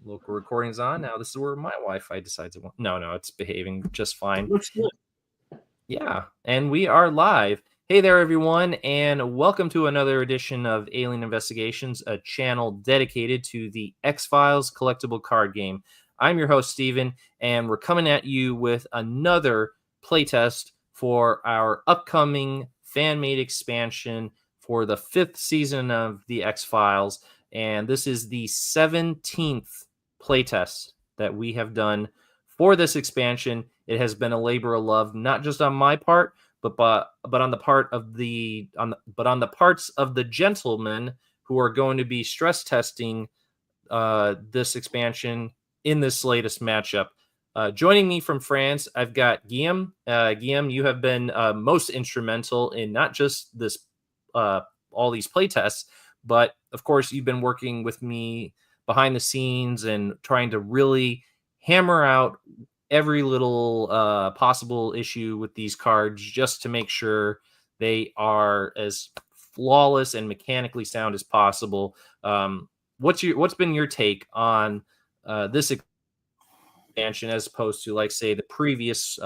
Local recording's on. Now this is where my Wi-Fi decides it won't. No, it's behaving just fine. Looks good. Yeah, and we are live. Hey there, everyone, and welcome to another edition of Alien Investigations, a channel dedicated to the X-Files Collectible Card Game. I'm your host, Steven, and we're coming at you with another playtest for our upcoming fan-made expansion for the 5th season of the X-Files, and this is the 17th playtest that we have done for this expansion. It has been a labor of love, not just on my part, but on the part of the parts of the gentlemen who are going to be stress testing this expansion in this latest matchup. Joining me from France, I've got Guillaume. Guillaume, you have been most instrumental in not just this all these playtests, but of course you've been working with me behind the scenes and trying to really hammer out every little possible issue with these cards just to make sure they are as flawless and mechanically sound as possible. What's been your take on this expansion as opposed to, like, say, the previous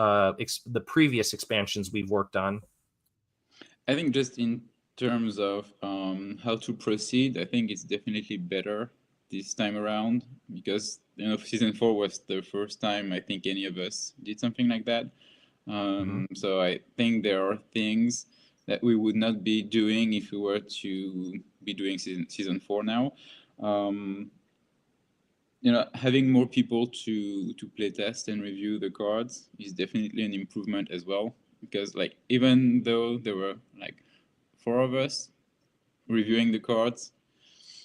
expansions we've worked on? I think just in terms of how to proceed, I think it's definitely better this time around, because season 4 was the first time I think any of us did something like that. So I think there are things that we would not be doing if we were to be doing season 4 now. Having more people to play test and review the cards is definitely an improvement as well, because even though there were 4 of us reviewing the cards,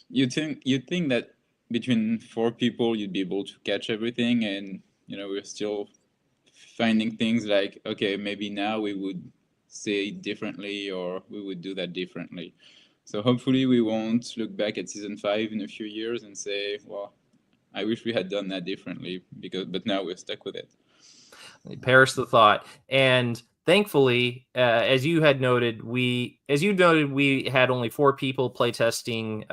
you'd think that between 4 people you'd be able to catch everything, and we're still finding things like, okay, maybe now we would say it differently, or we would do that differently. So hopefully we won't look back at season 5 in a few years and say, well, I wish we had done that differently, but now we're stuck with it. Perish the thought. And thankfully, as you noted, we had only 4 people playtesting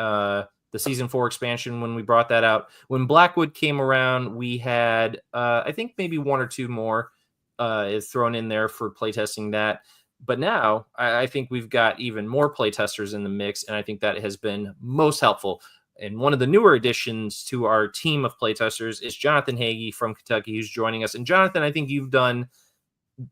the season 4 expansion when we brought that out. When Blackwood came around, we had I think maybe 1 or 2 more is thrown in there for playtesting that. But now I think we've got even more playtesters in the mix, and I think that has been most helpful. And one of the newer additions to our team of playtesters is Jonathan Hagy from Kentucky, who's joining us. And Jonathan, I think you've done,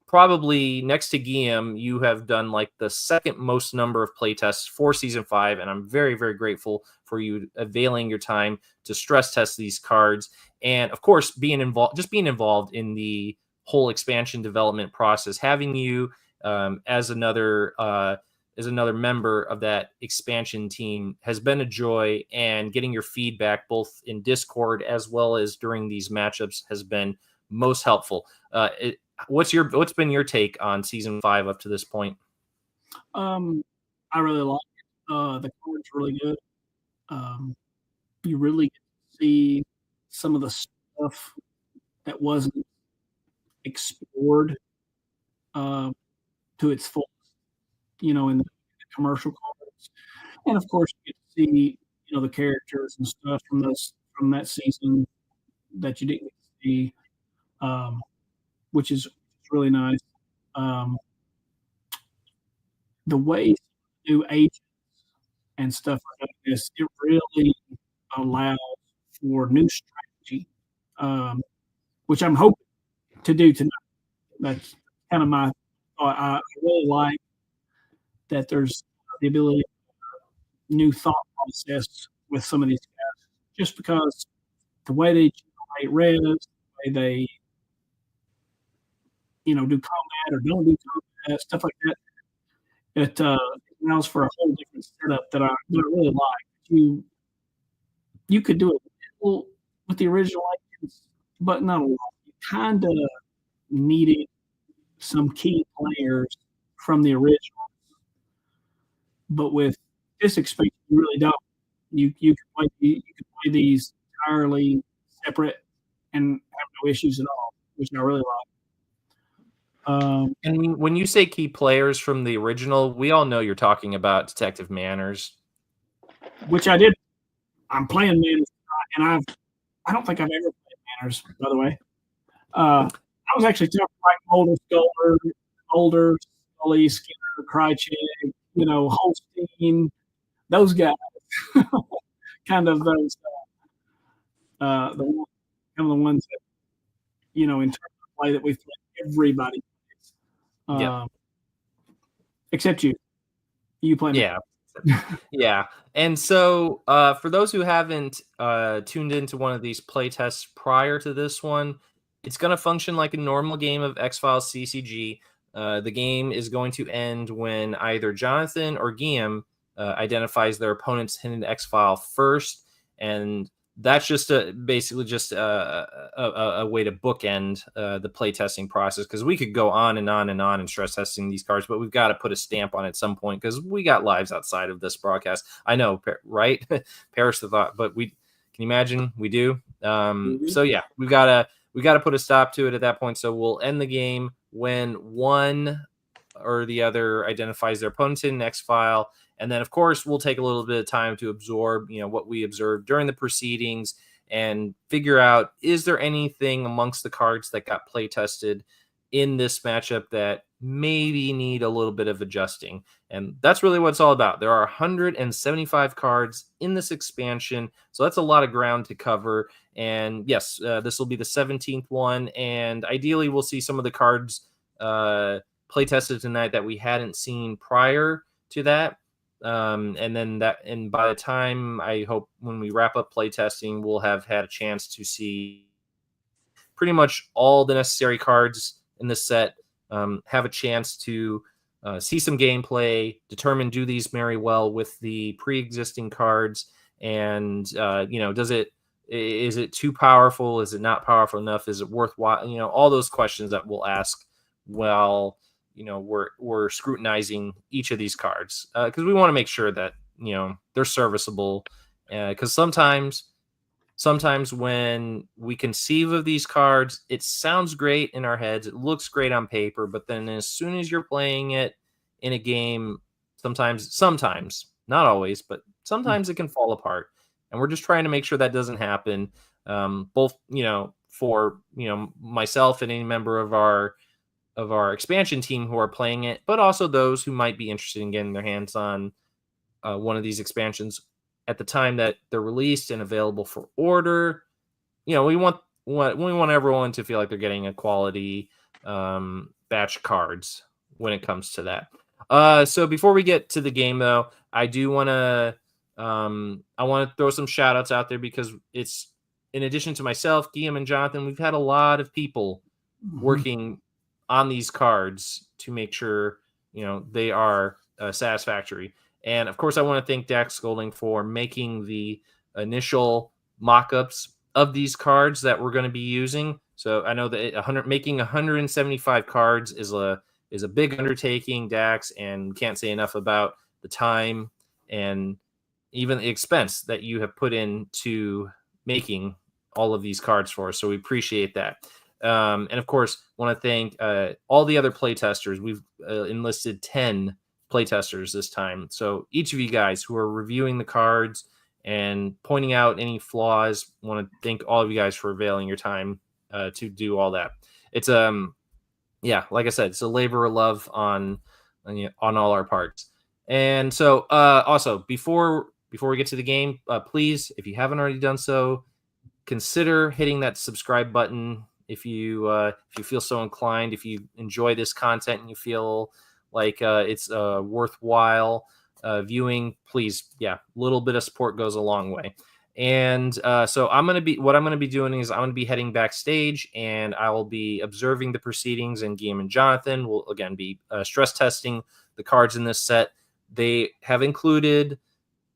probably next to Guillaume, you have done like the second most number of playtests for season 5, and I'm very, very grateful for you availing your time to stress test these cards, and of course being involved in the whole expansion development process. Having you as another member of that expansion team has been a joy, and getting your feedback both in Discord as well as during these matchups has been most helpful. What's been your take on season 5 up to this point? I really like it. The card's really good. You really get to see some of the stuff that wasn't explored to its fullest, in the commercial cards. And of course you get to see, the characters and stuff from that season that you didn't see, which is really nice. The way new agents and stuff like this, it really allows for new strategy, which I'm hoping to do tonight. That's kind of my thought. I really like that there's the ability to new thought process with some of these guys, just because the way they generate res, the way they do combat or don't do combat, stuff like that. It allows for a whole different setup that I really like. You could do it little with the original agents, but not a lot. You kind of needed some key players from the original, but with this expansion, you really don't. You can play these entirely separate and have no issues at all, which I really like. And when you say key players from the original, we all know you're talking about Detective Manners, which I did. I'm playing Manners, and I don't think I've ever played Manners, by the way. I was actually talking like Mulder, Scully, Skinner, Krychek, Holstein, those guys. Kind of those, the ones that, in terms of play that we've played, everybody plays. Except you. You play. Yeah. Yeah. And so for those who haven't tuned into one of these playtests prior to this one, it's going to function like a normal game of X-Files CCG. The game is going to end when either Jonathan or Guillaume identifies their opponent's hidden X-File first, and that's just basically just a way to bookend the playtesting process, because we could go on and on and on and stress testing these cards, but we've got to put a stamp on it at some point because we got lives outside of this broadcast. I know, right? Perish the thought, but can you imagine? We do. So yeah, we got to put a stop to it at that point. So we'll end the game when one or the other identifies their opponent's hidden X-File. And then, of course, we'll take a little bit of time to absorb, what we observed during the proceedings and figure out, is there anything amongst the cards that got play tested in this matchup that maybe need a little bit of adjusting? And that's really what it's all about. There are 175 cards in this expansion, so that's a lot of ground to cover. And yes, this will be the 17th one, and ideally we'll see some of the cards play tested tonight that we hadn't seen prior to that. And by the time, I hope, when we wrap up playtesting, we'll have had a chance to see pretty much all the necessary cards in the set, have a chance to see some gameplay, determine, do these marry well with the pre-existing cards, and is it too powerful? Is it not powerful enough? Is it worthwhile? All those questions that we'll ask while we're scrutinizing each of these cards, because we want to make sure that they're serviceable, because sometimes when we conceive of these cards, it sounds great in our heads, it looks great on paper, but then as soon as you're playing it in a game, sometimes not always, but sometimes it can fall apart, and we're just trying to make sure that doesn't happen, both for myself and any member of our expansion team who are playing it, but also those who might be interested in getting their hands on one of these expansions at the time that they're released and available for order. We want everyone to feel like they're getting a quality batch of cards when it comes to that. So before we get to the game, though, I do want to throw some shout outs out there, because it's, in addition to myself, Guillaume, and Jonathan, we've had a lot of people working on these cards to make sure they are satisfactory. And of course, I want to thank Dax Golding for making the initial mock-ups of these cards that we're going to be using. So I know that making 175 cards is a big undertaking, Dax, and can't say enough about the time and even the expense that you have put into making all of these cards for us. So we appreciate that. And of course, want to thank all the other playtesters. We've enlisted 10 playtesters this time. So each of you guys who are reviewing the cards and pointing out any flaws, want to thank all of you guys for availing your time to do all that. It's like I said, it's a labor of love on all our parts. And so also before we get to the game, please, if you haven't already done so, consider hitting that subscribe button. If you feel so inclined, if you enjoy this content and you feel like it's worthwhile viewing, please, little bit of support goes a long way. And so what I'm going to be doing is I'm going to be heading backstage, and I will be observing the proceedings, and Guillaume and Jonathan will again be stress testing the cards in this set. They have included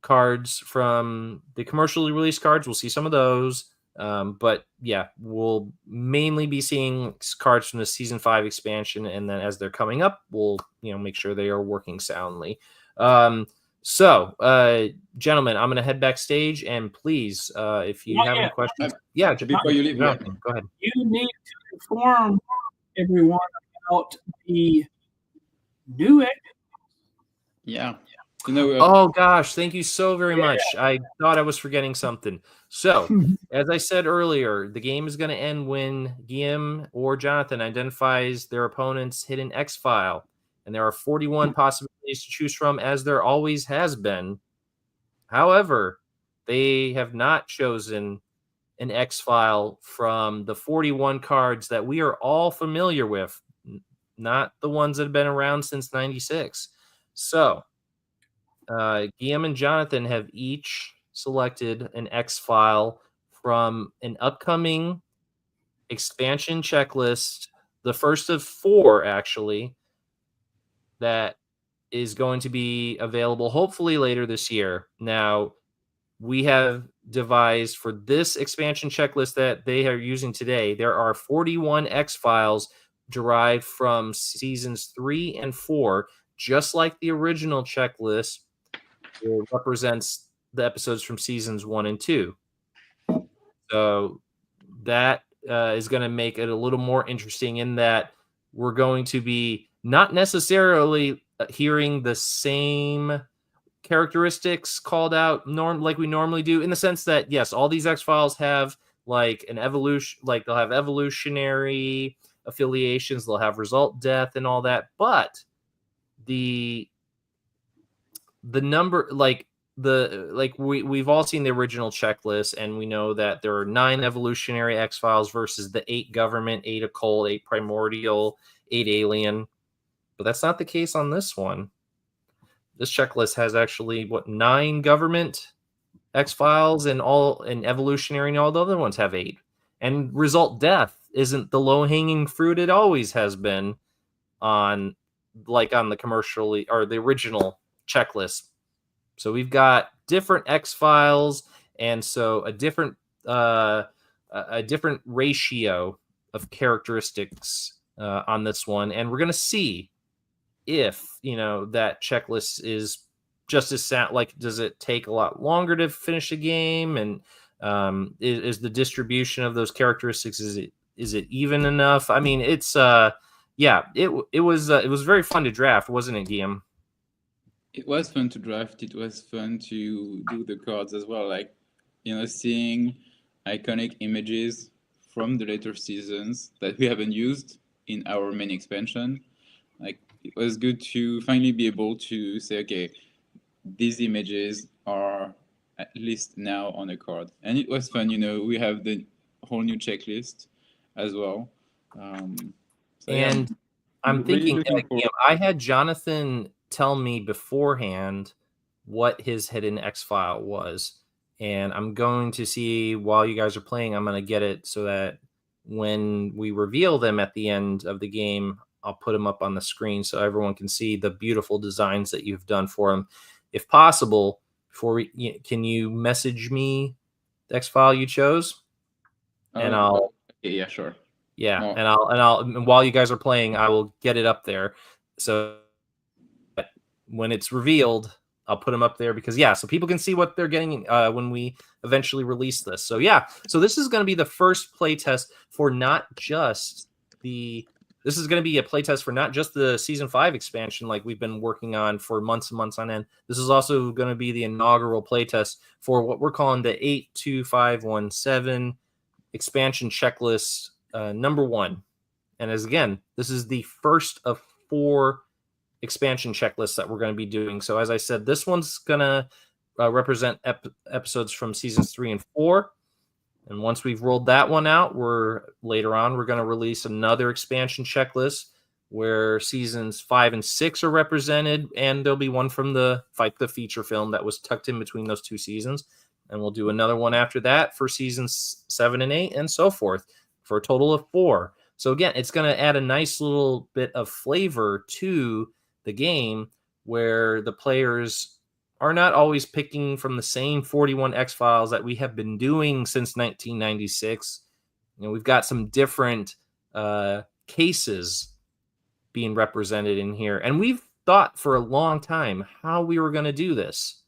cards from the commercially released cards. We'll see some of those. But we'll mainly be seeing cards from the season 5 expansion, and then as they're coming up, we'll make sure they are working soundly. So gentlemen, I'm going to head backstage, and please, if you have any questions, before you leave, go ahead. You need to inform everyone about the new X. Oh gosh, thank you so very much. I thought I was forgetting something. So, as I said earlier, the game is going to end when Guillaume or Jonathan identifies their opponent's hidden X-File. And there are 41 possibilities to choose from, as there always has been. However, they have not chosen an X-File from the 41 cards that we are all familiar with, not the ones that have been around since 96. So, Guillaume and Jonathan have each selected an X-File from an upcoming expansion checklist, the first of 4, actually, that is going to be available hopefully later this year. Now, we have devised for this expansion checklist that they are using today, there are 41 X-Files derived from seasons 3 and 4, just like the original checklist represents the episodes from seasons 1 and 2. So that is going to make it a little more interesting in that we're going to be not necessarily hearing the same characteristics called out like we normally do, in the sense that, yes, all these X-Files have like an evolution, like they'll have evolutionary affiliations, they'll have result death and all that, but the number, we've all seen the original checklist, and we know that there are 9 evolutionary X-Files versus the 8 government, 8 occult, 8 primordial, 8 alien. But that's not the case on this one. This checklist has actually 9 government X-Files and evolutionary, and all the other ones have 8. And result death isn't the low-hanging fruit it always has been on the commercially or the original checklist. So we've got different X-Files, and so a different ratio of characteristics on this one, and we're going to see if that checklist is just as sound. Like, does it take a lot longer to finish a game, and is the distribution of those characteristics, is it even enough? I mean, it's it was very fun to draft, wasn't it, Guillaume? It was fun to draft. It was fun to do the cards as well. Like, seeing iconic images from the later seasons that we haven't used in our main expansion. Like, it was good to finally be able to say, okay, these images are at least now on a card. And it was fun, we have the whole new checklist as well. I'm thinking, I had Jonathan tell me beforehand what his hidden X-File was, and I'm going to see, while you guys are playing, I'm going to get it so that when we reveal them at the end of the game, I'll put them up on the screen so everyone can see the beautiful designs that you've done for them. If possible, can you message me the X-File you chose? And I'll yeah, sure. Yeah, and while you guys are playing, I will get it up there. So when it's revealed, I'll put them up there because, so people can see what they're getting when we eventually release this. So so this is going to be the first playtest for this is going to be a playtest for not just the season 5 expansion like we've been working on for months and months on end. This is also going to be the inaugural playtest for what we're calling the 82517 expansion checklist number 1. And this is the first of 4 expansion checklists that we're going to be doing. So as I said, this one's going to represent episodes from seasons 3 and 4. And once we've rolled that one out, later on we're going to release another expansion checklist where seasons 5 and 6 are represented, and there'll be one from the Fight the feature film that was tucked in between those 2 seasons. And we'll do another one after that for seasons 7 and 8 and so forth, for a total of 4. So again, it's going to add a nice little bit of flavor to the game where the players are not always picking from the same 41 X-Files that we have been doing since 1996. We've got some different cases being represented in here. And we've thought for a long time how we were going to do this.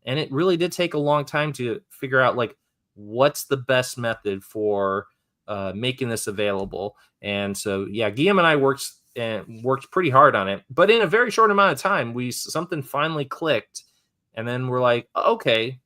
And it really did take a long time to figure out, what's the best method for making this available. And so, Guillaume and I worked pretty hard on it. But in a very short amount of time, something finally clicked. And then we're like, okay,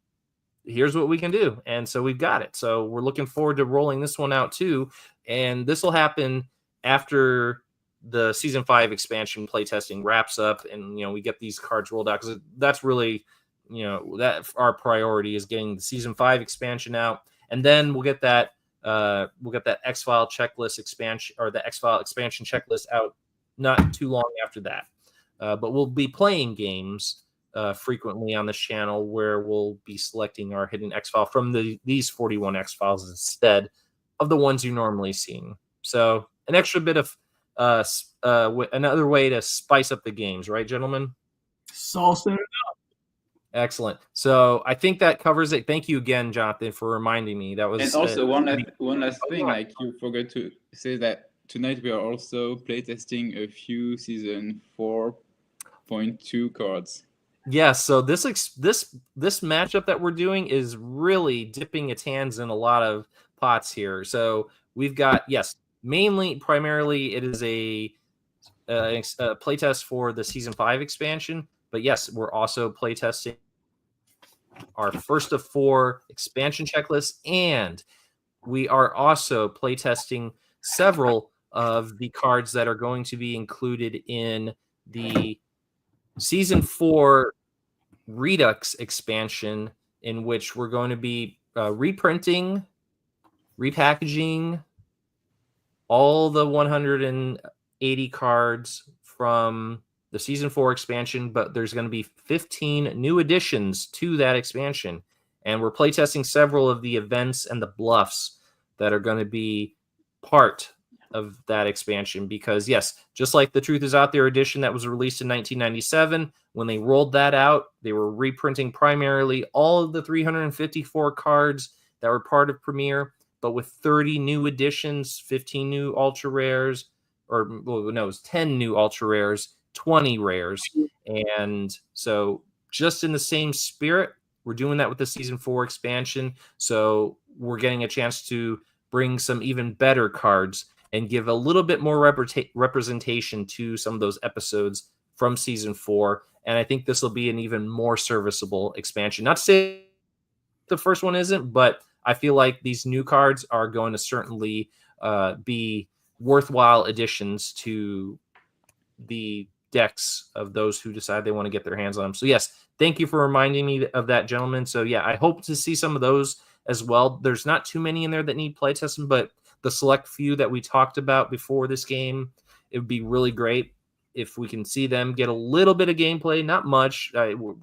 here's what we can do. And so we've got it. So we're looking forward to rolling this one out too. And this will happen after the season 5 expansion playtesting wraps up, and we get these cards rolled out, because that's really that our priority is getting the season 5 expansion out, and then we'll get that X-File checklist expansion, or the X-File expansion checklist out not too long after that. But we'll be playing games frequently on this channel, where we'll be selecting our hidden X-File from these 41 X-Files instead of the ones you're normally seeing. So an extra bit of another way to spice up the games, right, gentlemen? Sauce it up. Excellent. So I think that covers it. Thank you again, Jonathan, for reminding me. That was. And also one last thing, like you forgot to say that tonight we are also playtesting a few season 4.2 cards. Yes. So this matchup that we're doing is really dipping its hands in a lot of pots here. So we've got, yes, primarily it is a playtest for the season 5 expansion, but yes, we're also playtesting our first of 4 expansion checklists, and we are also playtesting several of the cards that are going to be included in the season 4 Redux expansion, in which we're going to be reprinting, repackaging all the 180 cards from the season 4 expansion, but there's going to be 15 new additions to that expansion. And we're playtesting several of the events and the bluffs that are going to be part of that expansion, because yes, just like the Truth Is Out There edition that was released in 1997, when they rolled that out, they were reprinting primarily all of the 354 cards that were part of Premiere, but with 30 new additions, 15 new ultra rares, or well, no, it was 10 new ultra rares, 20 rares. And so just in the same spirit, we're doing that with the season 4 expansion. So we're getting a chance to bring some even better cards and give a little bit more representation to some of those episodes from season 4. And I think this will be an even more serviceable expansion. Not to say the first one isn't, but I feel like these new cards are going to certainly be worthwhile additions to the decks of those who decide they want to get their hands on them. So yes, thank you for reminding me of that, gentlemen. So yeah, I hope to see some of those as well. There's not too many in there that need playtesting, but the select few that we talked about before this game, it would be really great if we can see them get a little bit of gameplay, not much. We're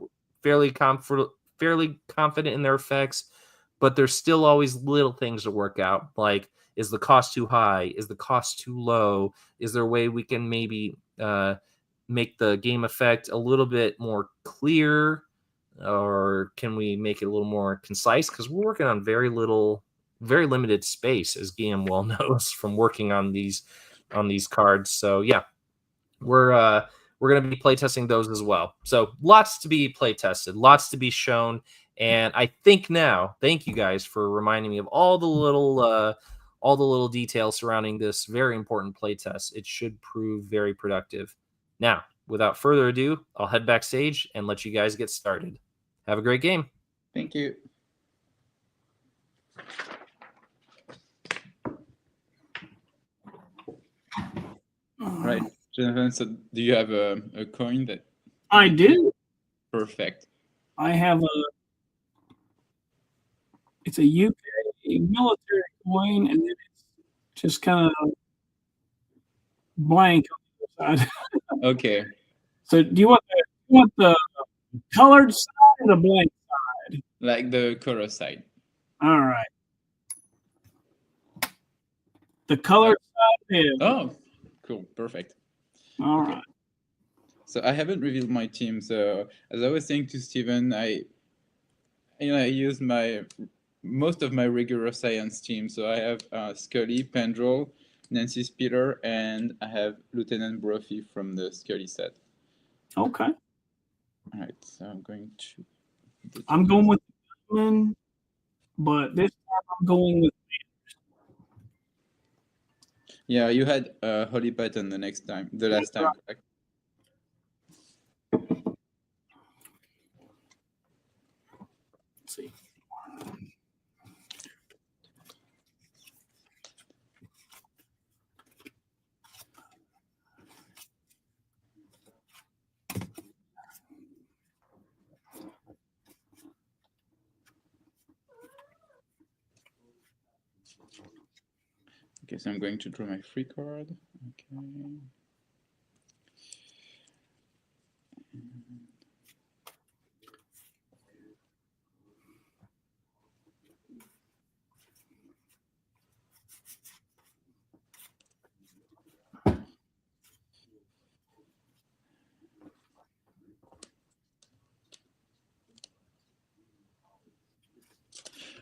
fairly confident in their effects, but there's still always little things to work out. Like, is the cost too high? Is the cost too low? Is there a way we can maybe make the game effect a little bit more clear, or can we make it a little more concise? Because we're working on very limited space, as Guillaume well knows from working on these cards. So yeah, we're going to be playtesting those as well. So lots to be playtested, lots to be shown. And I think now, thank you guys for reminding me of all the little details surrounding this very important playtest. It should prove very productive. Now, without further ado, I'll head backstage and let you guys get started. Have a great game. Thank you. All right, Jonathan, so do you have a coin that... I do. Perfect. I have it's a UK military coin, and then it's just kind of blank on the other side. Okay. So do you want the colored side or the blank side? Like the color side. All right. The colored side is... Oh, cool. Perfect. All Okay. right. So I haven't revealed my team. So as I was saying to Steven, I use most of my regular science team. So I have Scully, Pendrell, Nancy Spiller, and I have Lieutenant Brophy from the Scully set. Okay. All right. So I'm going to... I'm going with the gunman, but this time I'm going with... Yeah, you had Holly Patton the last time, correct? Let's see. Okay, so I'm going to draw my free card. Okay.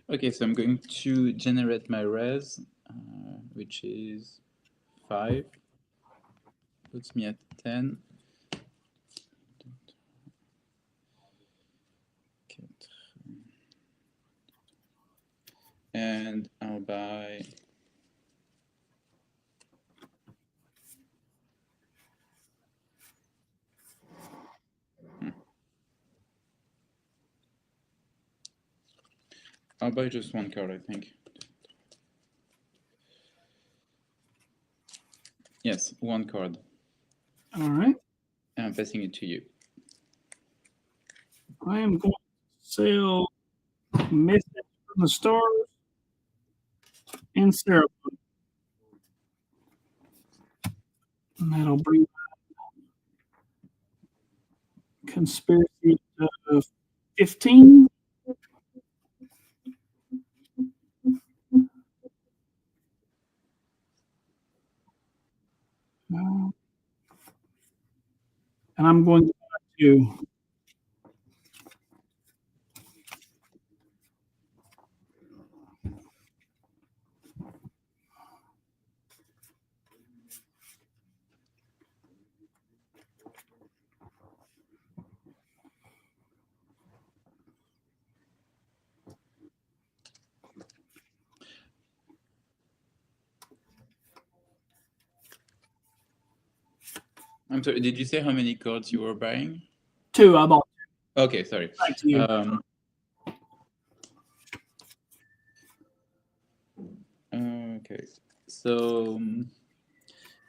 Okay, so I'm going to generate my res, which is 5. Puts me at 10. And I'll buy I'll buy just one card, I think. Yes, one card. All right. And I'm passing it to you. I am going to sell Message from the Stars and Sarah. And that'll bring Conspiracy to 15. And I'm going to I'm sorry, did you say how many cards you were buying? 2. I bought 2. Okay, sorry. Back to you. Okay, so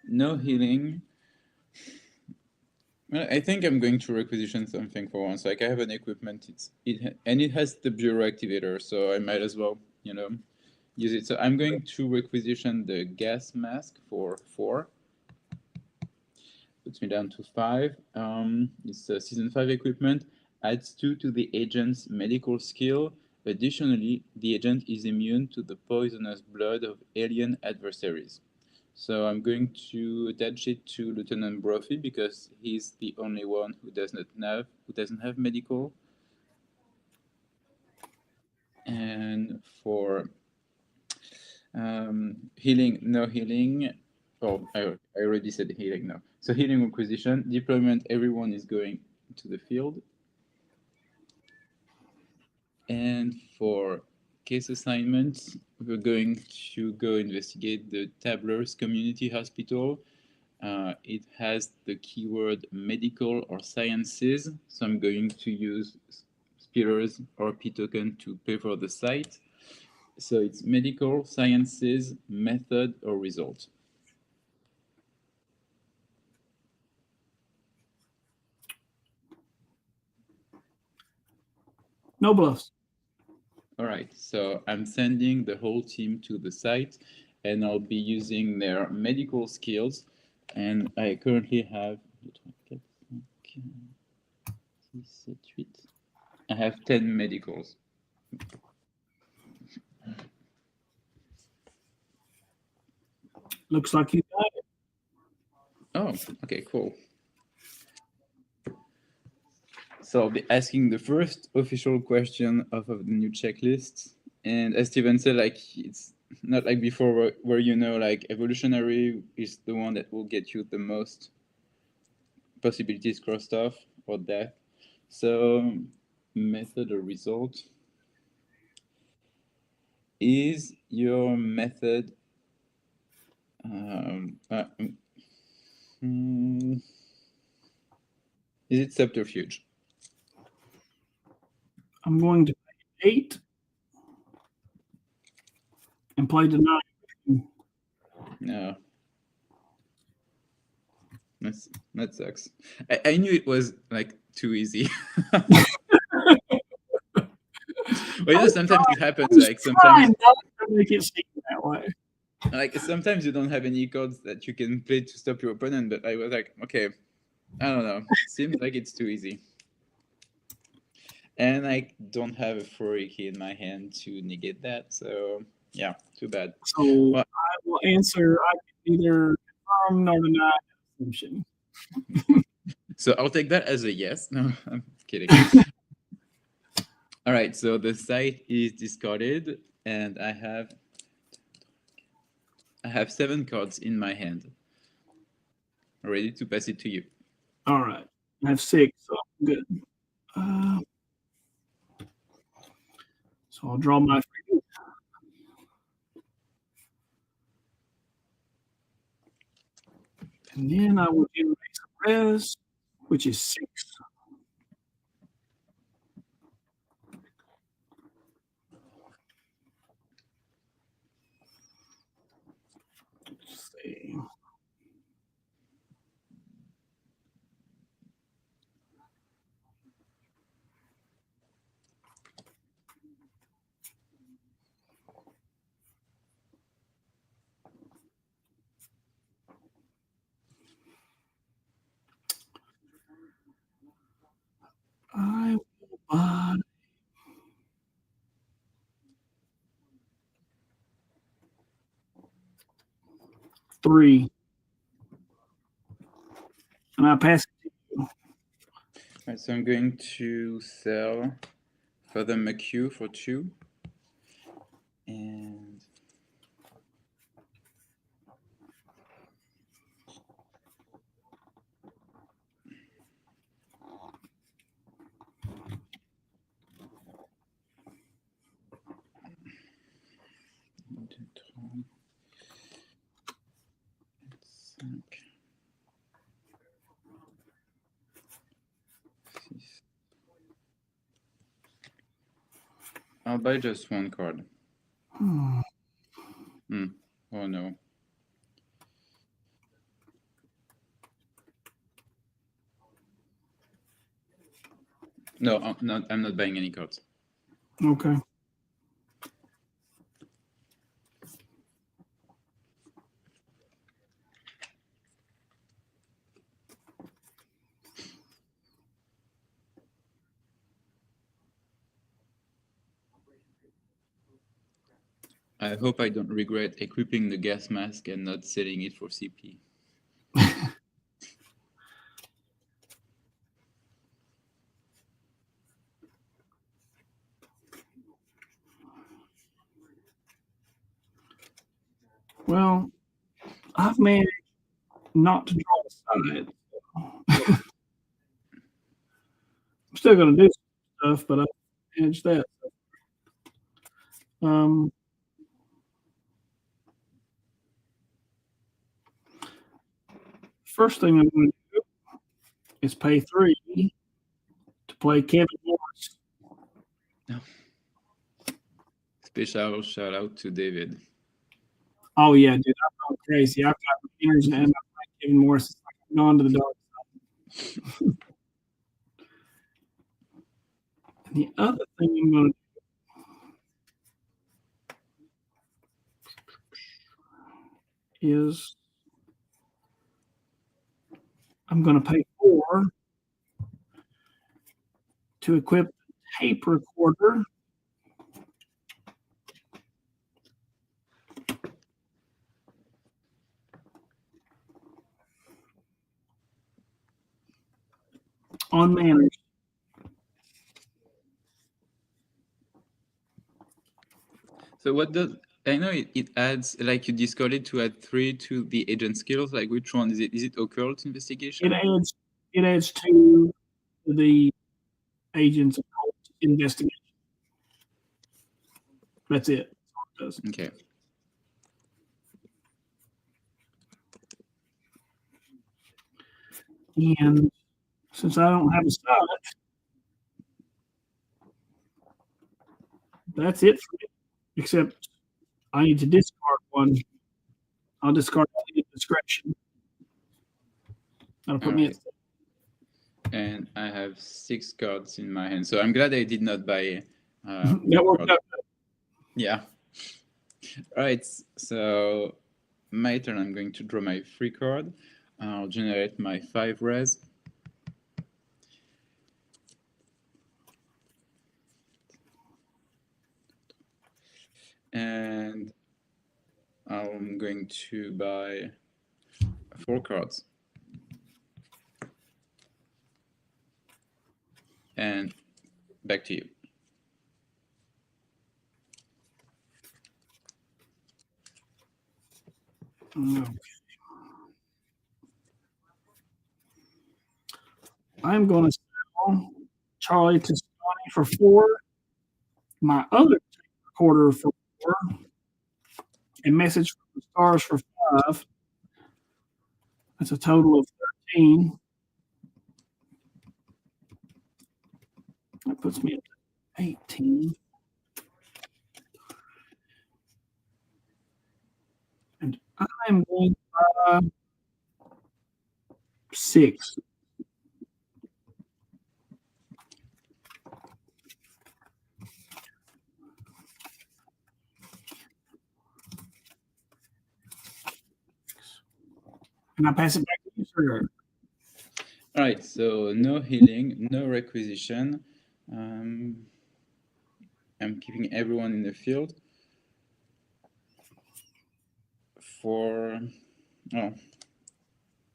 no healing. Well, I think I'm going to requisition something for once. Like I have an equipment, it has the bureau activator, so I might as well, use it. So I'm going to requisition the gas mask for 4. Puts me down to 5. It's a season 5 equipment. Adds 2 to the agent's medical skill. Additionally, the agent is immune to the poisonous blood of alien adversaries. So I'm going to attach it to Lieutenant Brophy because he's the only one who doesn't have medical. And for healing, no healing. Oh, I already said healing now. So healing requisition, deployment, everyone is going to the field. And for case assignments, we're going to go investigate the Tabler's Community Hospital. It has the keyword medical or sciences, so I'm going to use Spillers or P-token to pay for the site. So it's medical, sciences, method, or result. no bluffs. All right, so I'm sending the whole team to the site, and I'll be using their medical skills. And I currently have 10 medicals. Looks like you got it. Oh, okay, cool. So I'll be asking the first official question of the new checklist. And as Steven said, like it's not like before where like evolutionary is the one that will get you the most possibilities crossed off or death. So method or result. Is your method is it subterfuge? I'm going to pay 8 and play the 9. No. That sucks. I knew it was like too easy. Well, sometimes it happens. Like sometimes. Make it seem that way. Like sometimes you don't have any cards that you can play to stop your opponent, but I was like, okay, I don't know. Seems like it's too easy. And I don't have a 4 key in my hand to negate that, so yeah, too bad. So Well, I will answer. I can neither confirm nor deny that assumption. so I'll take that as a yes. No, I'm kidding. All right, so the site is discarded, and I have 7 cards in my hand. Ready to pass it to you. All right. I have 6, so I'm good. So I'll draw my 3. And then I will generate some res, which is 6. Let's see. I will buy 3. And I pass it to you. All right, so I'm going to sell Further McHugh for 2. And I'll buy just 1 card. Oh no. No, I'm not buying any cards. Okay. I hope I don't regret equipping the gas mask and not selling it for CP. Well, I've managed not to draw a side. I'm still going to do some stuff, but I've managed that. First thing I'm going to do is pay 3 to play Kevin Morris. Special shout out to David. Oh yeah, dude, I'm going crazy. I've got beginners and I'm like Kevin Morris. It's like I'm going to the dark side. And the other thing I'm going to do is I'm going to pay 4 to equip the tape recorder. On manners. So what does I know it adds, like, you discard it to add 3 to the agent skills. Like, which one is it? Is it occult investigation? It adds 2 to the agent's occult investigation. That's it. That's all it does. Okay. And since I don't have a side, that's it for me. Except I need to discard 1. I'll discard the discretion. That'll put me at. And I have 6 cards in my hand, so I'm glad I did not buy. That worked out. Yeah. All right, so my turn. I'm going to draw my free card. I'll generate my 5 res. And I'm going to buy 4 cards. And back to you. Okay. I'm going to sell Charlie to Scotty for 4, my other recorder for 4, a message from the stars for 5. That's a total of 13. That puts me at 18. And I'm going to buy 6. And I pass it back to you, sir. All right, so no healing, no requisition. I'm keeping everyone in the field.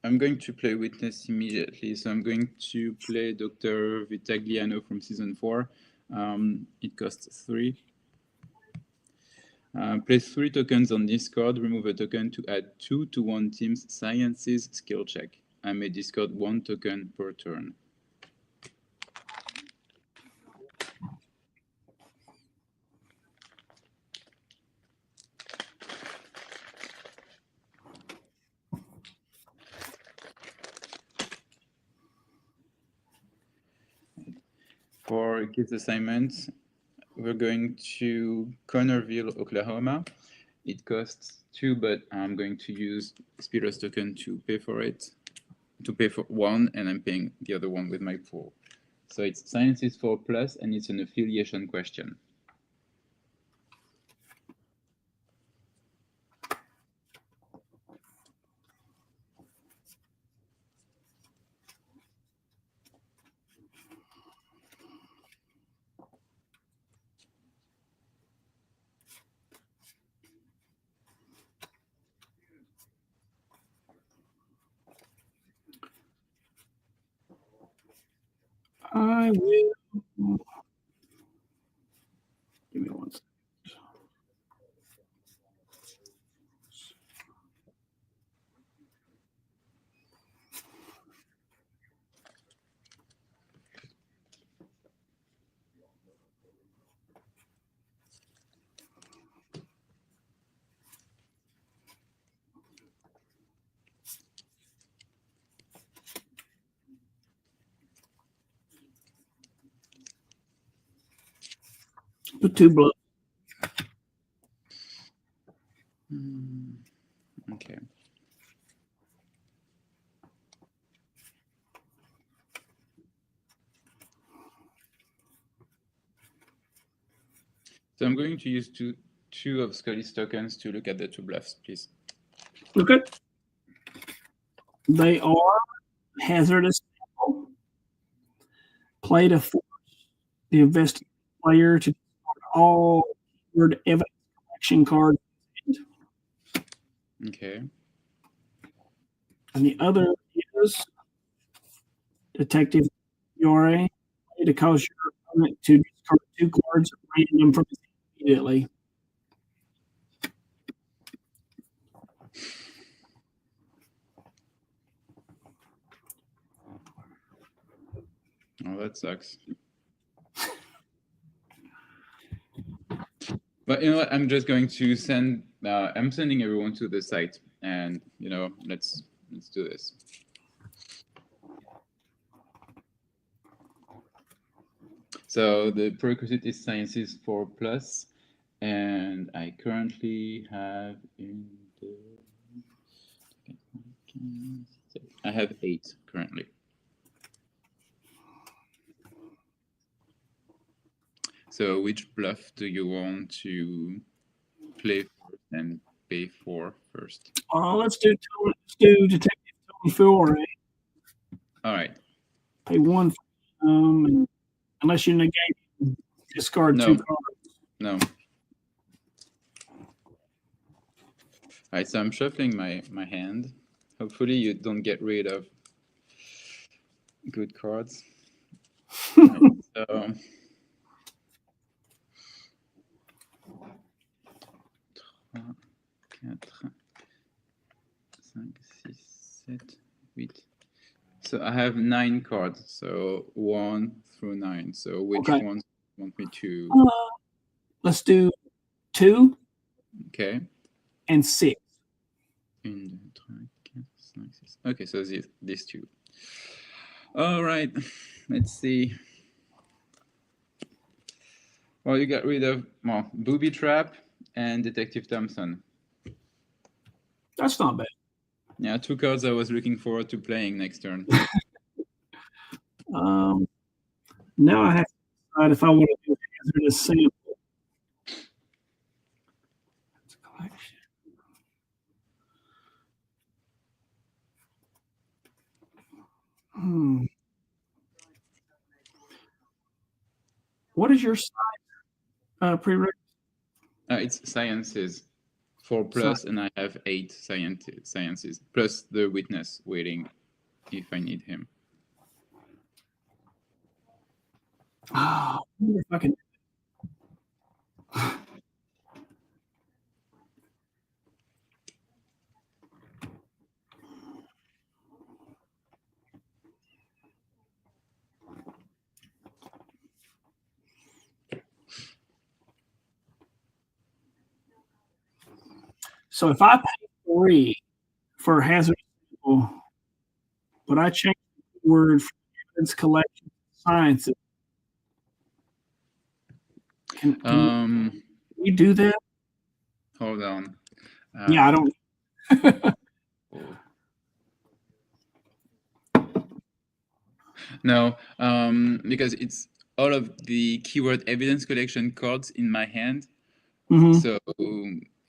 I'm going to play Witness immediately. So I'm going to play Dr. Vitagliano from Season 4. It costs 3. Place 3 tokens on this card. Remove a token to add 2 to one team's Sciences skill check. I may discard 1 token per turn. For kids assignments, we're going to Connerville, Oklahoma. It costs 2, but I'm going to use Speeder's token to pay for it. To pay for 1, and I'm paying the other one with my 4. So it's Sciences 4+, and it's an affiliation question. I will. Give me 1 second. Put 2 blood. Okay. So I'm going to use two of Scully's tokens to look at the 2 bluffs, please. Okay. They are hazardous sample. Play to force the investigating player to discard all keyword evidence collection cards. Okay. And the other is Detective Yore. Play to cause your opponent to discard 2 cards at random from his hand immediately. Oh, that sucks. But you know what? I'm just going to send. I'm sending everyone to the site, and let's do this. So the prerequisite is Sciences 4+, and I currently have I have 8 currently. So which bluff do you want to play and pay 4 first. Let's do Detective Tony Ford. All right. Pay 1 for and unless you negate, discard No. 2 cards. No. All right, so I'm shuffling my hand. Hopefully you don't get rid of good cards. Right, so 3, 4, 5, 6, 7, 8. So I have 9 cards. So 1 through 9. So which ones want me to? Let's do 2. Okay. And 6. Okay, so these 2. All right, let's see. Well, you got rid of Booby Trap and Detective Thompson. That's not bad. Yeah, 2 cards I was looking forward to playing next turn. Now I have to decide if I want to do hazardous sample. That's a collection. What is your side prerequisite? It's sciences, 4 plus, and I have 8 sciences plus the witness waiting if I need him. I wonder if I can. So if I pay 3 for hazard sample, but I change the word from evidence collection to sciences, can we do that? Hold on. Yeah, I don't. No, because it's all of the keyword evidence collection cards in my hand. So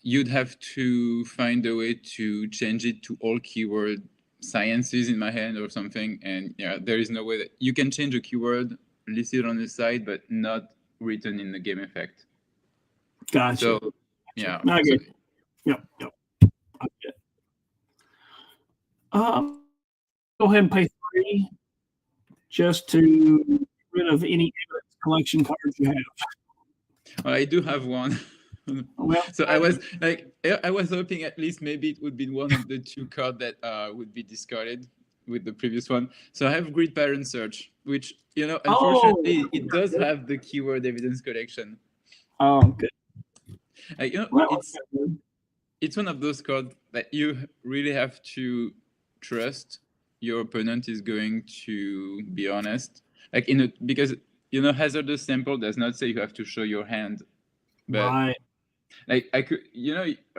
you'd have to find a way to change it to all keyword sciences in my hand or something. And yeah, there is no way that you can change a keyword listed on the side, but not written in the game effect. Gotcha. So yeah. I get it. Yep. I get it. Go ahead and pay 3 just to get rid of any evidence collection cards you have. Well, I do have one. Well, so I was hoping at least maybe it would be one of the 2 cards that would be discarded with the previous one. So I have Grid Pattern Search, which, unfortunately, it does have the keyword evidence collection. Oh, good. It's one of those cards that you really have to trust your opponent is going to be honest. Because hazardous sample does not say you have to show your hand, but right. I could,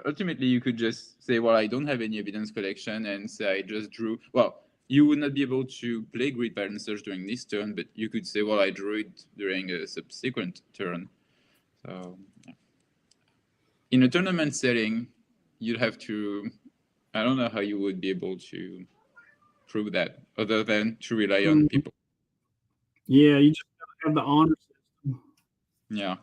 ultimately you could just say, well, I don't have any evidence collection, and say I just drew. Well, you would not be able to play Grid Pattern Search during this turn, but you could say, well, I drew it during a subsequent turn. So in a tournament setting, you'd have to. I don't know how you would be able to prove that, other than to rely on people. Yeah, you just gotta have the honor system. Yeah.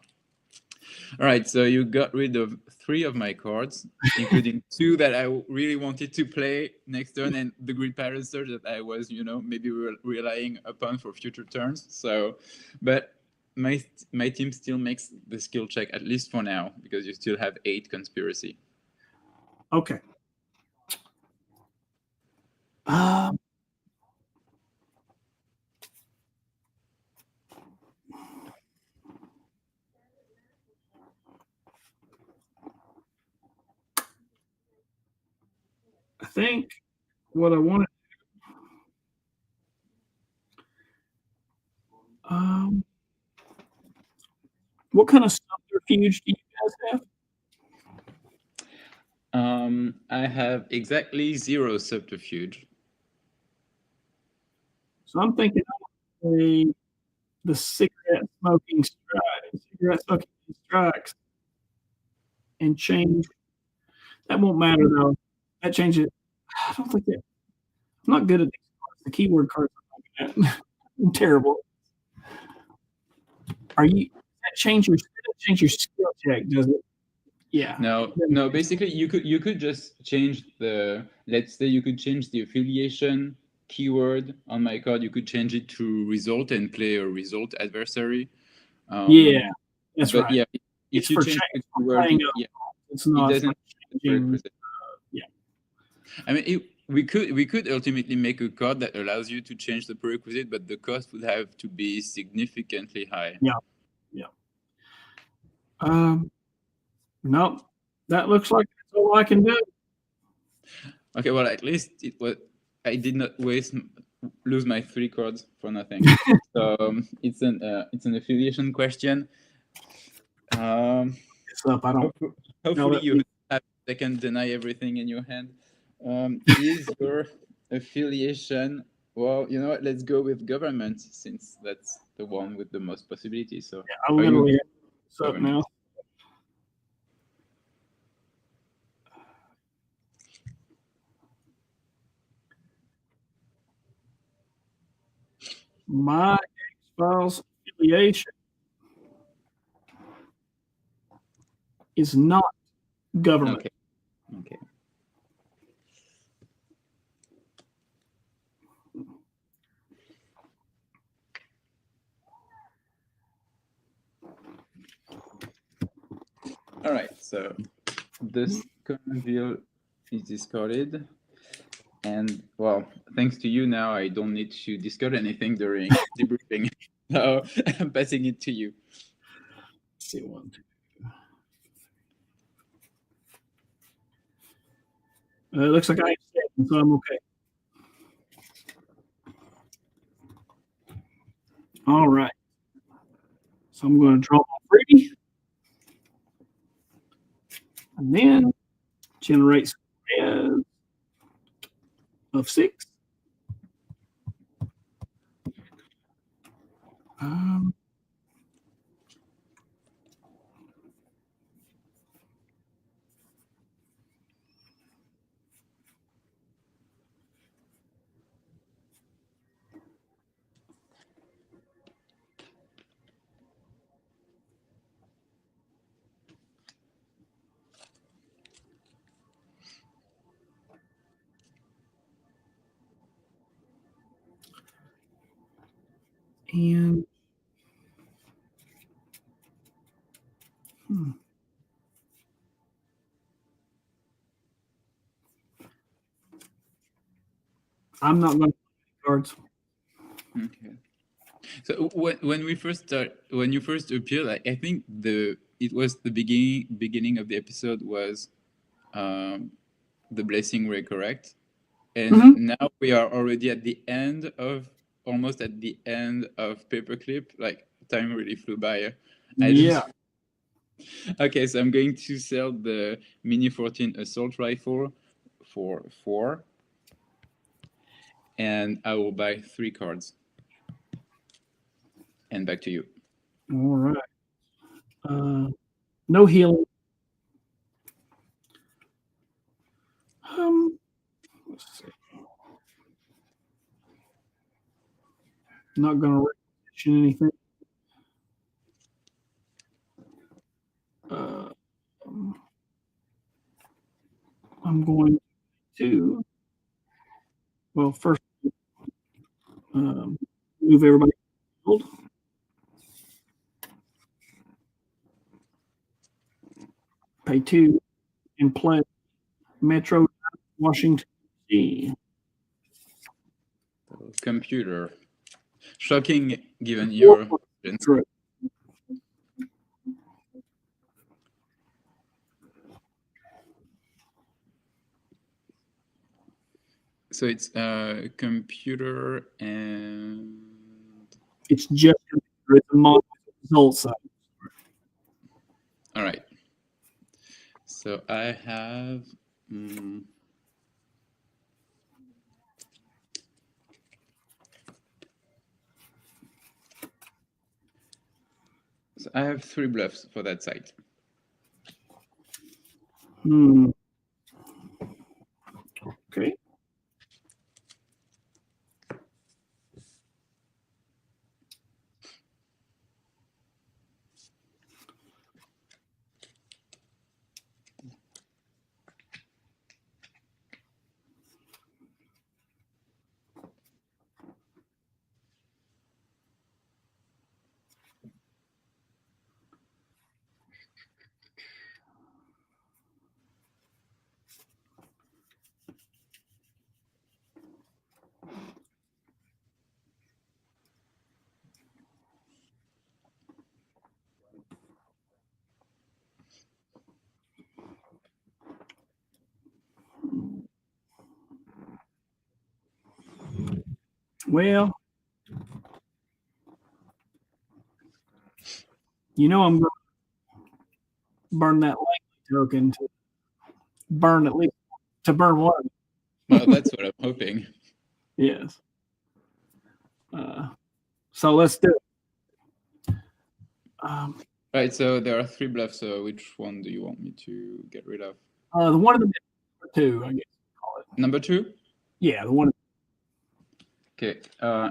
All right, so you got rid of 3 of my cards, including 2 that I really wanted to play next turn, and the Grid Pattern Search that I was, maybe relying upon for future turns. So, but my team still makes the skill check, at least for now, because you still have 8 conspiracy. Okay. I think what I want to. What kind of subterfuge do you guys have? I have exactly 0 subterfuge. So I'm thinking the cigarette smoking strikes and change That won't matter though. That changes. I don't think that. I'm not good at these cards. The keyword cards. I'm terrible. Are you? That change your skill check? Does it? Yeah. No. Basically, you could just change the. Let's say you could change the affiliation keyword on my card. You could change it to result and play a result adversary. Yeah, that's right. Yeah, It's if you for change the for keyword, playing yeah, it's not it doesn't. changing. Yeah. I mean, we could ultimately make a card that allows you to change the prerequisite, but the cost would have to be significantly high. Yeah. No, that looks like that's all I can do. Okay, well, at least it was. I did not lose my 3 cards for nothing. So it's an affiliation question. It's up. I don't. Hopefully you have they can deny everything in your hand. Is your affiliation? Well, you know what? Let's go with government since that's the one with the most possibilities. So yeah, I literally have this up now. My X-Files affiliation is not government. Okay. All right, so this Conville is discarded. And well, thanks to you now, I don't need to discard anything during debriefing. So I'm passing it to you. Let's see, 1, 2. It looks like I have 7, so I'm okay. All right. So I'm going to draw my 3, and then generate some of 6. And I'm not going to play cards. Okay. So when you first appeared, I think it was the beginning of the episode was the blessing ray, correct? And now we are already at the end of almost at the end of Paperclip. Like time really flew by. Yeah. Okay, so I'm going to sell the Mini 14 assault rifle for 4, and I will buy 3 cards. And back to you. All right. No healing. Let's see. Not going to reposition anything. I'm going to, well, first move everybody. Pay 2 and play Metro Washington D.C. Computer. Shocking given your Correct. So it's computer and it's just it's a model result side. All right. So I have so I have 3 bluffs for that site. Well, I'm going to burn that language token to burn at least to burn one. Well, that's what I'm hoping. Yes. So let's do it. Right, so there are 3 bluffs. So which one do you want me to get rid of? The one in the middle, 2, I guess call it. Number 2? Yeah, the one. Okay.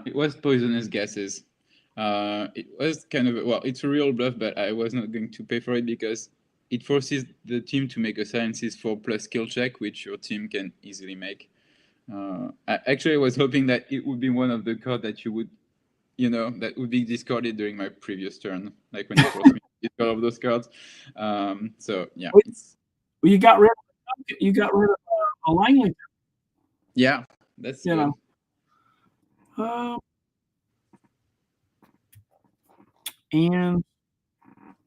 It was poisonous gases. It was kind of it's a real bluff, but I was not going to pay for it because it forces the team to make a sciences 4+ skill check, which your team can easily make. I was hoping that it would be one of the cards that you would, that would be discarded during my previous turn, like when you forced me to discard all of those cards. So yeah. Well, you got rid of a Langley. Yeah, that's good. And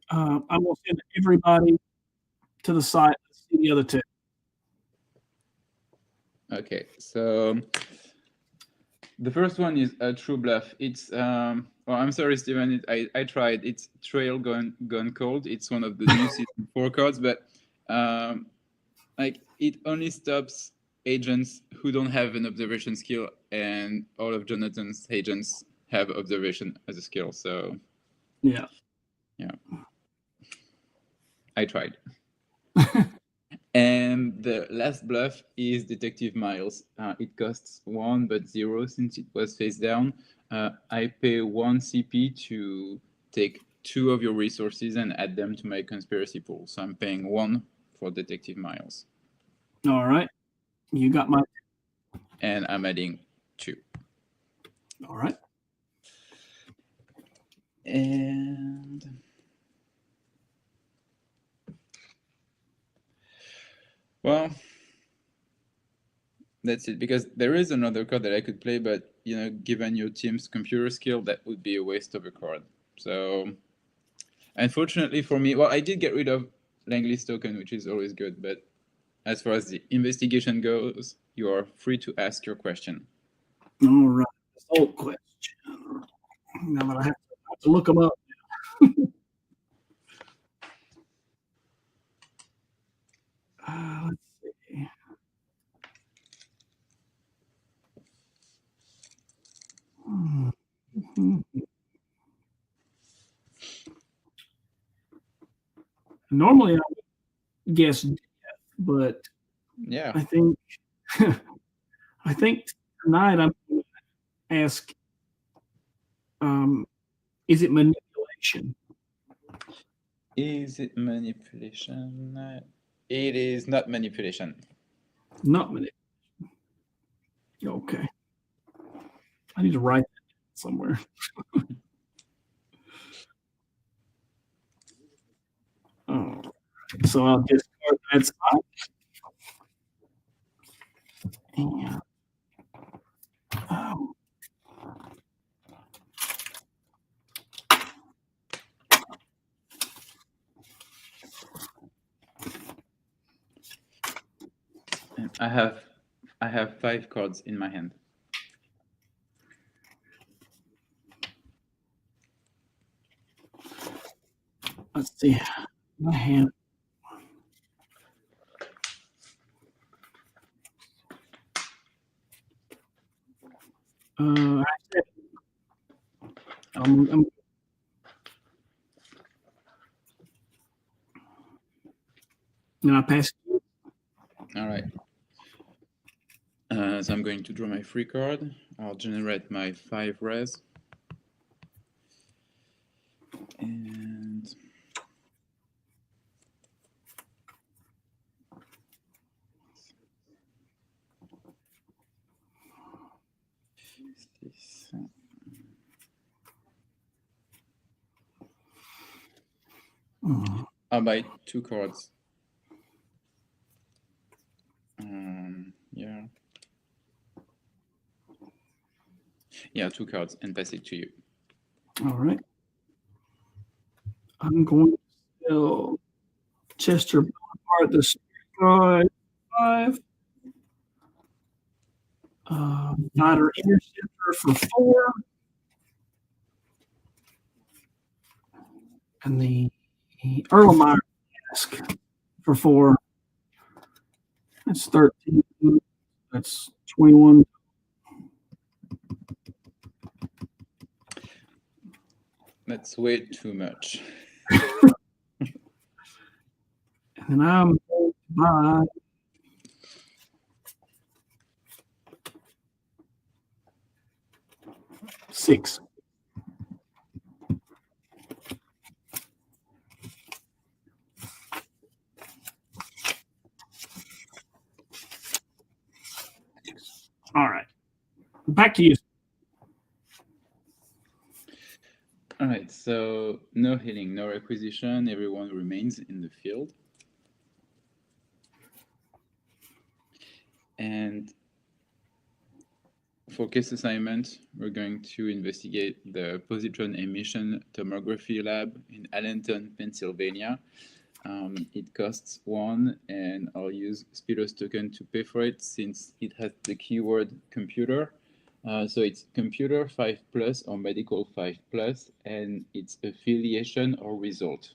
I'm going to send everybody to the site to see the other 2. Okay, so the first one is a true bluff. It's I'm sorry, Steven. I tried. It's Trail Gone Cold. It's one of the new season 4 cards, but it only stops agents who don't have an observation skill, and all of Jonathan's agents have observation as a skill. So yeah, I tried. And the last bluff is Detective Miles. It costs 1 but 0 since it was face down. I pay 1 CP to take 2 of your resources and add them to my conspiracy pool. So I'm paying 1 for Detective Miles. All right. You got my. And I'm adding 2. All right. And well, that's it, because there is another card that I could play, but given your team's computer skill, that would be a waste of a card. So unfortunately for me, I did get rid of Langley's token, which is always good, but as far as the investigation goes, you are free to ask your question. All right. Old question. Now that I have to look them up. Let's see. Normally I would guess death, but yeah, I think tonight I'm going to ask, is it manipulation? Is it manipulation? It is not manipulation. Not manipulation. Okay. I need to write that somewhere. So I'll discard that side. And, I have 5 cards in my hand. let's see. My hand. I said, I'm and I pass it. All right. So I'm going to draw my free card. I'll generate my 5 res. And I'll buy 2 cards. Yeah, 2 cards and pass it to you. All right. I'm going to sell Chester Bonaparte the Stride 5. Fighter Interceptor for 4. And the Erlenmeyer Mask for 4. That's 13. That's 21. That's way too much. And I'm going to buy six. All right. Back to you. All right, so no healing, no requisition. Everyone remains in the field. And for case assignment, we're going to investigate the positron emission tomography lab in Allenton, Pennsylvania. It costs 1, and I'll use Speedos token to pay for it since it has the keyword computer. So it's computer 5+ or medical 5+, and it's affiliation or result.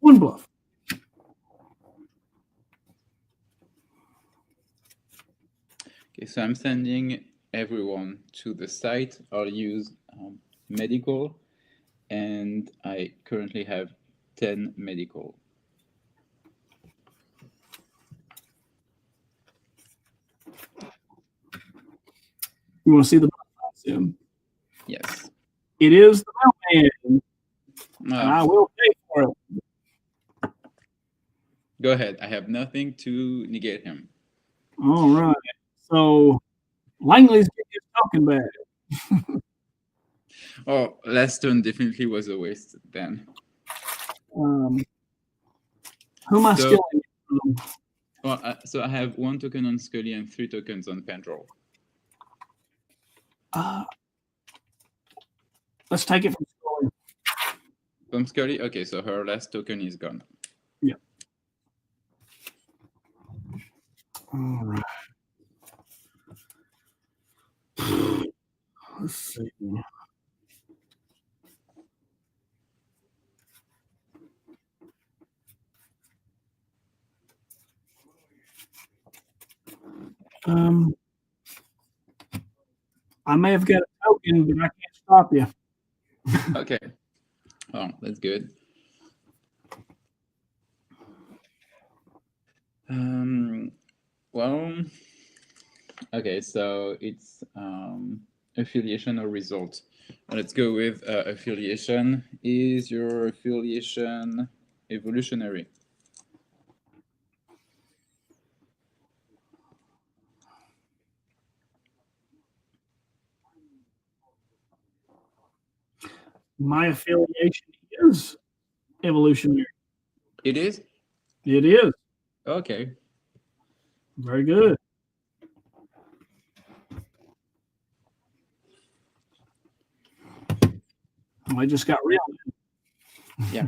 1 bluff. Okay, so I'm sending everyone to the site. I'll use medical, and I currently have 10 medical. You want to see the soon? Yes. It is the mailman, and I will pay for it. Go ahead. I have nothing to negate him. All right. So Langley's getting his token back. Oh, last turn definitely was a waste then. Who am I So- stealing? Well, so I have 1 token on Scully and 3 tokens on Pendrell. Let's take it from Scully. From Scully? Okay, so her last token is gone. Yeah. All right. Let's see. I may have got a token, but I can't stop you. Okay. Oh, that's good. Well, okay, so it's affiliation or result. Let's go with affiliation. Is your affiliation evolutionary? My affiliation is evolutionary. It is? It is. Okay. Very good. I just got real. Yeah.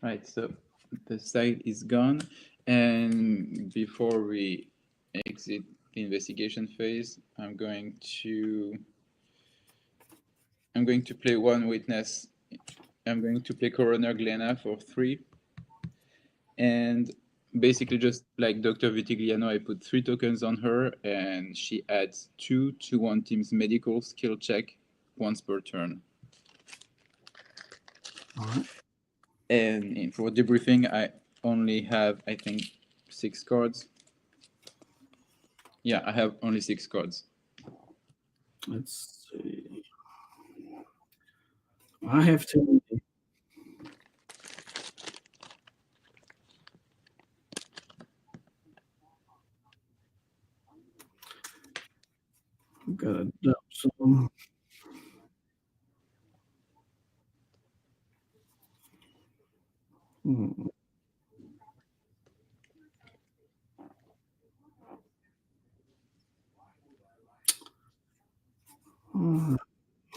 Right, so the site is gone, and before we exit the investigation phase, I'm going to play 1 witness. I'm going to play Coroner Glenna for 3, and basically just like Dr. Vitigliano, I put 3 tokens on her, and she adds 2 to 1 team's medical skill check once per turn. All right. And for debriefing, I only have, I think, 6 cards. Yeah, I have only 6 cards. Let's see. I have too many. I've got to dump some.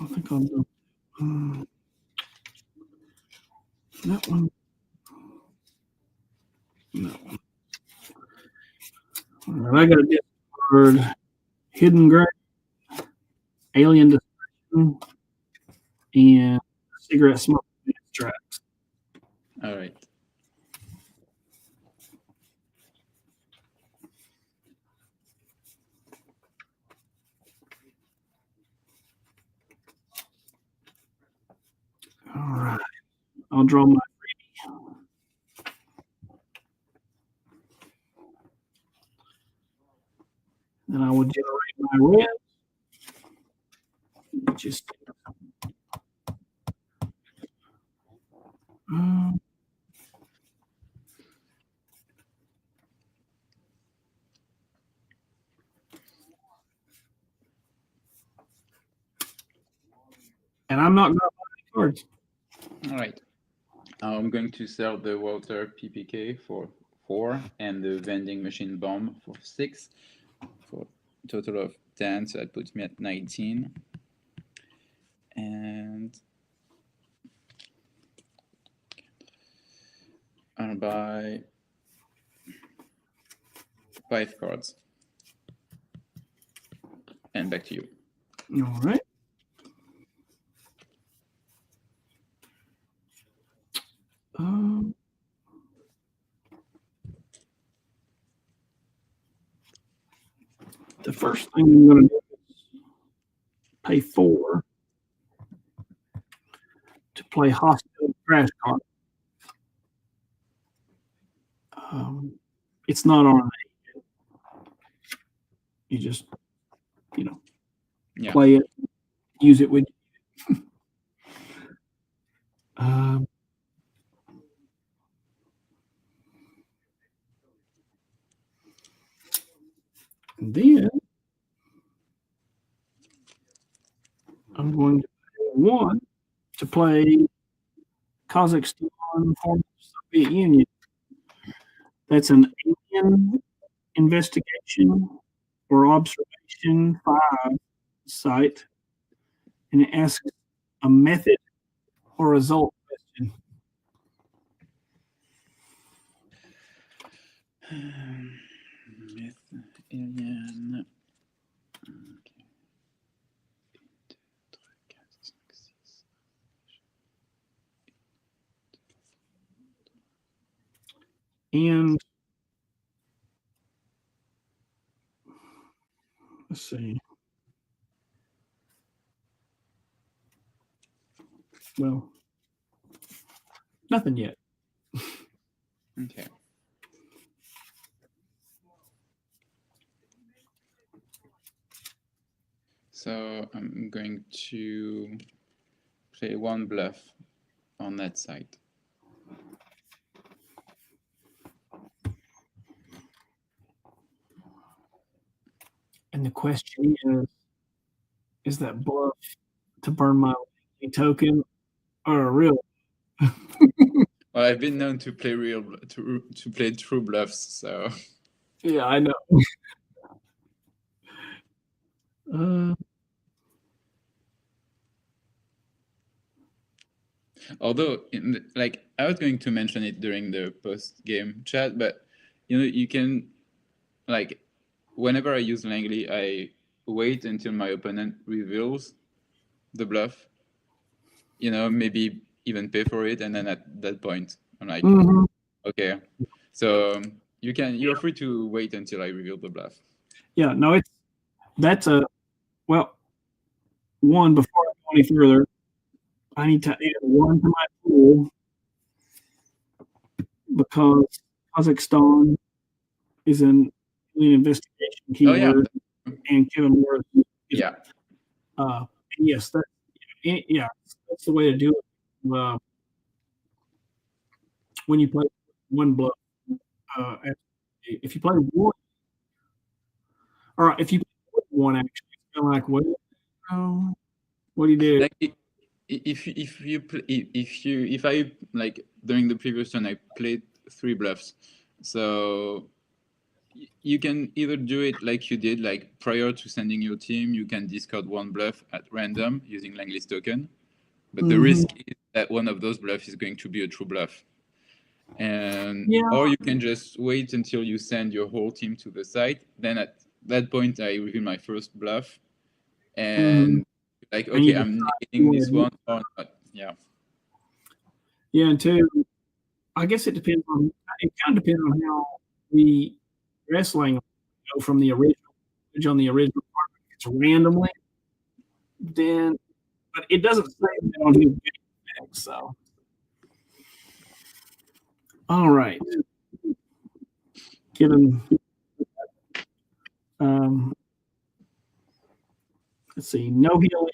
I think I'll do that one. No. All right, I got a discard Hidden Grave, Alien Destruction, and Cigarette Smoke Tracks. All right. All right. I'll draw my freebie. Then I will generate my red, which is and I'm not going to buy any cards. All right. I'm going to sell the Walter PPK for 4 and the vending machine bomb for 6 for a total of 10. So that puts me at 19. And I'll buy 5 cards. And back to you. All right. The first thing I'm going to do is pay 4 to play Hospital Crash Card. It's not on an 8. You just, play it, use it with you. Then I'm going to pay 1 to play Kazakhstan former Soviet Union. That's an alien investigation or observation 5 site, and it asks a method or result question. Alien. And let's see. Well, nothing yet. Okay. So I'm going to play 1 bluff on that site. And the question is that bluff to burn my token or a real? Well, I've been known to play to play true bluffs, so yeah, I know. Although, I was going to mention it during the post-game chat, but you can, whenever I use Langley, I wait until my opponent reveals the bluff. Maybe even pay for it, and then at that point, I'm like, okay. So you're free to wait until I reveal the bluff. Yeah, no, that's well, 1 before I go any further. I need to add 1 to my pool because Kazakhstan is an investigation keyword, and Kevin Morris. Yeah. Yes, that's the way to do it. When you play 1 bluff, if you play 1, or if you play 1, actually, it's kind of like, what do you do? If I during the previous turn I played 3 bluffs, so you can either do it like you did, like prior to sending your team, you can discard one bluff at random using Langley's token. But the risk is that one of those bluffs is going to be a true bluff. And or you can just wait until you send your whole team to the site. Then at that point, I reveal my first bluff. And like, okay, I'm negating this one or not. Yeah. Yeah, and two, I guess it depends on, it kind of depends on how the wrestling go from the original on the original part. If it's randomly, then, but it doesn't say that on his game effect, so. All right. Given, let's see, no healing,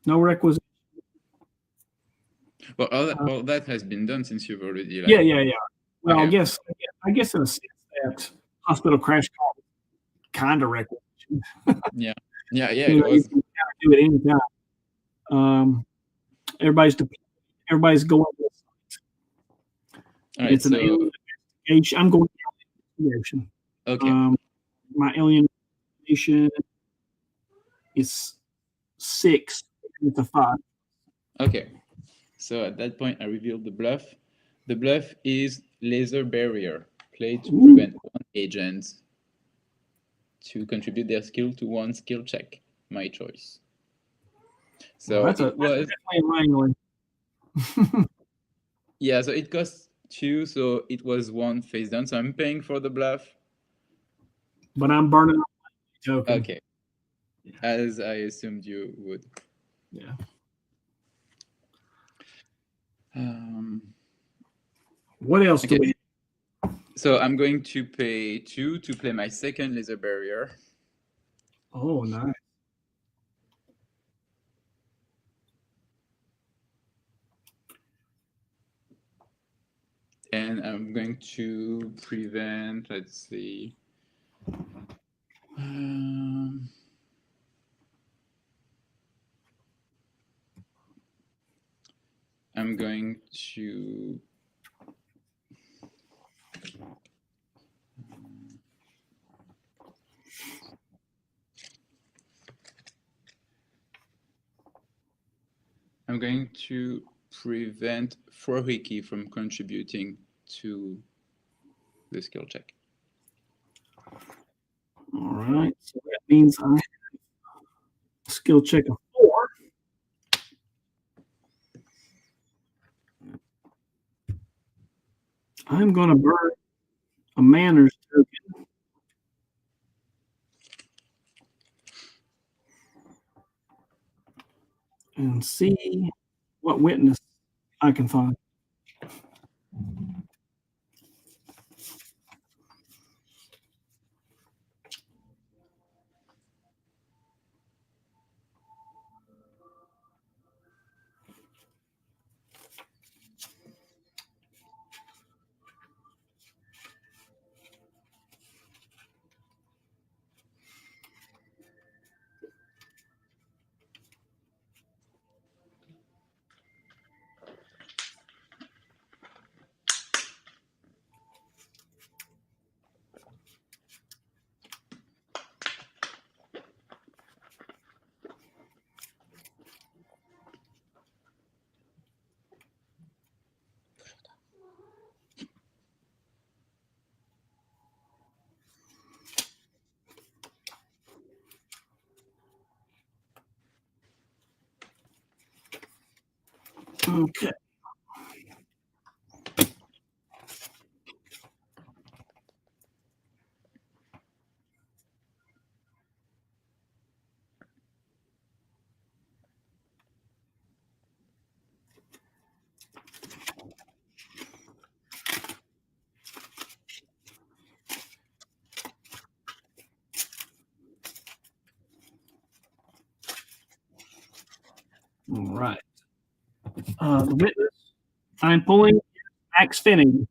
no requisition. Well, all that has been done since you've already. Like, Yeah. Well, I guess in a sense that hospital crash call kind of requisition. Yeah. You It know, was. you can kind of do it anytime. Everybody's going to the site. All right, It's an alien investigation. I'm going to investigation. Okay. My alienation is 6. It's a 5. Okay. So at that point, I revealed the bluff. The bluff is laser barrier, played to prevent one agent to contribute their skill to one skill check. My choice. So that's definitely a wrangling. Yeah, so it costs 2, so it was 1 face down. So I'm paying for the bluff. But I'm burning up my token. Okay. Yeah. As I assumed you would. Yeah. What else do we? So I'm going to pay 2 to play my second laser barrier. Oh, nice. And I'm going to prevent, let's see. I'm going to prevent 𝐗-𝐅i𝐥e𝐬 from contributing to the skill check. All right. So that means I have a skill check of 4. I'm going to burn a manners token. And see what witness I can find. Okay. All right. The witness I'm pulling Max Finning.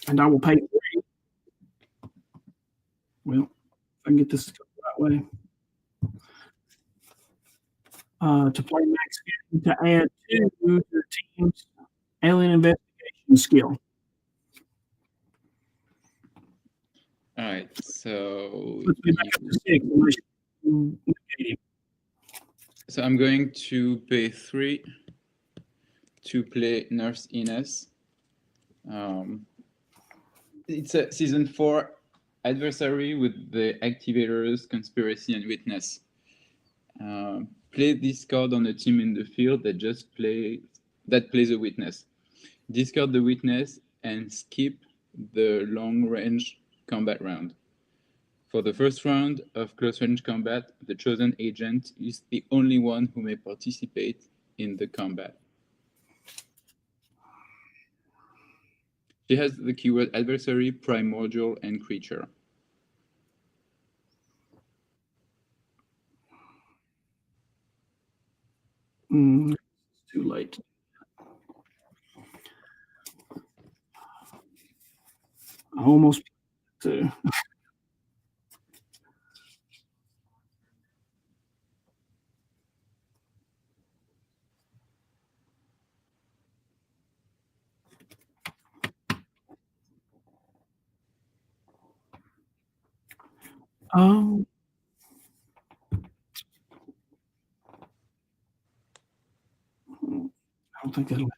And I will pay 3. Well, if I can get this the right way. To play max game to add to your team's alien investigation skill. All right, so Puts me back up to 6 unless you negate him. so I'm going to pay 3 to play Nurse Ines. It's a season 4 adversary with the activators, conspiracy, and witness. Play this card on a team in the field that plays a witness. Discard the witness and skip the long-range combat round. For the first round of close-range combat, the chosen agent is the only one who may participate in the combat. She has the keyword adversary, primordial, and creature. It's too late. I almost to. I don't think that'll.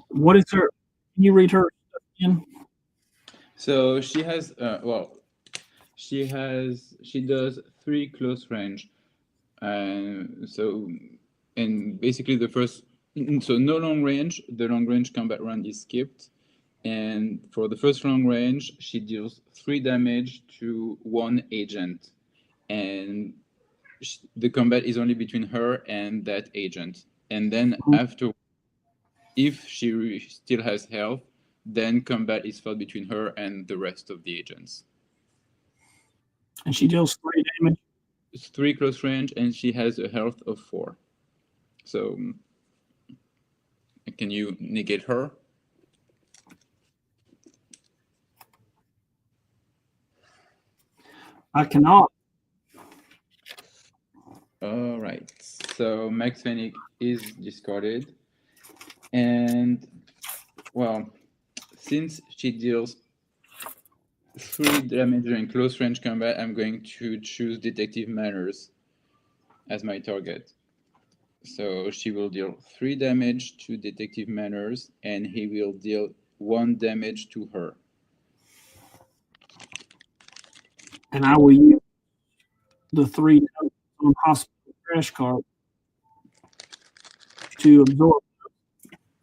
What is her? Can you read her again? So she has, she does 3 close range. And basically so no long range, the long range combat round is skipped. And for the first long range, she deals 3 damage to 1 agent. And the combat is only between her and that agent. And then after, if she still has health, then combat is fought between her and the rest of the agents. And she deals 3 damage. It's 3 close range, and she has a health of 4. So, can you negate her? I cannot. All right. So Max Fennick is discarded, and well, since she deals 3 damage during close range combat, I'm going to choose Detective Manners as my target. So she will deal 3 damage to Detective Manners, and he will deal 1 damage to her. And I will use the 3 notes on hospital crash card to absorb.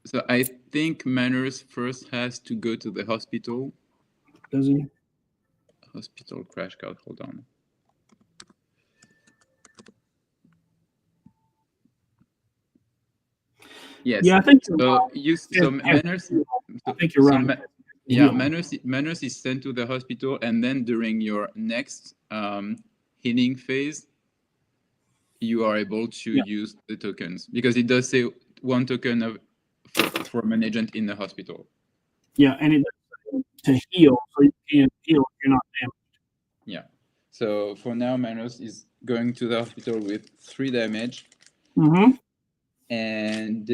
So I think Manners first has to go to the hospital. Does he? Hospital crash card, hold on. Yes. Yeah, I think so. Manners. I think you're right. Manners is sent to the hospital, and then during your next healing phase, you are able to use the tokens, because it does say 1 token from an agent in the hospital. Yeah, and it does to heal, so you can heal if you're not damaged. Yeah. So for now, Manners is going to the hospital with 3 damage. And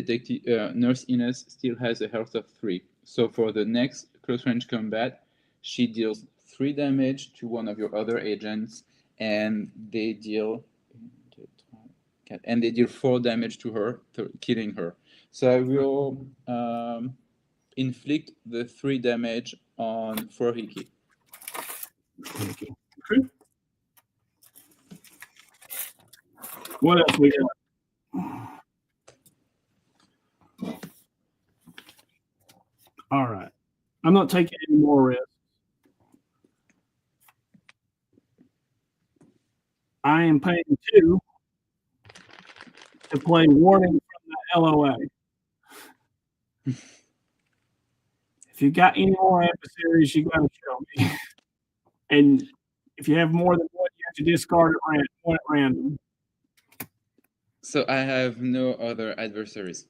Nurse Ines still has a health of 3. So for the next close range combat, she deals 3 damage to one of your other agents, and they deal 4 damage to her, killing her. So I will inflict the 3 damage on 𝐗-𝐅i𝐥e𝐬. Okay. What else we got? All right. I'm not taking any more risks. I am paying 2 to play Warning from the LOA. If you got any more adversaries, you got to show me. And if you have more than one, you have to discard one at random. So I have no other adversaries.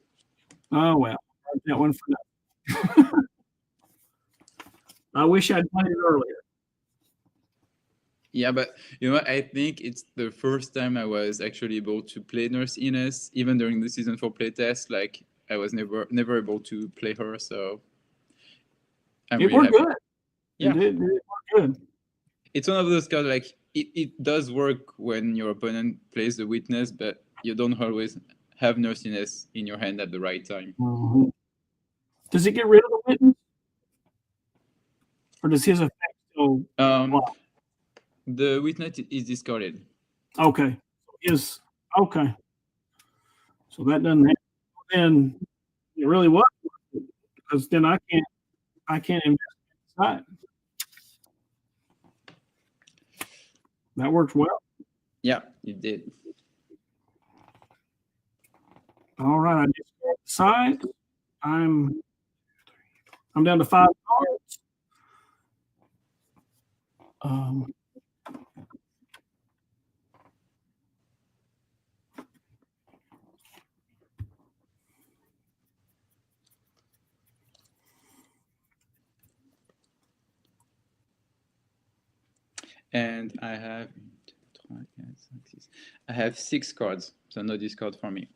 Oh, well. That one for nothing. I wish I'd played it earlier. Yeah, but you know, I think it's the first time I was actually able to play Nurse Ines, even during the season 4 playtest. Like I was never able to play her, so I'm It really worked happy. good. Yeah, it worked good. it's one of those cards like it does work when your opponent plays the witness, but you don't always have Nurse Ines in your hand at the right time. Mm-hmm. Does it get rid of the witness? Or does his effect still block? The witness is discarded. Okay. Okay. So that doesn't happen. Then it really was, because then I can't invest inside. That worked well. Yeah, it did. All right, I just got the side. I'm down to 5 cards. And I have 6 cards, so no discard for me.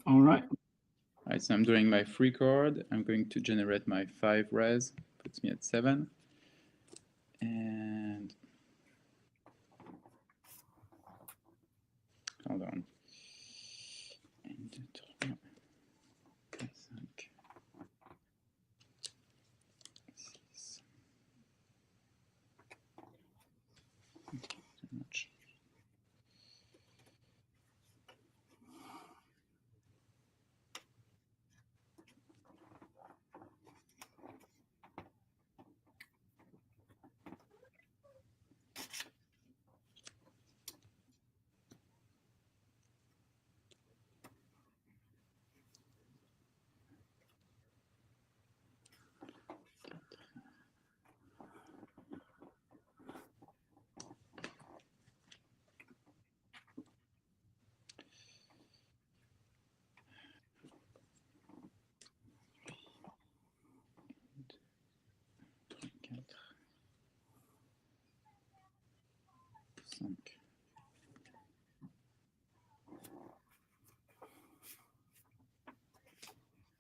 All right. All right, so I'm doing my free card. I'm going to generate my 5 res, puts me at 7. And hold on.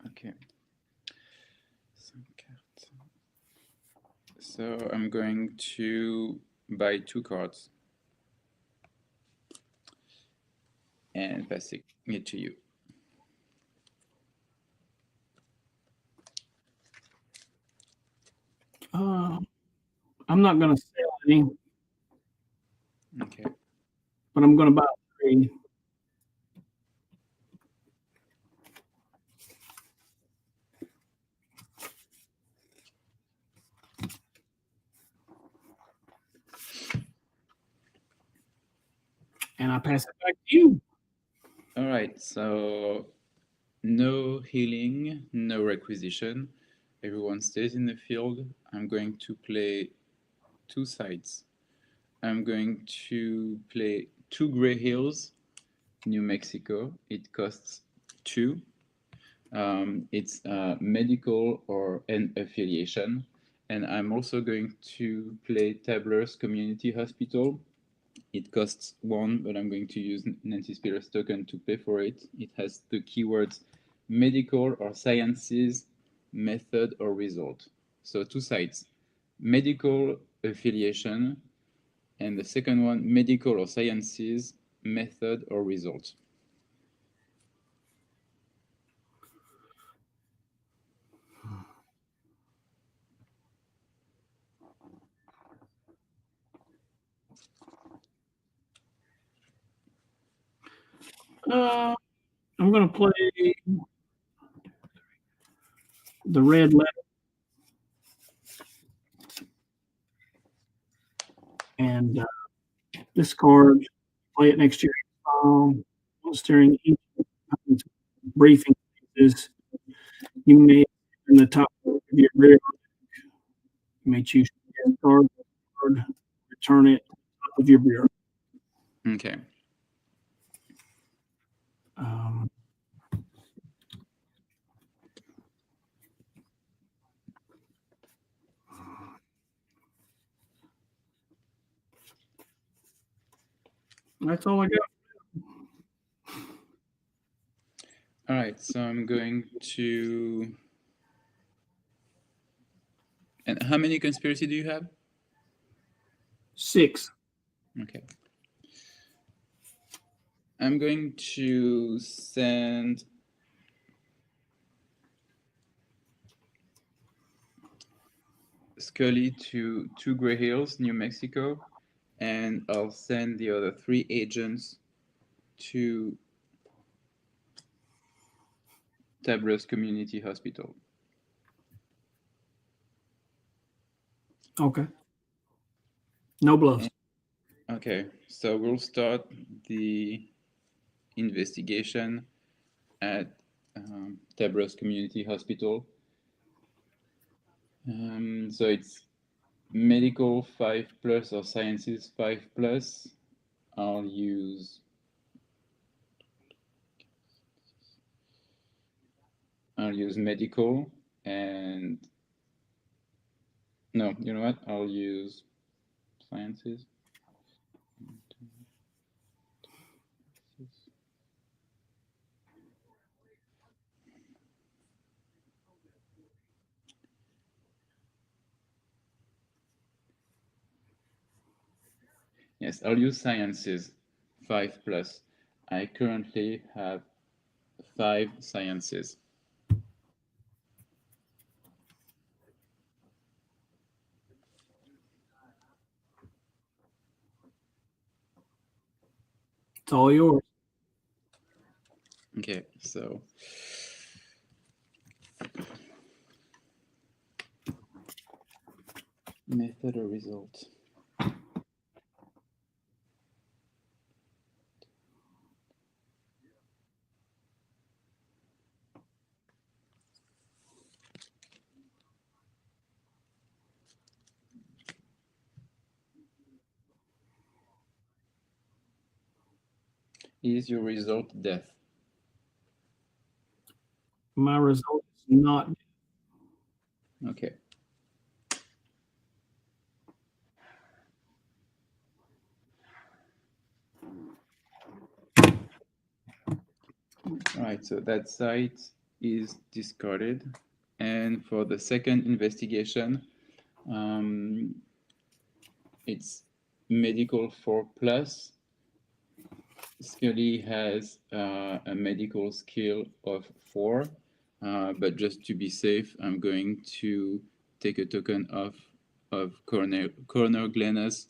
Okay. So I'm going to buy 2 cards and passing it to you. I'm not going to sell any. Okay. But I'm going to buy 3. And I pass it back to you. All right, so no healing, no requisition. Everyone stays in the field. I'm going to play 2 sides. I'm going to play 2 Gray Hills, New Mexico. It costs 2. It's medical or an affiliation. And I'm also going to play Tabler's Community Hospital. It costs 1, but I'm going to use Nancy Spiller's token to pay for it. It has the keywords medical or sciences, method or result. So 2 sides, medical affiliation, and the second one, medical or sciences, method or result. I'm going to play the red letter. And this card, play it next year. During each briefing is you may in the top of your rear You may choose to discard the card, return it to the top of your bureau. Okay. That's all I got. All right, so I'm going to. And how many conspiracy do you have? 6. Okay. I'm going to send Scully to 𝐗-𝐅i𝐥e𝐬, New Mexico, and I'll send the other 3 agents to Tabros Community Hospital. Okay. No bluffs. Okay, so we'll start the investigation at Tabros Community Hospital. So it's medical 5+ or sciences 5+. I'll use medical, and no, you know what? I'll use sciences. Yes, I'll use sciences 5+. I currently have 5 sciences. It's all yours. Okay, so method or result. Is your result death? My result is not. Okay. All right, so that site is discarded. And for the second investigation, it's medical 4+. Scully has a medical skill of 4, but just to be safe, I'm going to take a token of Coroner Glenna's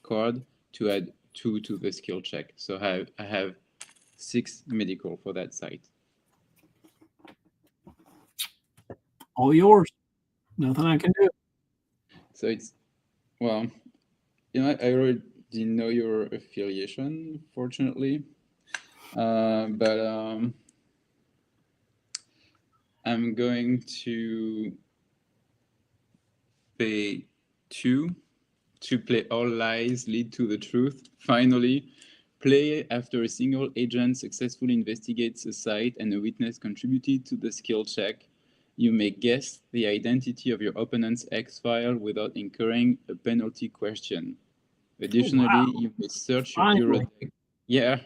card to add 2 to the skill check. So I have 6 medical for that site. All yours. Nothing I can do. So it's, well, you know, I already know your affiliation, fortunately, but I'm going to pay 2 to play All Lies Lead to the Truth. Finally, play after a single agent successfully investigates a site and a witness contributed to the skill check. You may guess the identity of your opponent's X-file without incurring a penalty question. Additionally, you may search your bureau deck. Yeah.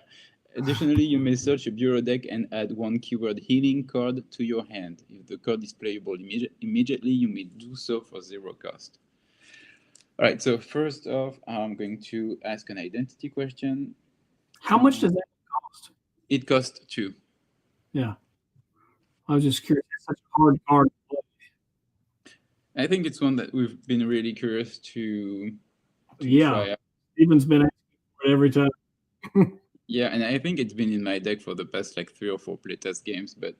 Additionally, you may search your bureau deck and add 1 keyword healing card to your hand. If the card is playable immediately, you may do so for 0 cost. All right, so first off, I'm going to ask an identity question. How much does that cost? It costs 2. Yeah. I was just curious. It's such a hard card to play. I think it's one that we've been really curious to Yeah. try out. Steven's been asking for it every time. Yeah, and I think it's been in my deck for the past like 3 or 4 playtest games, but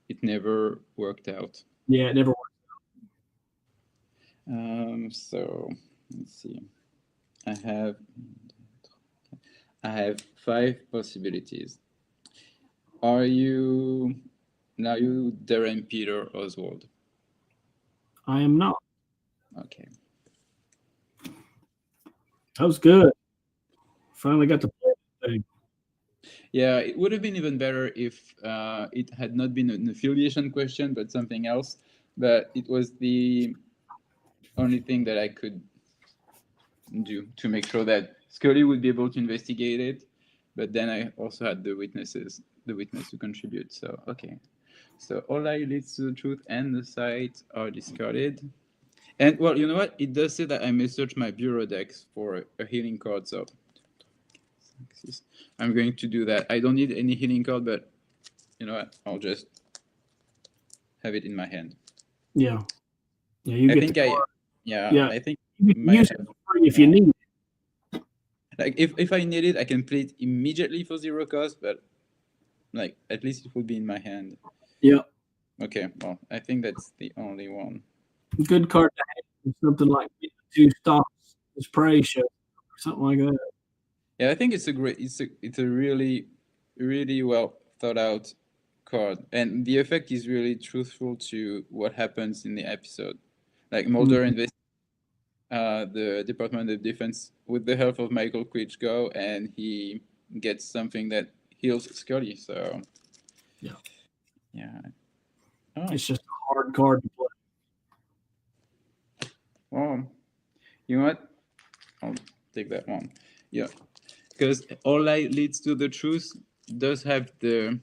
it never worked out. Yeah, it never worked. So let's see. I have 5 possibilities. Are you Darren Peter Oswald? I am not. Okay. That was good. Finally got to play the thing. Yeah, it would have been even better if it had not been an affiliation question, but something else. But it was the only thing that I could do to make sure that Scully would be able to investigate it. But then I also had the witness to contribute. So, okay. So all lie leads to the truth and the site are discarded. And, well, you know what? It does say that I may search my bureau decks for a healing card, so I'm going to do that. I don't need any healing card, but you know what? I'll just have it in my hand. Yeah. Yeah, you I get think the I, card. yeah, Yeah. I think You can might use it have- for free if you need it. like if I need it, I can play it immediately for 0 cost, but like at least it will be in my hand. Yeah. Okay, well, I think that's the only one. Good card to have. Something like 2 stops as prey show or something like that. Yeah, I think it's a really well thought out card, and the effect is really truthful to what happens in the episode. Like Mulder investigates the Department of Defense with the help of Michael 𝐗-𝐅i𝐥e𝐬, and he gets something that heals Scully. So Yeah. Oh, It's just a hard card to play. well, you know what? I'll take that one. Yeah, because all lie leads to the truth does have the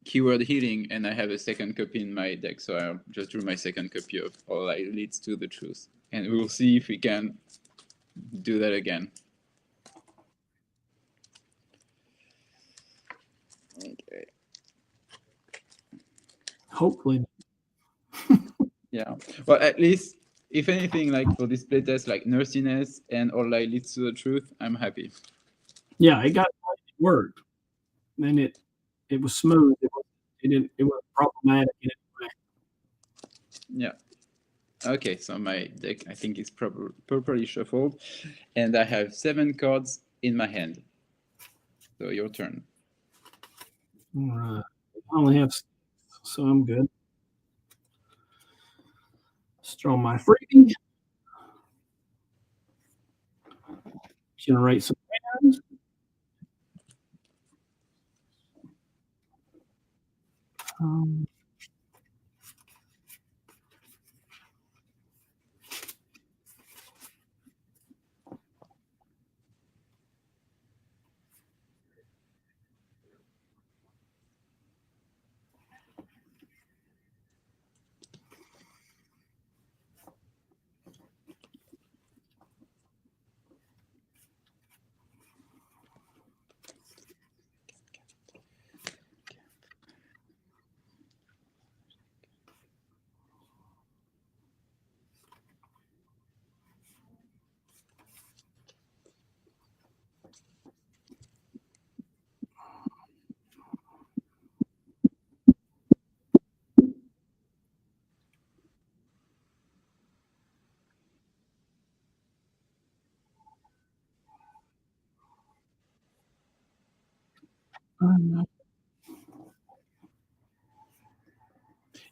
keyword healing, and I have a second copy in my deck, so I'll just drew my second copy of all lie leads to the truth, and we'll see if we can do that again. Okay. Hopefully. Yeah. Well, at least, if anything, like for this playtest, like nursiness and all lie leads to the truth, I'm happy. Yeah, it worked. And it was smooth. It was problematic in any way. Yeah. Okay, so my deck, I think, is properly shuffled, and I have 7 cards in my hand. So your turn. All right. I only have 6, so I'm good. Let's draw my freebie. Generate some hands.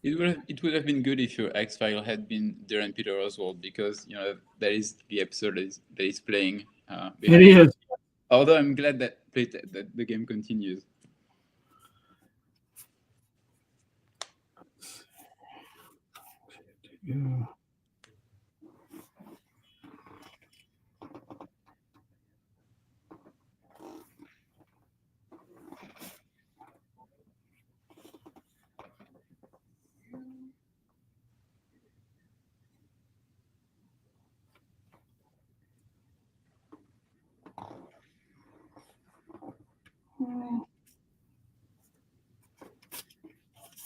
It would have been good if your X-File had been Darren Peter Oswald, because you know that is the episode that is playing. It is. Although I'm glad that the game continues. Yeah.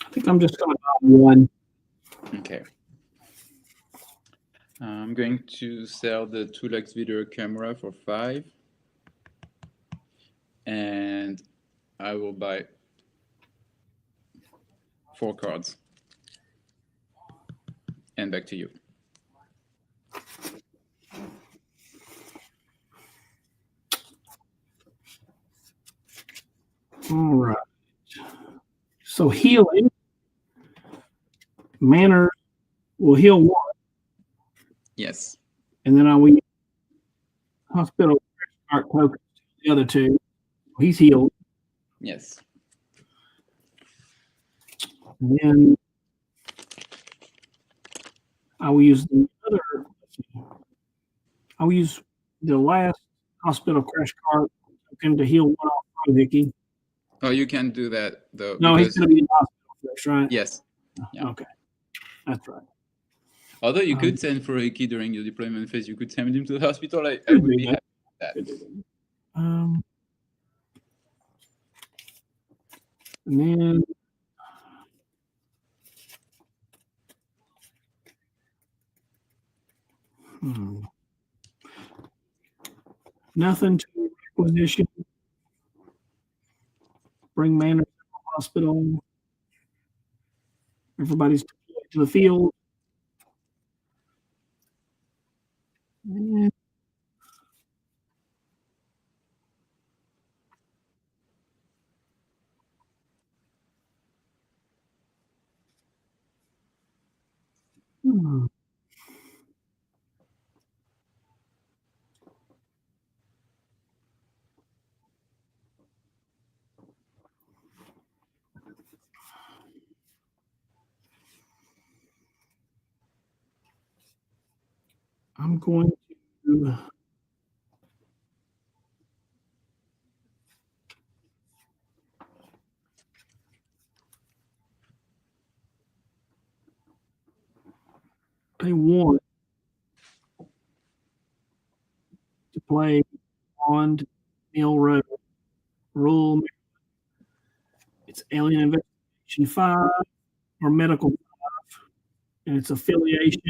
I think I'm just going to buy one. Okay. I'm going to sell the 2Lux video camera for 5. And I will buy 4 cards. And back to you. All right. So healing. Manners will heal 1. Yes. And then I will use hospital card tokens to the other two. He's healed. Yes. And then I will use the other. I will use the last hospital crash card token to heal one off from Hickey. Oh, you can't do that though. No, he's because going to be in the hospital first, right? Yes. Yeah. Okay, that's right. Although you could send for Hickey during your deployment phase, you could send him to the hospital. I Could would do be that. happy with that. And then nothing to requisition. Bring manners to the hospital. Everybody's deployed to the field. And I'm going to pay one to play on Mill Road. Rule. It's Alien Investigation 5 or Medical 5, and it's affiliation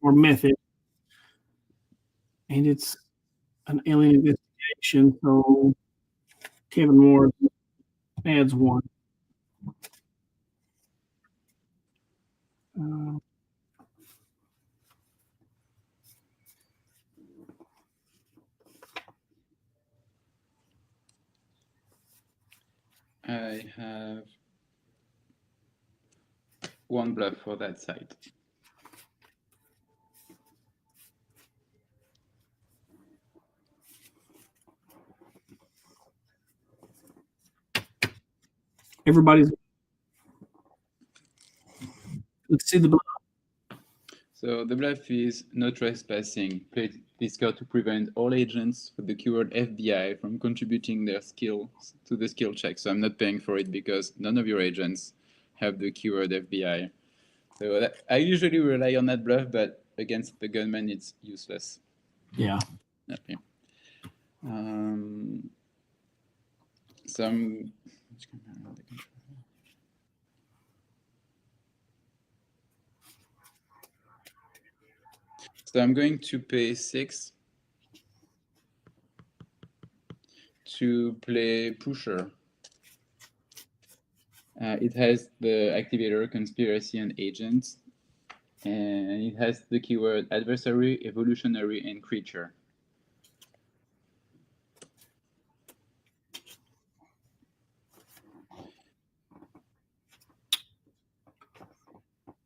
or method. And it's an alien investigation, so Kevin Moore adds one. I have one bluff for that side. Everybody's. Let's see the bluff. So the bluff is no trespassing. Play this card to prevent all agents with the keyword FBI from contributing their skills to the skill check. So I'm not paying for it because none of your agents have the keyword FBI. So I usually rely on that bluff, but against the gunman, it's useless. Yeah. Okay. So I'm. So I'm going to pay 6 to play Pusher. It has the activator Conspiracy and Agent, and it has the keyword Adversary, Evolutionary, and Creature.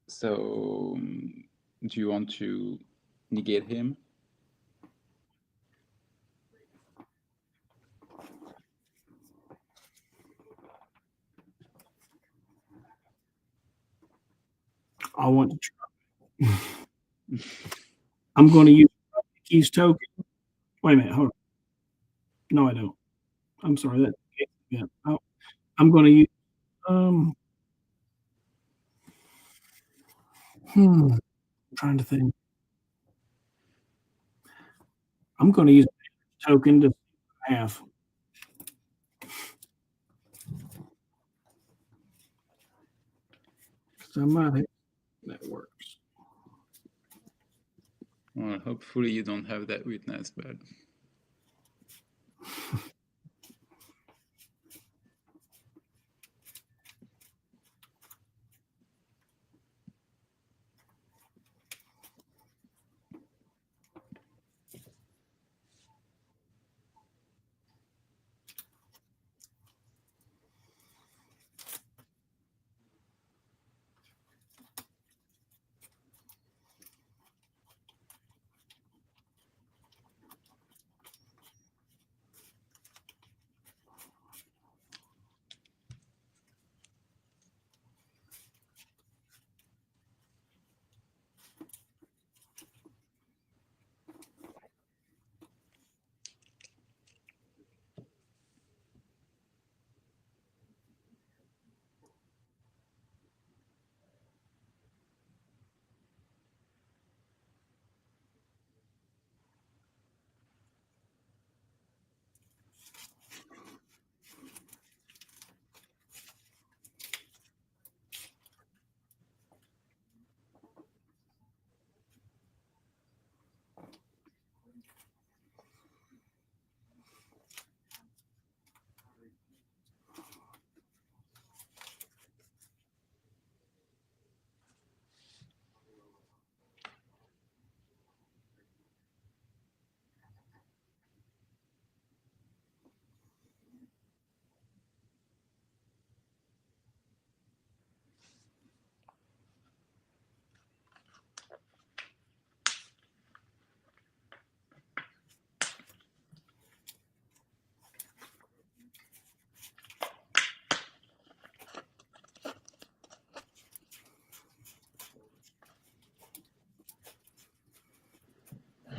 So, do you want to negate him? I want to try. I'm going to use Keys token. Wait a minute. Hold on. No, I don't. I'm sorry. That. Yeah. I'm going to use. I'm trying to think. I'm going to use token to have. Because I might have. That works. Well, hopefully you don't have that witness, but.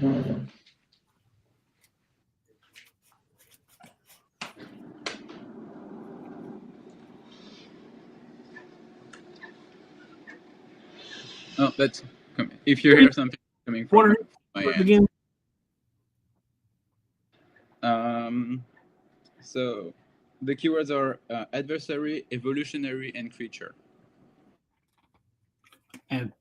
Oh, that's if you hear something coming What from are my words end. again? So the keywords are adversary, evolutionary, and creature. And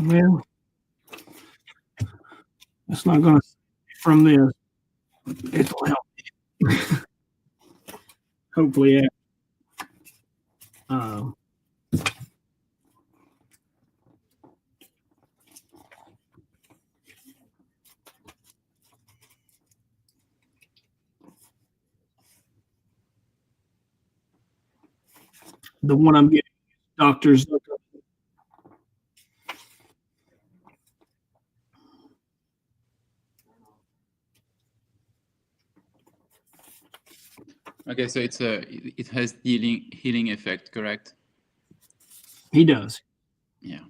well, it's not going to from this. It'll help. Hopefully, yeah. The one I'm getting, doctors. Okay, so it has healing effect, correct? He does. Yeah.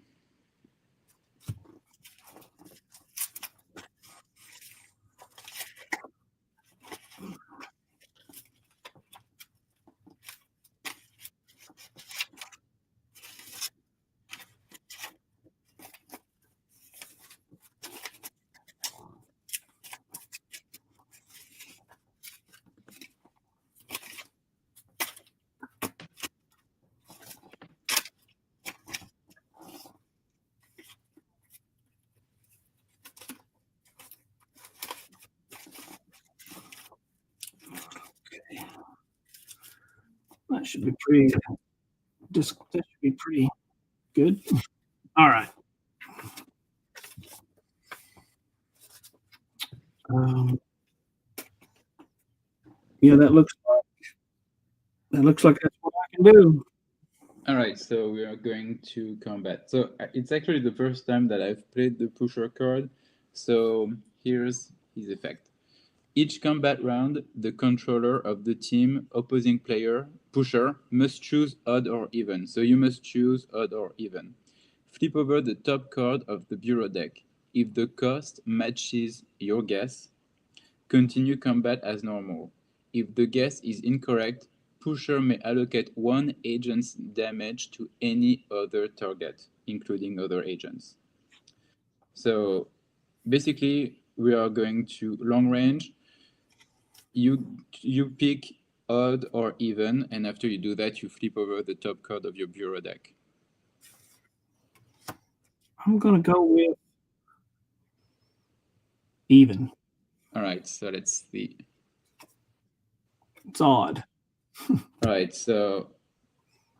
That should be pretty. That should be pretty good. All right. Yeah, that looks like that's what I can do. All right, so we are going to combat. So it's actually the first time that I've played the pusher card. So here's his effect. Each combat round, the controller of the team opposing player, pusher, must choose odd or even. So you must choose odd or even. Flip over the top card of the bureau deck. If the cost matches your guess, continue combat as normal. If the guess is incorrect, pusher may allocate one agent's damage to any other target, including other agents. So basically, we are going to long range. You pick odd or even, and after you do that, you flip over the top card of your bureau deck. I'm gonna go with even. All right, so let's see. It's odd. All right, so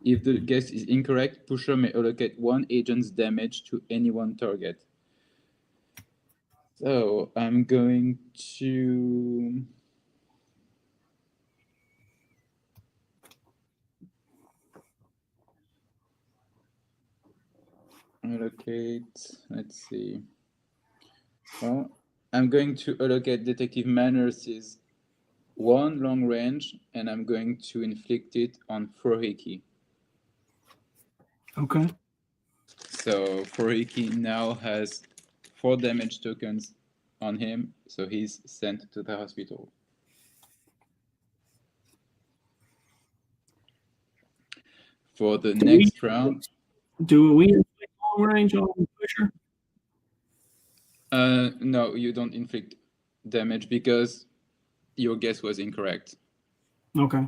if the guess is incorrect, pusher may allocate one agent's damage to any one target. So I'm going to allocate, let's see. Well, I'm going to allocate Detective Manners' 1 long range, and I'm going to inflict it on 𝐗-𝐅i𝐥e𝐬. Okay. So 𝐗-𝐅i𝐥e𝐬 now has 4 damage tokens on him, so he's sent to the hospital. For the next round... Do we inflict long range on Pusher? No, you don't inflict damage because your guess was incorrect. Okay.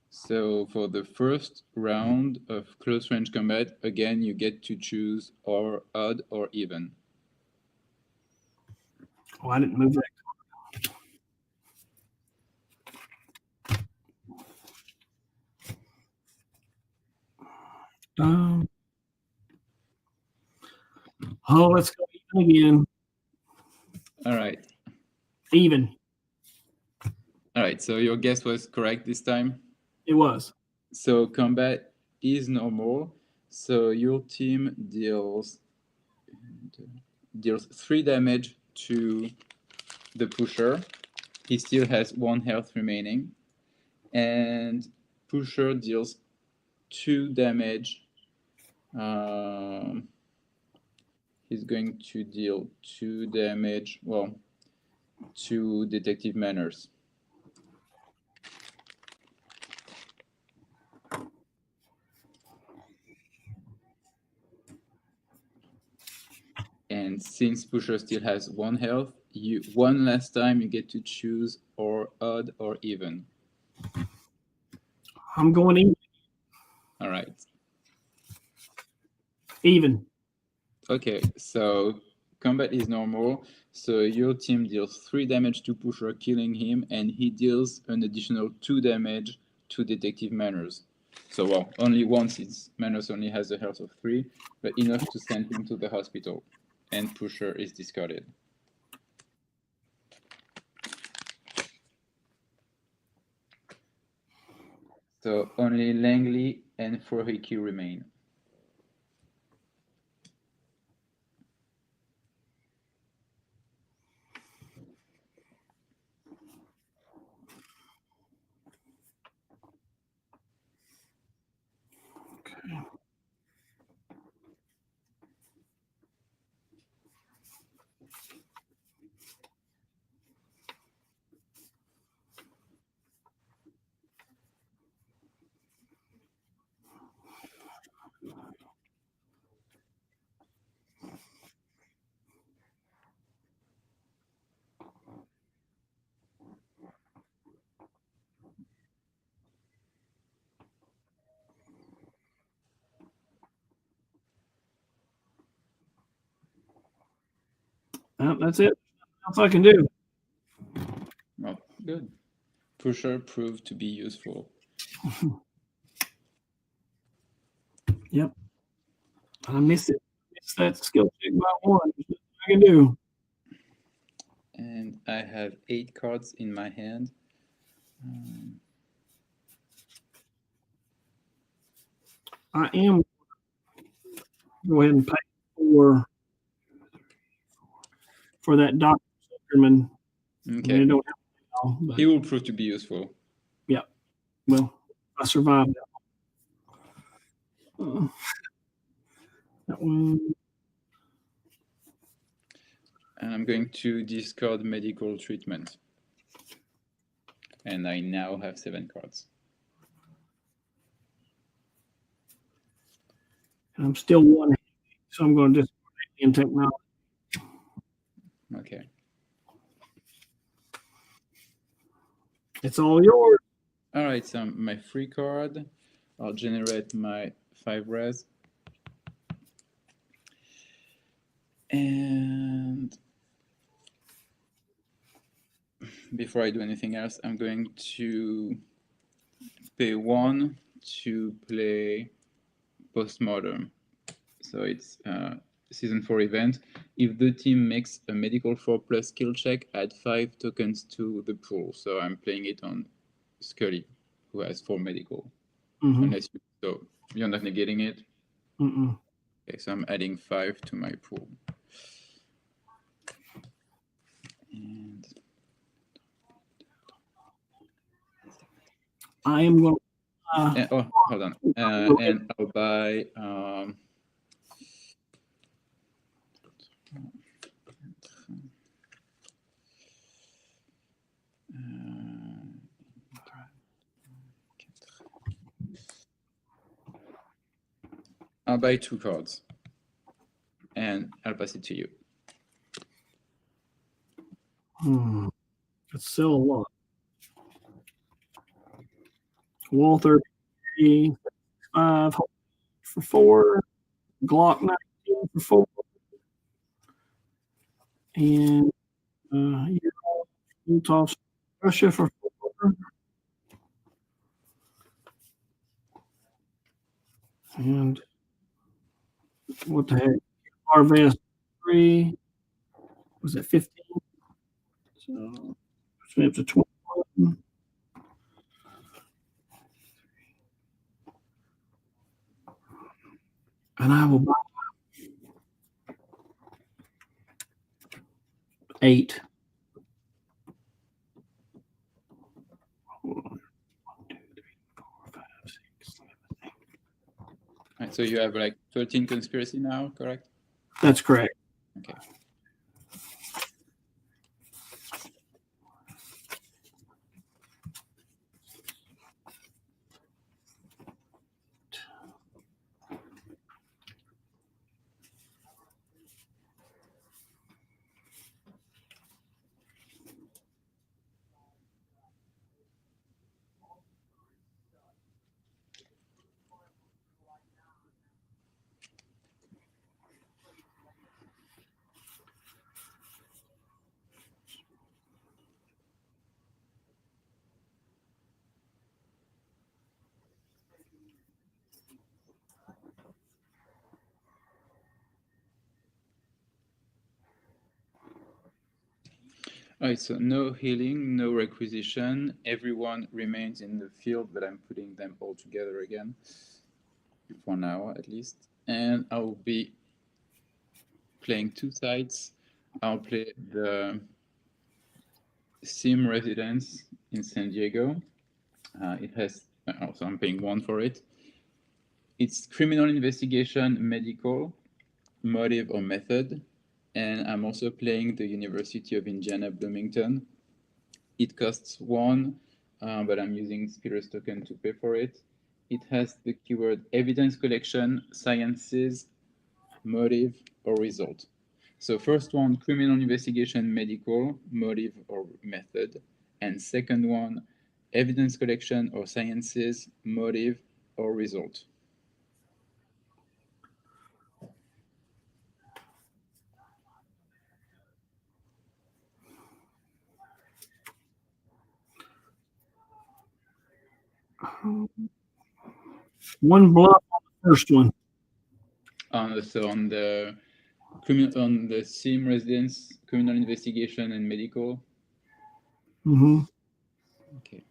So for the first round of close range combat, again, you get to choose or odd or even. Oh, I didn't move that. Oh, let's go even again. All right. Even. All right, so your guess was correct this time? It was. So combat is normal. So your team deals 3 damage to the pusher. He still has 1 health remaining. And pusher deals 2 damage. He's going to deal 2 damage, well, to Detective Manners. And since pusher still has 1 health, one last time you get to choose or odd or even. I'm going even. All right. Even. Okay, so combat is normal. So your team deals 3 damage to pusher, killing him, and he deals an additional 2 damage to Detective Manners. So, well, only once, since Manners only has a health of 3, but enough to send him to the hospital. And pusher is discarded. So only Langley and 𝐗-𝐅i𝐥e𝐬 remain. Okay. That's it. Nothing else I can do. Oh, good. Pusher proved to be useful. Yep. I missed it. Missed that skill check by 1. There's nothing I can do. And I have 8 cards in my hand. I am go ahead and pay for that Dr. Zuckerman. Okay. I don't have it all, but He will prove to be useful. yeah. Well, I survived that. That one. And I'm going to discard medical treatment. And I now have 7 cards. And I'm still 1, so I'm going to discard in technology. Okay. It's all yours. All right, so my free card, I'll generate my 5 res. And before I do anything else, I'm going to pay 1 to play Postmortem. So it's Season 4 event. If the team makes a medical 4+ skill check, add 5 tokens to the pool. So I'm playing it on Scully, who has 4 medical. Unless you're not negating it. Okay, so I'm adding 5 to my pool. And I am going. oh, hold on. And I'll buy. I'll buy 2 cards, and I'll pass it to you. Let's sell a lot. Wall 33, 5 for 4, Glock 19 for 4, and Utah, Russia for 4. And what the heck? Harvest 3 was it 15? So it's up to 21. And I will buy 8. Hold on. 1, 2, 3, 4, 5, 6, 7, 8. Right, so you have like 13 conspiracy now, correct? That's correct. Okay. All right, so no healing, no requisition. Everyone remains in the field, but I'm putting them all together again, for now at least. And I'll be playing 2 sides. I'll play the Sim residence in San Diego. It has, so I'm paying 1 for it. It's criminal investigation, medical, motive or method. And I'm also playing the University of Indiana Bloomington. It costs 1, but I'm using Speeder's token to pay for it. It has the keyword evidence collection, sciences, motive, or result. So first one, criminal investigation, medical, motive, or method. And second one, evidence collection or sciences, motive, or result. One bluff on the first one. So on the SIM residence, criminal investigation and medical. Mm-hmm. Okay.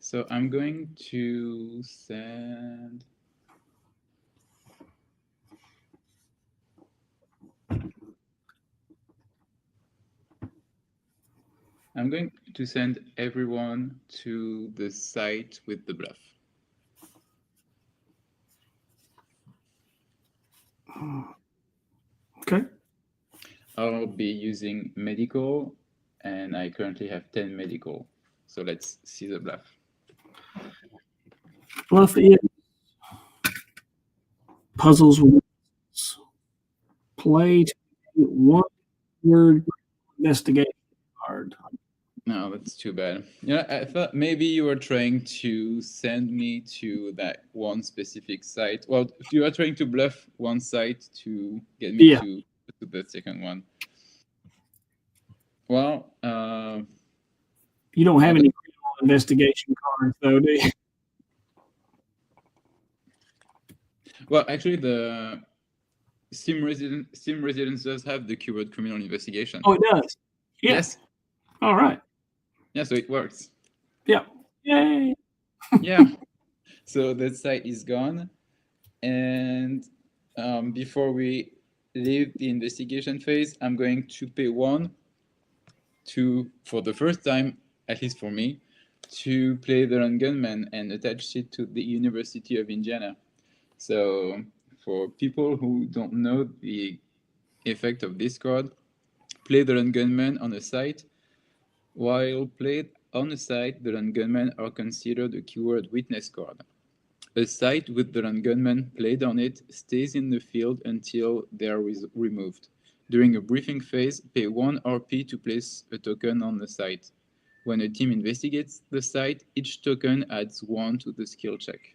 So I'm going to send. I'm going to send everyone to the site with the bluff. Okay. I'll be using medical, and I currently have 10 medical. So let's see the bluff. Bluff is puzzles with play to 1-word investigation card. No, that's too bad. Yeah, I thought maybe you were trying to send me to that one specific site. Well, you are trying to bluff one site to get me to the second one. Well, you don't have any criminal investigation cards, though, do you? Well, actually, the Steam Residence does have the keyword criminal investigation. Oh, it does. Yeah. Yes. All right. Yeah, so it works. Yeah. Yay. Yeah. So that site is gone. And before we leave the investigation phase, I'm going to pay one to, for the first time, at least for me, to play the Lone Gunman and attach it to the University of Indiana. So for people who don't know the effect of this card, play the Lone Gunman on a site. While played on a site, the Lone Gunman are considered a keyword witness card. A site with the Lone Gunman played on it stays in the field until they are removed. During a briefing phase, pay 1 RP to place a token on the site. When a team investigates the site, each token adds 1 to the skill check.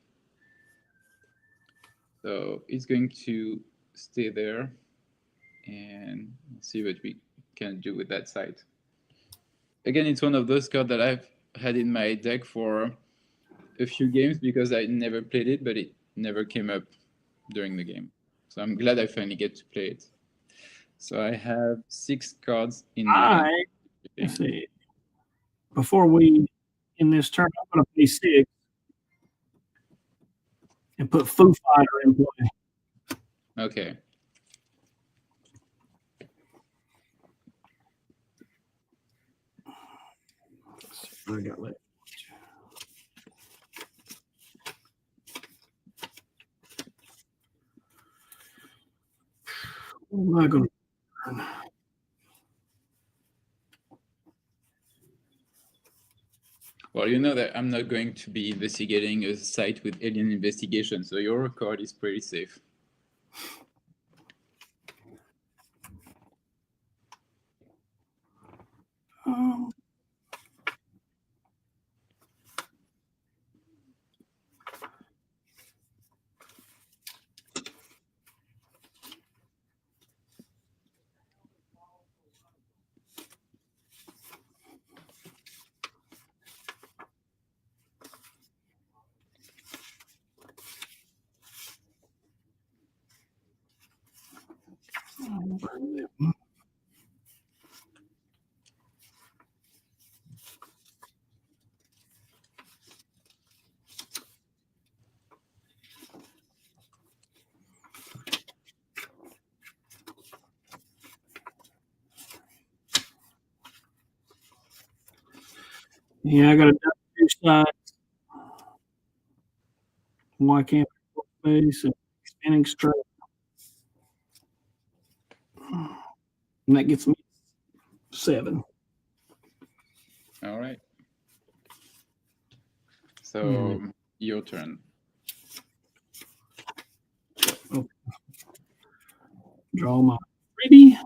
So it's going to stay there, and see what we can do with that site. Again, it's one of those cards that I've had in my deck for a few games because I never played it, but it never came up during the game. So I'm glad I finally get to play it. So I have 6 cards in the Let's see. Before we in this turn, I'm going to play 6 and put Foo Fighter in play. Okay. I got left. What am I going to? Well, you know that I'm not going to be investigating a site with alien investigation, so your card is pretty safe. Yeah, I got to duck 2 sides. Why can't I space and spinning straight? And that gets me 7. All right. So your turn. Okay. Draw my freebie.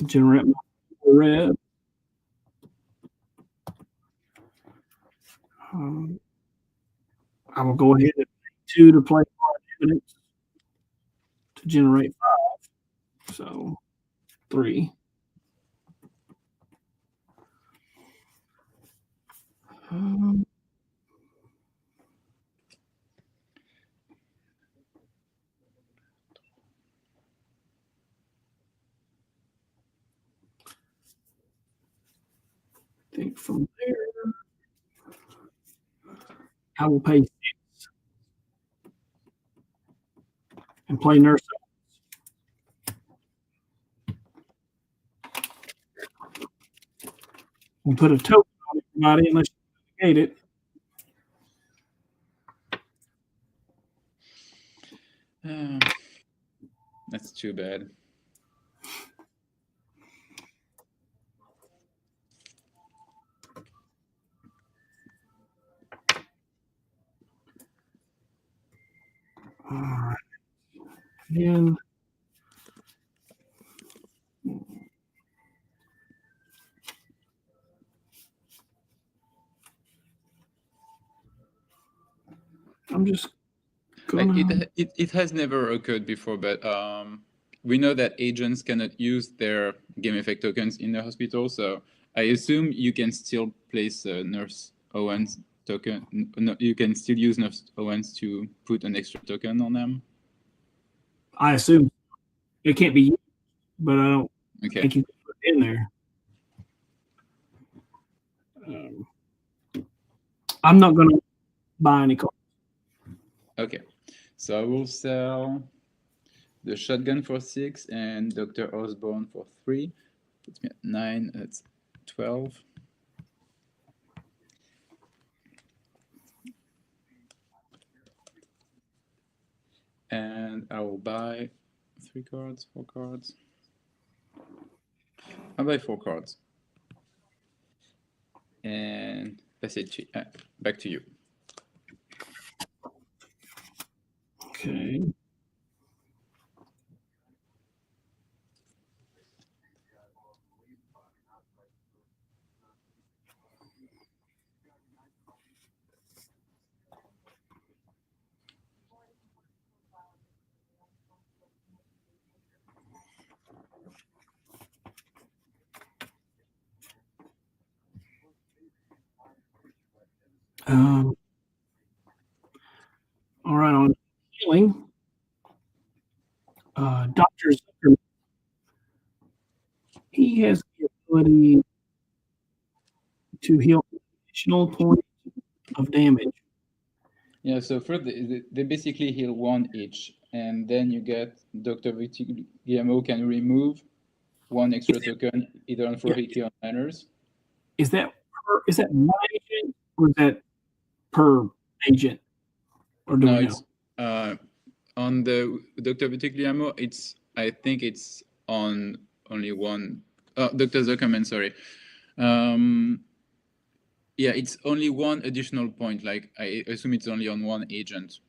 Generate my red. I will go ahead and pay 2 to play card evidence to generate 5. So 3. I think from there, I will pay 6 and play Nurse. And put a token on everybody unless you negate it. That's too bad. All right. And I'm just Like gonna. it has never occurred before, but we know that agents cannot use their game effect tokens in the hospital, so I assume you can still place Nurse Owen's token. No, you can still use Nurse Owen's to put an extra token on them. I assume it can't be used, but I don't think you can put it in there. I'm not going to buy any cards. Okay, so I will sell the shotgun for 6 and Dr. Osborne for 3. Puts me at 9. That's 12. And I will buy 3 cards, 4 cards. I'll buy 4 cards. And that's it. Back to you. Okay. All right, on healing, Dr. Zuckerman, he has the ability to heal an additional point of damage. Yeah, so first they basically heal 1 each, and then you get Dr. Guillermo can remove 1 extra token either on 4 hit or on manners. Is that one agent or is that per agent? Or do we know? On the Dr. Guillermo, I think it's on only 1. Dr. Zuckerman, sorry. Yeah, it's only 1 additional point. Like I assume it's only on 1 agent.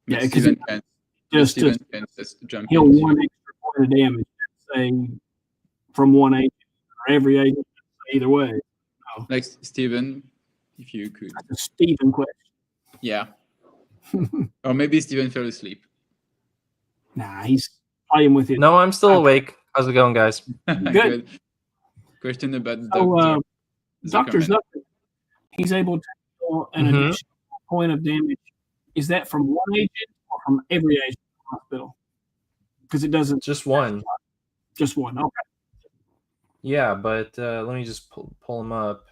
Yeah, because Steven can just jump heal 1 extra point of damage, say from 1 agent or every agent, either way. No. Like Steven, if you could. That's a Steven question. Yeah. Or maybe Steven fell asleep. Nah, he's playing with it. No, I'm still awake. How's it going, guys? Good. Question about Dr. Zucker, he's able to heal an additional point of damage. Is that from 1 agent or from every agent in the hospital? Because it doesn't. Just 1. Just 1. Okay. Yeah, but let me just pull him up.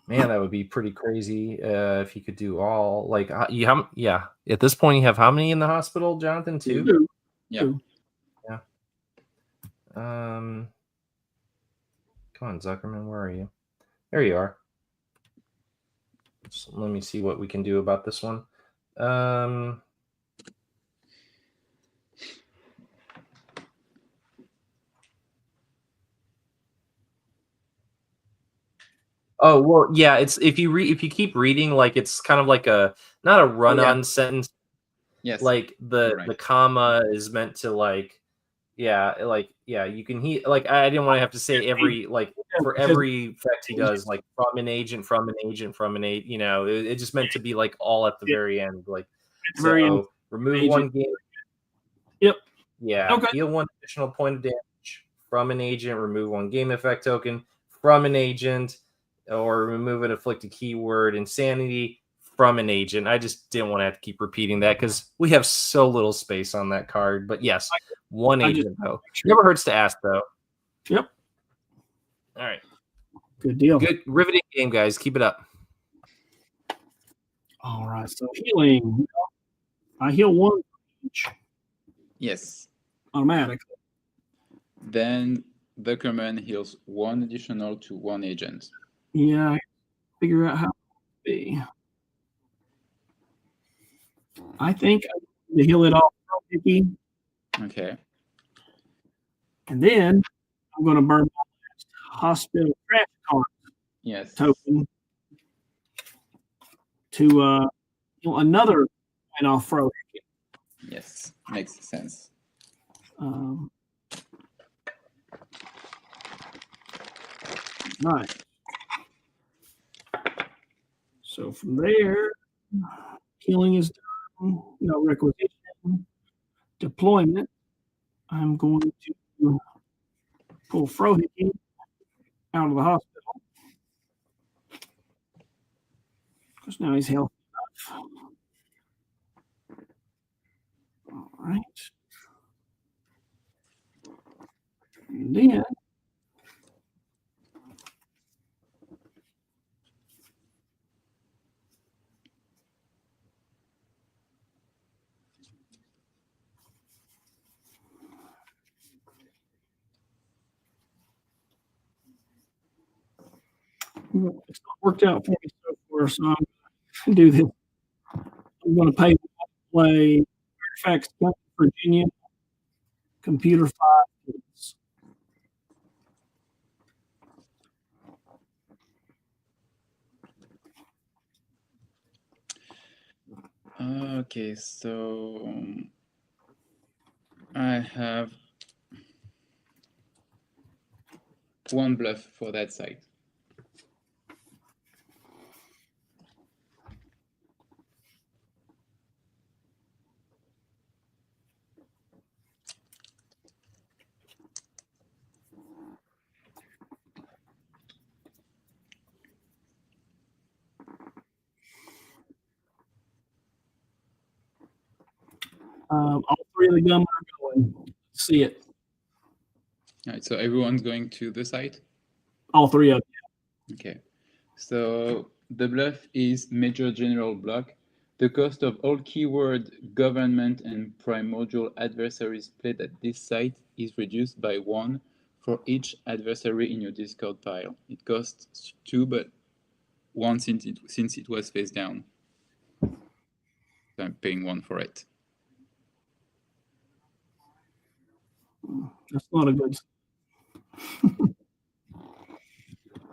Man, that would be pretty crazy if you could do all. Like, yeah. At this point, you have how many in the hospital, Jonathan? 2? Yeah. 2. Yeah. Come on, Zuckerman, where are you? There you are. So let me see what we can do about this one. Oh, well, yeah, it's if you keep reading, like it's kind of like not a run-on sentence. Yes. Like the comma is meant to you can like I didn't want to have to say every for every effect he does, like from an agent, from an agent, from an agent, it just meant to be like all at the very end. Like so remove agent. 1 game. Yep. Yeah. Okay. Heal 1 additional point of damage from an agent, remove 1 game effect token from an agent, or remove an afflicted keyword, insanity from an agent. I just didn't want to have to keep repeating that because we have so little space on that card. But yes, 1 agent though. Never hurts to ask though. Yep. All right. Good deal. Good riveting game, guys. Keep it up. All right. So healing. I heal 1 each. Yes. Automatically. Then the command heals 1 additional to 1 agent. Yeah, I figure out how to be. I think I need to heal it off, Mickey. Okay. And then I'm going to burn my last hospital trash card token to another and I'll throw it. Yes, makes sense. Right. So from there, healing is done. No requisition. deployment, I'm going to pull Frohickey out of the hospital because now he's healthy enough. All right. And then it's not worked out for me so far, so I'm going to do this. I'm going to play Fairfax County, Virginia, Computer 5 kids. Okay, so I have one bluff for that side. All three of the gunmen are going. Let's see it. All right, so everyone's going to the side? All three of them. Okay, so the bluff is Major General block. The cost of all keyword, government, and primordial adversaries played at this site is reduced by 1 for each adversary in your discard pile. It costs 2, but 1 since it was face down. So I'm paying 1 for it. That's not a good.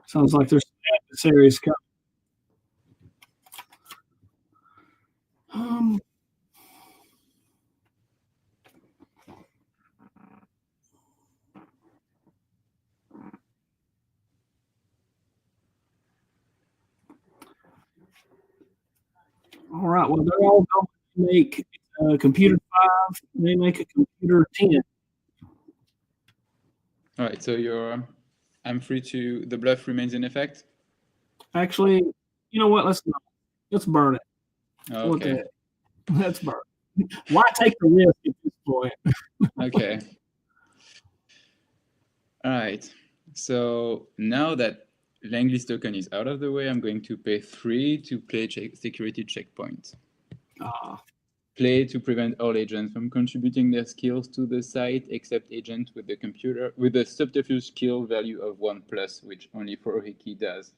Sounds like there's some adversaries coming. All right. Well, they're all going to make computer 5. They make a computer 10. All right, so I'm free to, the bluff remains in effect? Actually, you know what? Let's burn it. Okay. What the heck? Let's burn it. Why take the risk at this point? Okay. All right. So now that Langley's token is out of the way, I'm going to pay 3 to play security checkpoint. Play to prevent all agents from contributing their skills to the site, except agent with the subterfuge skill value of 1+, which only Frohickey does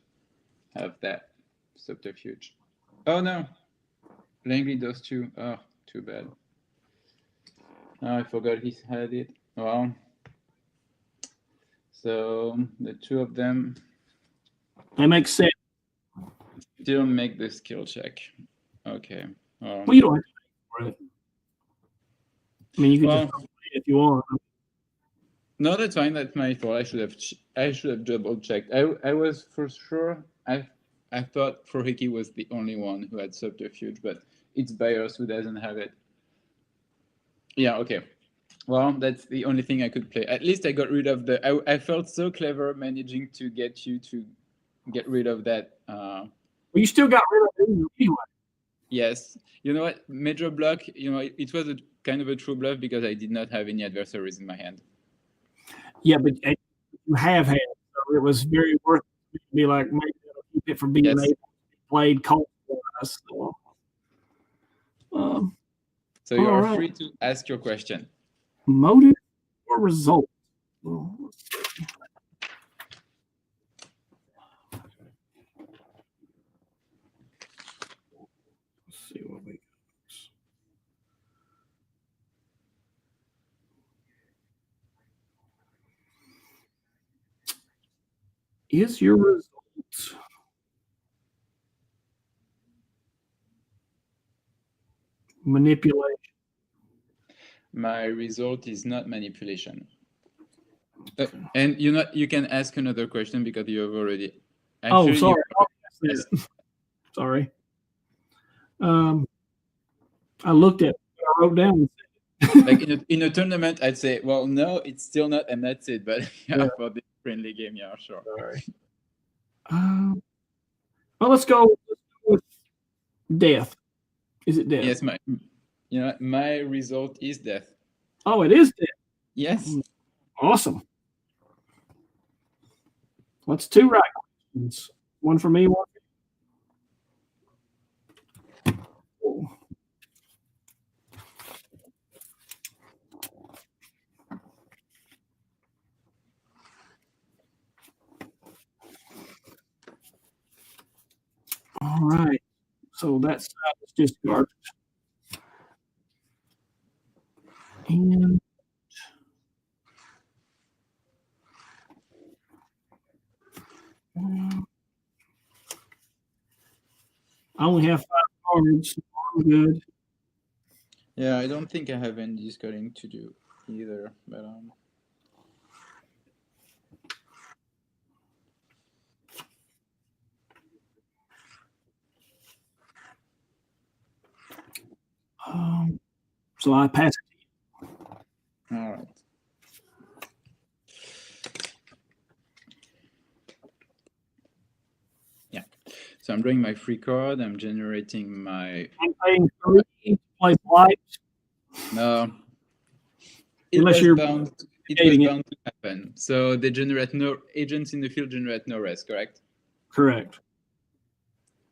have that subterfuge. Oh no, Langley does too. Oh, too bad. Oh, I forgot he had it. Well, so the two of them. They make sense. Still make the skill check. Okay. Well, you don't have to pay for it. I mean, you can just pay if you want. No, that's fine. That's my fault. I should have double checked. I was for sure. I thought Frohickey was the only one who had subterfuge, but it's Byers who doesn't have it. Yeah. Okay. Well, that's the only thing I could play. At least I got rid of the. I felt so clever managing to get you to get rid of that. Well, you still got rid of it anyway. Yes. You know what? Major block. You know, it was a kind of a true bluff because I did not have any adversaries in my hand. Yeah, but you have had it, so it was very worth it to be like, maybe that'll keep it from being able to be played cold for us. So you are free to ask your question. Motive or result? Let's see what we got. Is your result manipulation? My result is not manipulation. And you can ask another question because you have already. Sorry. Sorry. I looked at what I wrote down. Like in a tournament, I'd say, well, no, it's still not, and that's it. But yeah, for this friendly game, yeah, sure. All right. Well, let's go with death. Is it death? Yes, my result is death. Oh, it is death. Yes. Awesome. That's 2 right questions. One for me, one for you. All right. So that side is discarded. And I only have 5 cards. So I'm good. Yeah, I don't think I have any discarding to do either, but So I pass it to you. all right. Yeah. So I'm drawing my free card. I'm generating my. I'm paying 3 to play blight. No. It Unless was you're bound. It was bound to happen. So they generate no agents in the field generate no rest, correct? Correct.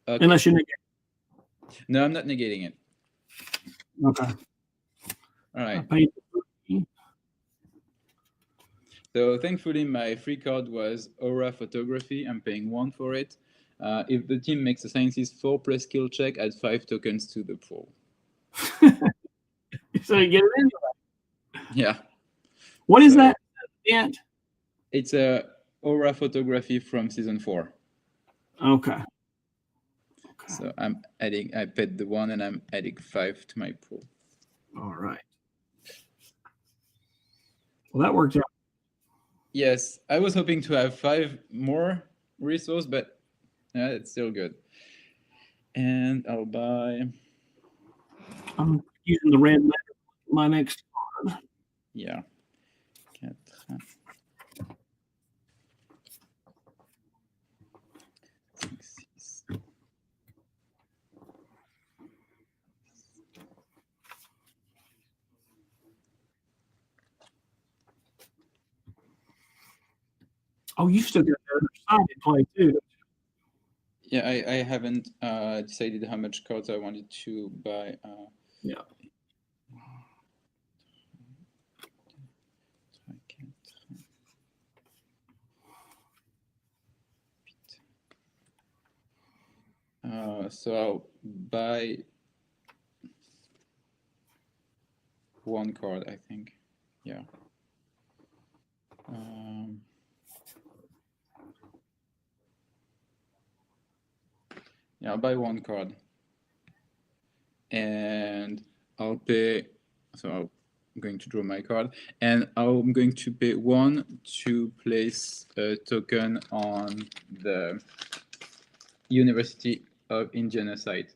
Okay. Unless you're negating. No, I'm not negating it. Okay. All right. I paid 3. So thankfully, my free card was Aura Photography. I'm paying 1 for it. If the team makes a sciences 4 plus skill check, add 5 tokens to the pool. So you get it anyway. Yeah. What is that event? It's a Aura Photography from season 4. Okay. So I paid the 1 and I'm adding 5 to my pool. All right. Well, that worked out. Yes, I was hoping to have 5 more resources, but it's still good. And I'll buy. I'm using the red letter for my next card. Yeah. Oh, you still got the other side to play too. Yeah, I haven't decided how much cards I wanted to buy. Yeah. So I'll buy 1 card, I think. Yeah. Yeah, I'll buy 1 card. And I'll pay. So I'm going to draw my card. And I'm going to pay 1 to place a token on the University of Indiana site,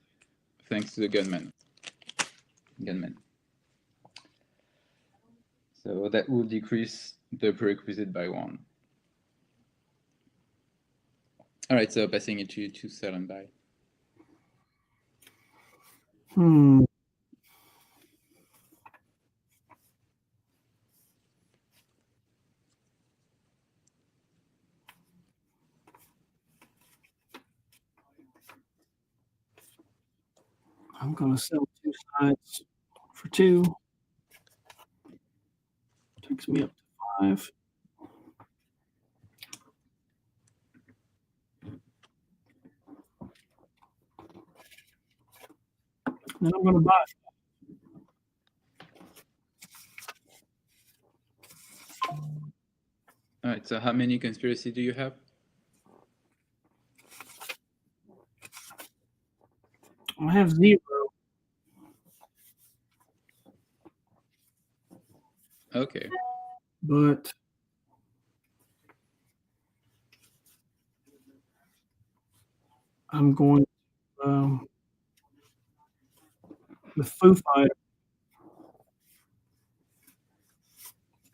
thanks to the gunman. So that will decrease the prerequisite by 1. All right, so passing it to you to sell and buy. I'm going to sell 2 sides for 2. Takes me up to 5. Then I'm going to buy. All right, so how many conspiracy do you have? I have 0. Okay. But I'm going the Foo Fighter.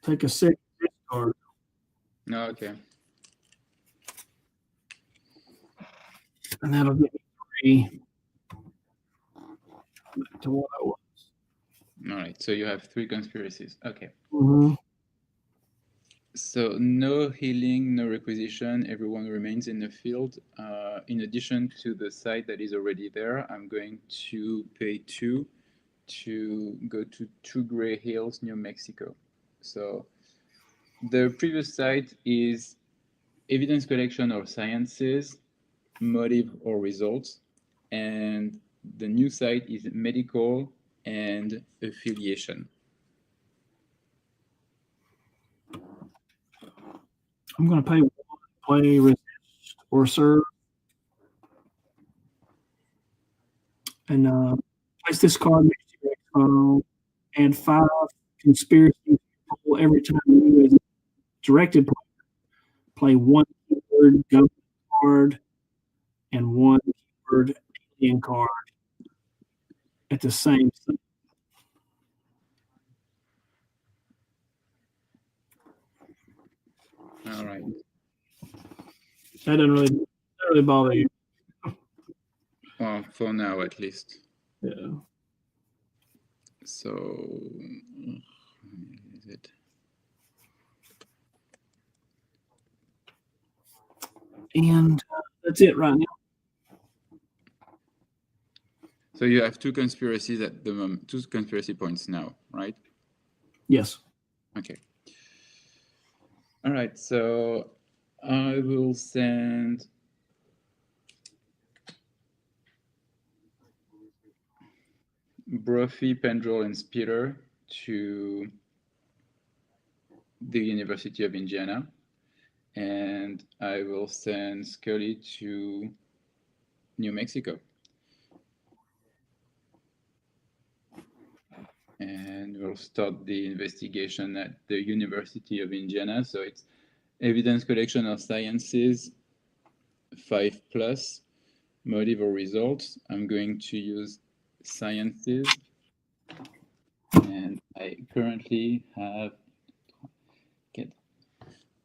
take a 6 discard. No, okay. And that'll get me 3 back to what I was. All right. So you have 3 conspiracies. Okay. Mm-hmm. So no healing, no requisition. Everyone remains in the field. In addition to the site that is already there, I'm going to pay 2 to go to 2 Gray Hills, New Mexico. So the previous site is evidence collection or sciences, motive or results, and the new site is medical and affiliation. I'm going to pay 1, play, resist, or serve. And place this card next to your X-File. Add 5 conspiracies every time you, as a directed player, play 1 keyword government card and 1 keyword alien card at the same time. All right. That doesn't really bother you. Well, for now at least. Yeah. So, is it? And that's it right now. So you have 2 conspiracies at the moment, 2 conspiracy points now, right? Yes. Okay. All right. So I will send Brophy, Pendrell, and Speeder to the University of Indiana, and I will send Scully to New Mexico. And we'll start the investigation at the University of Indiana. So it's evidence collection of sciences, 5+, motive or results. I'm going to use sciences. And I currently have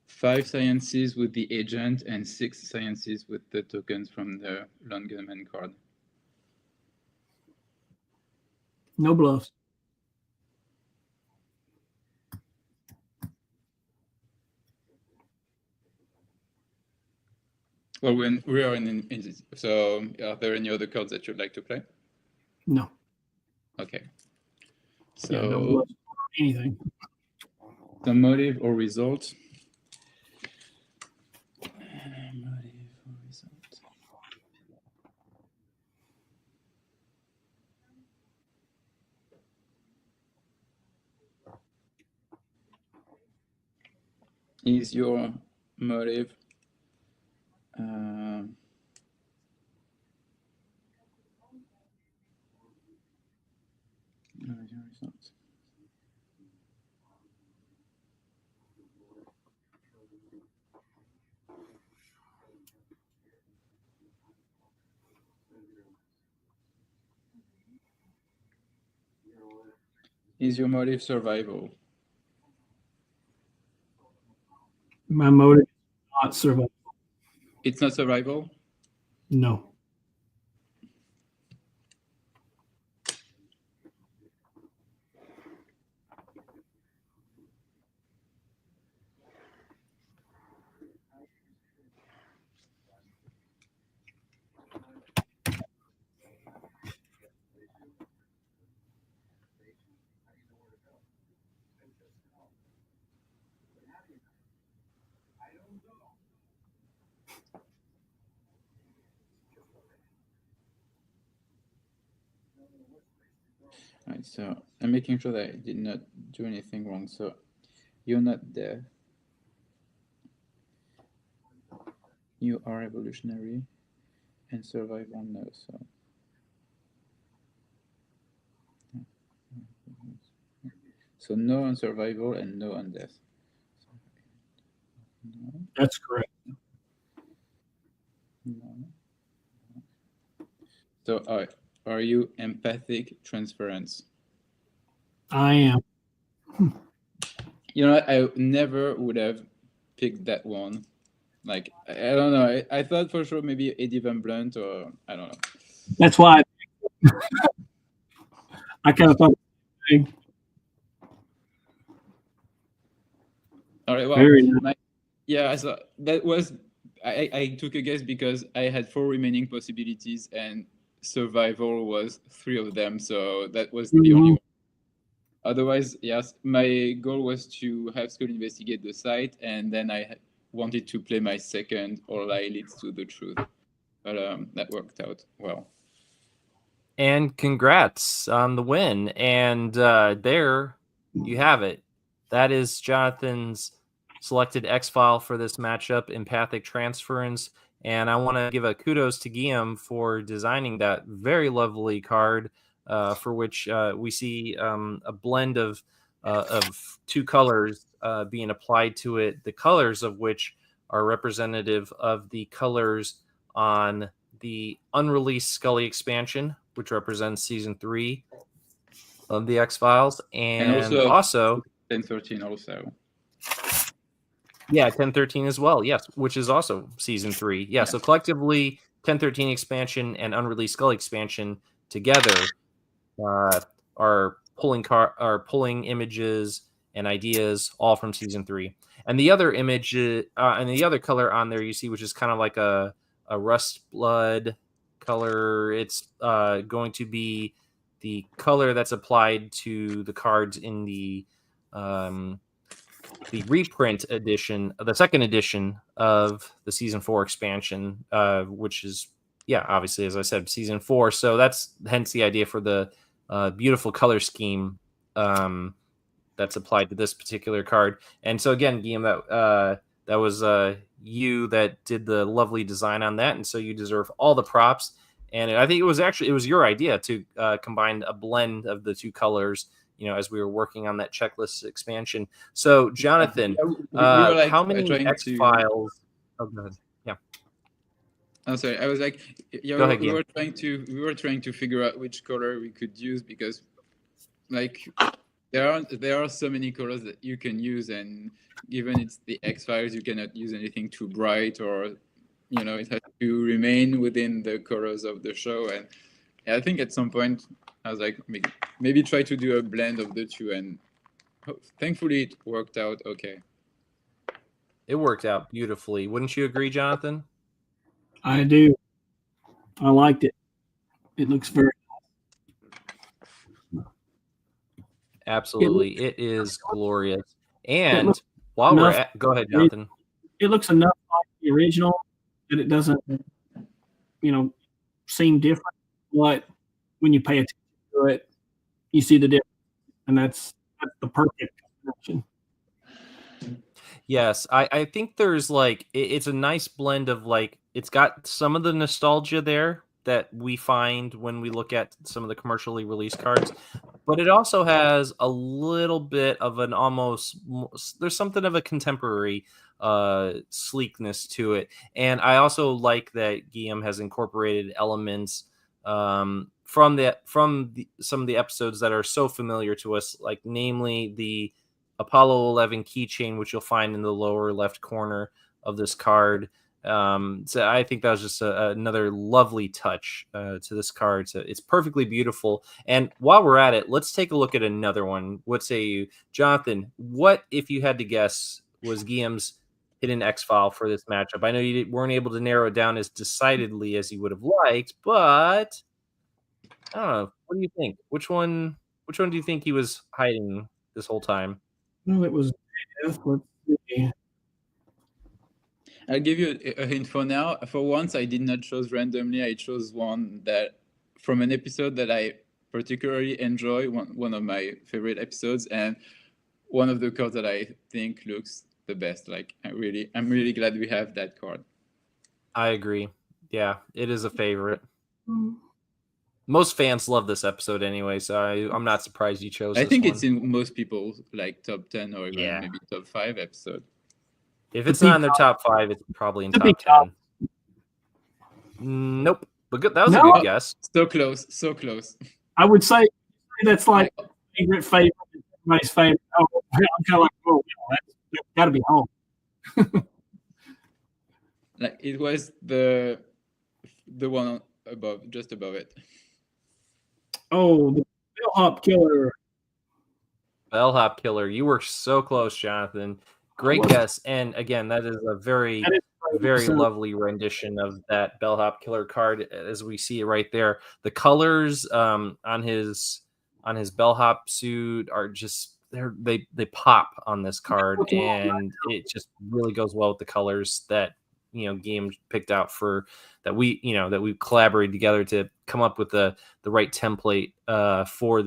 5 sciences with the agent and 6 sciences with the tokens from the lone gunman card. No bluffs. Well, when we are in so are there any other cards that you'd like to play? No. Okay. So yeah, no bluffs or anything. The motive or result. Motive or result. Is your motive result. Is your motive survival? My motive is not survival. It's not survival? No. All right, so I'm making sure that I did not do anything wrong. So you're not deaf. You are evolutionary and survival no. So no on survival and no on death. No. That's correct. No. So are you empathic transference? I am. You know, I never would have picked that one. Like, I don't know. I thought for sure maybe Eddie Van Blunt or I don't know. That's why I kind of thought. All right, well, Very nice. yeah, so that was I took a guess because I had 4 remaining possibilities and survival was 3 of them, so that was the only one. Otherwise, yes, my goal was to have Skull investigate the site, and then I wanted to play my second All Lie Leads to the Truth, but that worked out well. And congrats on the win. And there you have it. That is Jonathan's selected X-File for this matchup, Empathic Transference. And I want to give a kudos to Guillaume for designing that very lovely card, for which we see a blend of 2 colors being applied to it, the colors of which are representative of the colors on the unreleased Scully expansion, which represents season 3 of the X-Files, and also 1013 also. Yeah, 1013 as well. Yes, which is also season 3. Yeah, so collectively 1013 expansion and unreleased Scully expansion together are pulling images and ideas all from season 3. And the other image and the other color on there you see, which is kind of like a rust blood color. It's going to be the color that's applied to the cards in the reprint edition, the second edition of the season 4 expansion, which is, yeah, obviously, as I said, season 4. So that's hence the idea for the beautiful color scheme that's applied to this particular card. And so again, Guillaume, that was you that did the lovely design on that, and so you deserve all the props. And I think it was your idea to combine a blend of the 2 colors, you know, as we were working on that checklist expansion. So, Jonathan, how many X-Files? Oh, go ahead. Yeah. I'm sorry. I was like, yeah, go ahead, we were trying to figure out which color we could use, because, like, there are so many colors that you can use, and given it's the X-Files, you cannot use anything too bright, or, you know, it has to remain within the colors of the show. And I think at some point I was like, maybe try to do a blend of the 2, and thankfully it worked out okay. It worked out beautifully. Wouldn't you agree, Jonathan? I do. I liked it. It looks very nice. Absolutely. It is glorious. And while we're at, go ahead, Jonathan. It looks enough like the original that it doesn't, you know, seem different. But when you pay attention to it, you see the difference, and that's the perfect connection. Yes, I think there's like it's a nice blend of, like, it's got some of the nostalgia there that we find when we look at some of the commercially released cards, but it also has a little bit of an there's something of a contemporary sleekness to it. And I also like that Guillaume has incorporated elements from some of the episodes that are so familiar to us, like namely the Apollo 11 keychain, which you'll find in the lower left corner of this card. So I think that was just another lovely touch to this card. So it's perfectly beautiful. And while we're at it, let's take a look at another one. What say you, Jonathan? What, if you had to guess, was Guillaume's hidden X-File for this matchup? I know you weren't able to narrow it down as decidedly as you would have liked, but I don't know. What do you think? Which one do you think he was hiding this whole time? Well, it was. Let's see. I'll give you a hint for now. For once, I did not choose randomly. I chose one that from an episode that I particularly enjoy, one of my favorite episodes, and one of the cards that I think looks the best. Like, I'm really glad we have that card. I agree. Yeah, it is a favorite. Most fans love this episode anyway, so I'm not surprised you chose. I think it's in most people's like top 10 or even maybe top 5 episode. If it's not in their top 5, it's probably in top 10. Nope. But good. That was a good guess. So close. So close. I would say that's like favorite everybody's favorite. Oh, I'm kind of like, oh, that's got to be home. Like it was the one above, just above it. Oh, the bellhop killer. Bellhop killer. You were so close, Jonathan. Great guess. And again, that is a very, very lovely rendition of that bellhop killer card, as we see it right there. The colors on his bellhop suit are just they pop on this card, and it just really goes well with the colors that Guillaume picked out for that we collaborated together to come up with the right template for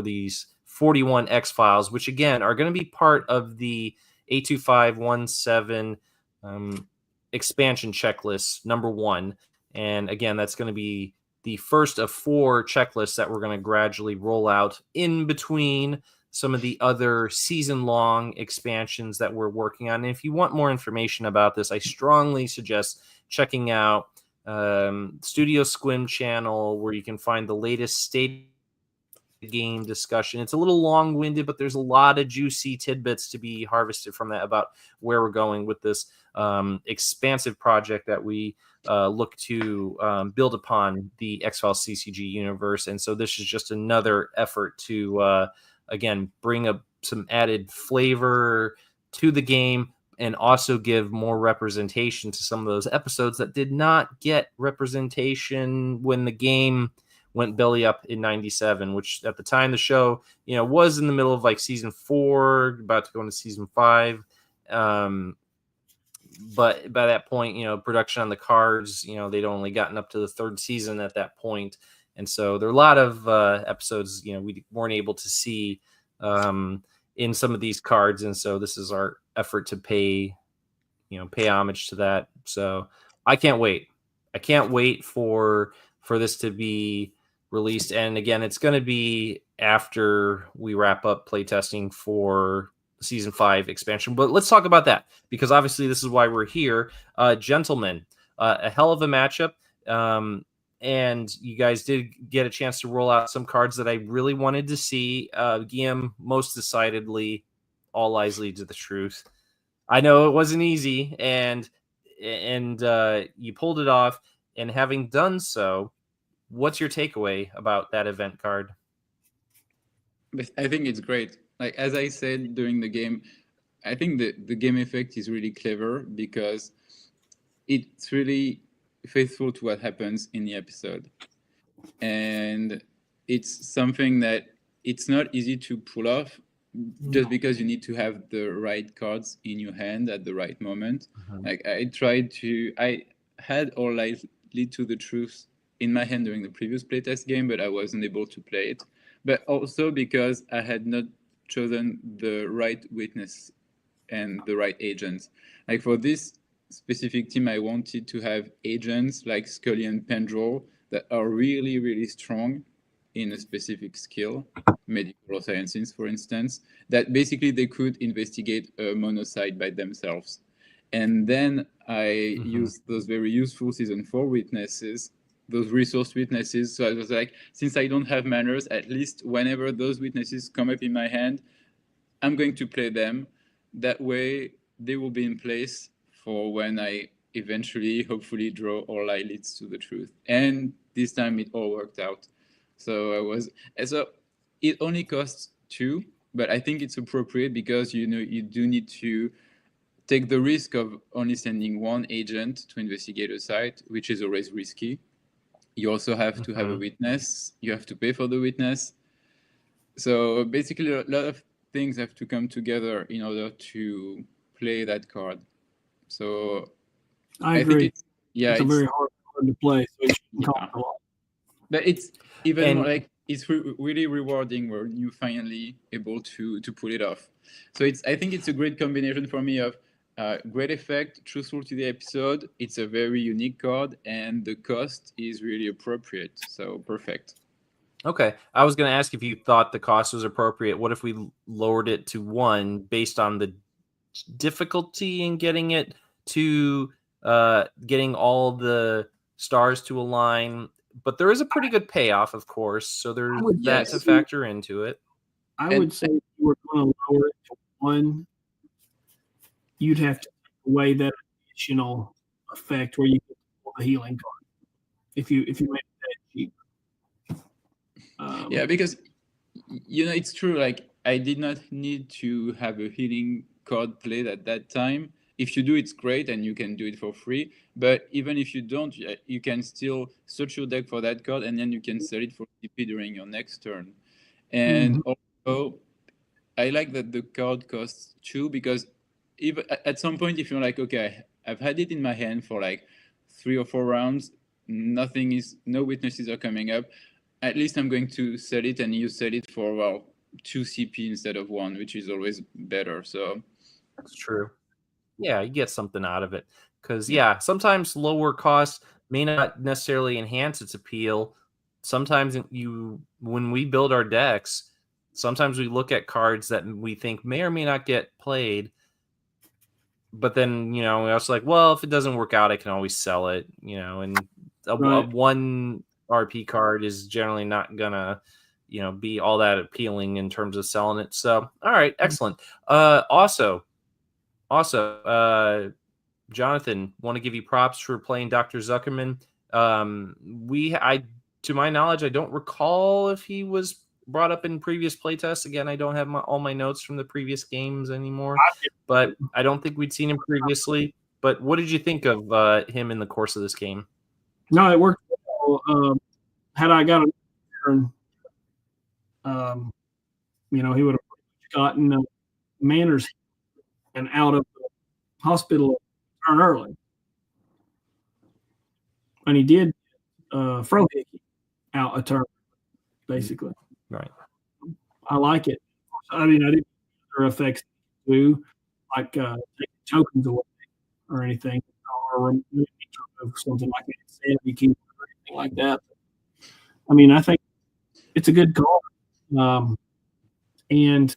these 41 X-Files, which again are going to be part of the 82517 expansion checklist number 1. And again, that's going to be the first of 4 checklists that we're going to gradually roll out in between some of the other season-long expansions that we're working on. And if you want more information about this, I strongly suggest checking out Studio Squim channel, where you can find the latest state game discussion. It's a little long-winded, but there's a lot of juicy tidbits to be harvested from that about where we're going with this expansive project that we look to build upon the X-Files CCG universe. And so this is just another effort to again bring up some added flavor to the game and also give more representation to some of those episodes that did not get representation when the game went belly up in 97, which at the time the show, was in the middle of like season 4, about to go into season 5. But by that point, production on the cards, they'd only gotten up to the 3rd season at that point. And so there are a lot of episodes, we weren't able to see in some of these cards. And so this is our effort to pay homage to that. So I can't wait. I can't wait for this to be released. And again, it's going to be after we wrap up playtesting for season 5 expansion. But let's talk about that, because obviously this is why we're here. Gentlemen, a hell of a matchup. And you guys did get a chance to roll out some cards that I really wanted to see. Guillaume, most decidedly, all lies lead to the truth. I know it wasn't easy, and you pulled it off. And having done so, what's your takeaway about that event card? I think it's great. Like, as I said during the game, I think the game effect is really clever because it's really faithful to what happens in the episode. And it's something that it's not easy to pull off just because you need to have the right cards in your hand at the right moment. Like, I had All Lies Lead to the Truth in my hand during the previous playtest game, but I wasn't able to play it. But also because I had not chosen the right witness and the right agents. Like, for this specific team, I wanted to have agents like Scully and Pendrell that are really, really strong in a specific skill, medical or sciences, for instance, that basically they could investigate a monocyte by themselves. And then I used those very useful season 4 witnesses, those resource witnesses. So I was like, since I don't have manners, at least whenever those witnesses come up in my hand, I'm going to play them. That way they will be in place for when I eventually, hopefully, draw All Lies Leads to the Truth. And this time it all worked out. So it only costs 2, but I think it's appropriate because you do need to take the risk of only sending one agent to investigate a site, which is always risky. You also have to have a witness. You have to pay for the witness. So basically, a lot of things have to come together in order to play that card. So I agree. Think it's a very hard card to play. So it shouldn't cost a lot. But it's even more like it's really rewarding when you finally able to pull it off. So I think it's a great combination for me of great effect, truthful to the episode. It's a very unique card, and the cost is really appropriate. So perfect. Okay. I was going to ask if you thought the cost was appropriate. What if we lowered it to 1 based on the difficulty in getting it to getting all the stars to align? But there is a pretty good payoff, of course. So there's that to factor into it. I would say if you were going to lower it to 1, you'd have to take away that additional effect where you get the healing card. If you made it that cheap. Yeah, because it's true. Like, I did not need to have a healing card played at that time. If you do, it's great, and you can do it for free. But even if you don't, you can still search your deck for that card, and then you can sell it for CP during your next turn. And also, I like that the card costs 2, because even at some point, if you're like, okay, I've had it in my hand for like 3 or 4 rounds, no witnesses are coming up. At least I'm going to sell it, and you sell it for 2 CP instead of 1, which is always better. So that's true. Yeah, you get something out of it, because sometimes lower cost may not necessarily enhance its appeal. Sometimes when we build our decks, sometimes we look at cards that we think may or may not get played, but then we're also like, well, if it doesn't work out, I can always sell it. And a 1 RP card is generally not gonna be all that appealing in terms of selling it. So all right, excellent. Also, Jonathan, want to give you props for playing Dr. Zuckerman. To my knowledge, I don't recall if he was brought up in previous playtests. Again, I don't have all my notes from the previous games anymore, but I don't think we'd seen him previously. But what did you think of him in the course of this game? No, it worked well. Had I got a turn, he would have gotten manners and out of the hospital turn early. And he did Frohickey out a turn, basically. Right. I like it. I mean, I didn't other effects too, like taking tokens away or anything, or removing something like an insanity key or anything like that. I mean, I think it's a good card. And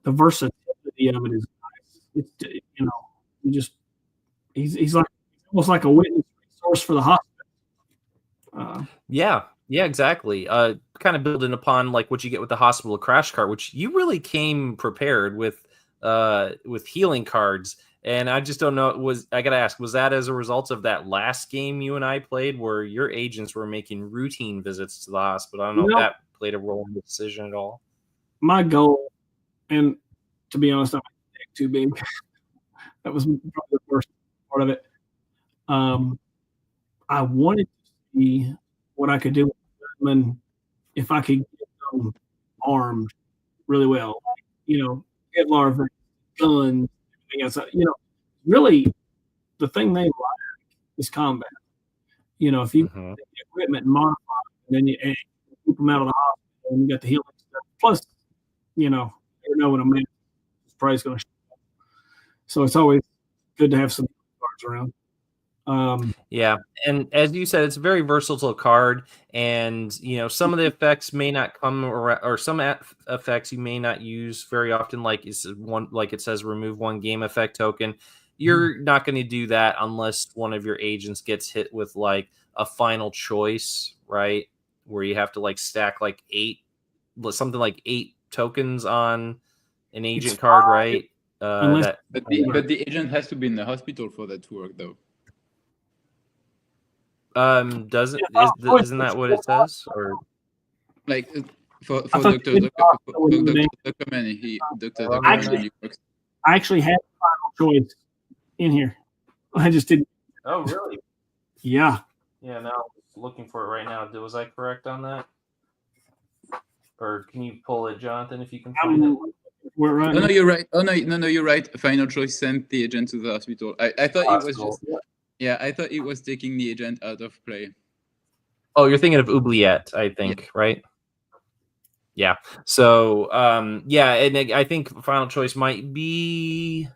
the versatility of it is nice. It's he's like almost like a witness resource for the hospital. Yeah, exactly. Kind of building upon like what you get with the hospital crash card, which you really came prepared with healing cards. And I just don't know. I gotta ask, was that as a result of that last game you and I played, where your agents were making routine visits to the hospital? I don't know if that played a role in the decision at all. My goal, and to be honest, I made deck too big. That was probably the worst part of it. I wanted to see what I could do with them if I could get them armed really well. Kevlar, guns, everything else. Really, the thing they lack is combat. If you get the equipment and modify it, and then you keep them out of the hospital, and you got the healing stuff. Plus, you never know when a man is probably going to show up. So it's always good to have some cards around. Yeah, and as you said, it's a very versatile card, and some of the effects may not come around, or some effects you may not use very often. Like it says, remove 1 game effect token. You're not going to do that unless one of your agents gets hit with like a final choice, right? Where you have to like stack like 8 tokens on an agent card, right? But the agent has to be in the hospital for that to work, though. Isn't that what it says? Or like for Dr. Zuckerman, I actually had the final choice in here. I just didn't. Oh, really? Yeah. Yeah. No, I'm looking for it right now. Was I correct on that? Or can you pull it, Jonathan, if you can find it? We're right. No, you're right. Oh no, you're right. Final choice sent the agent to the hospital. I thought it was just. Yeah, I thought it was taking the agent out of play. Oh, you're thinking of oubliette, I think, right? Yeah. So, and I think final choice might be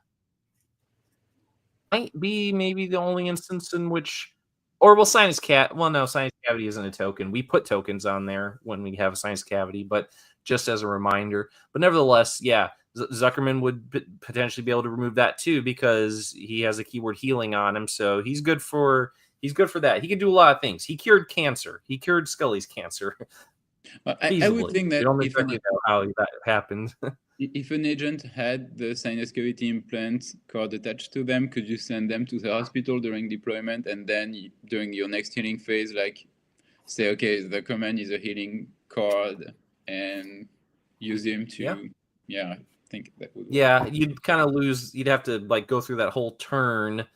maybe the only instance in which, sinus sinus cavity isn't a token. We put tokens on there when we have a sinus cavity, but just as a reminder. But nevertheless, Zuckerman would potentially be able to remove that too, because he has a keyword healing on him. So he's good for that. He can do a lot of things. He cured cancer. He cured Scully's cancer. I would think You that don't if an, exactly know how that happened. if an agent had the sinus cavity implant card attached to them, could you send them to the hospital during deployment, and then during your next healing phase, like say, okay, the command is a healing card, and use him to, I think that would work. Yeah, you'd kind of lose. You'd have to like go through that whole turn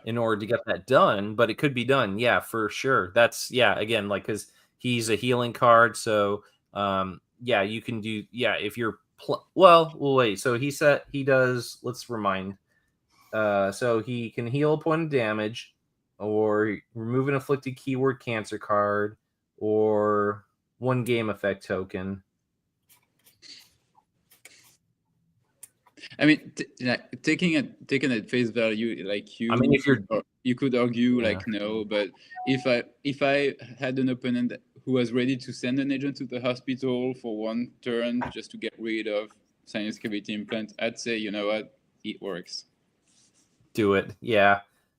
in order to get that done, but it could be done. Yeah, for sure. That's again, like because he's a healing card, so you can do if you're well, wait. So he said he does. Let's remind. So he can heal a point of damage, or remove an afflicted keyword cancer card, or one game effect token. I mean, taking it at face value, like you. I mean, if you could argue like no, but if I had an opponent who was ready to send an agent to the hospital for one turn just to get rid of sinus cavity implant, I'd say, you know what, it works. Do it,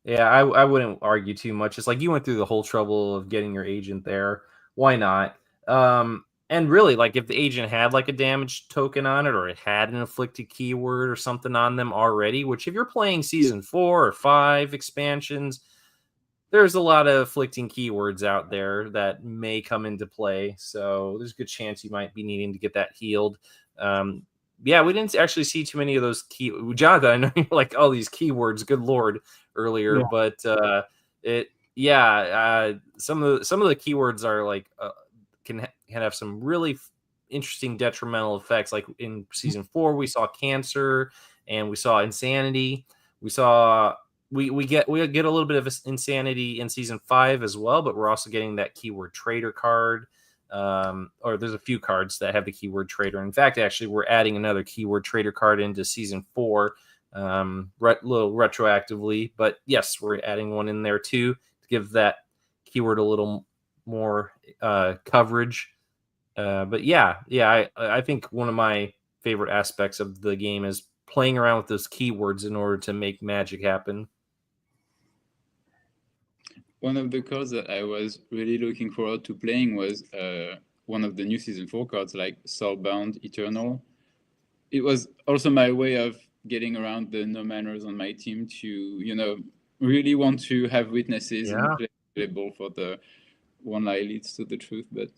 I wouldn't argue too much. It's like you went through the whole trouble of getting your agent there. Why not? And really, like if the agent had like a damage token on it, or it had an afflicted keyword or something on them already, which if you're playing season 4 or 5 expansions, there's a lot of afflicting keywords out there that may come into play. So there's a good chance you might be needing to get that healed. We didn't actually see too many of those Jonathan, I know you're like, oh, these keywords, good Lord, earlier, but some of the keywords are like, can have some really interesting detrimental effects. Like in season 4, we saw cancer and we saw insanity. We saw we get a little bit of insanity in season 5 as well, but we're also getting that keyword trader card. Or there's a few cards that have the keyword trader. In fact, actually, we're adding another keyword trader card into season 4, little retroactively. But yes, we're adding one in there too to give that keyword a little more coverage. But I think one of my favorite aspects of the game is playing around with those keywords in order to make magic happen. One of the cards that I was really looking forward to playing was one of the new season 4 cards, like Soulbound Eternal. It was also my way of getting around the no manners on my team to, really want to have witnesses and play available for the one lie leads to the truth. But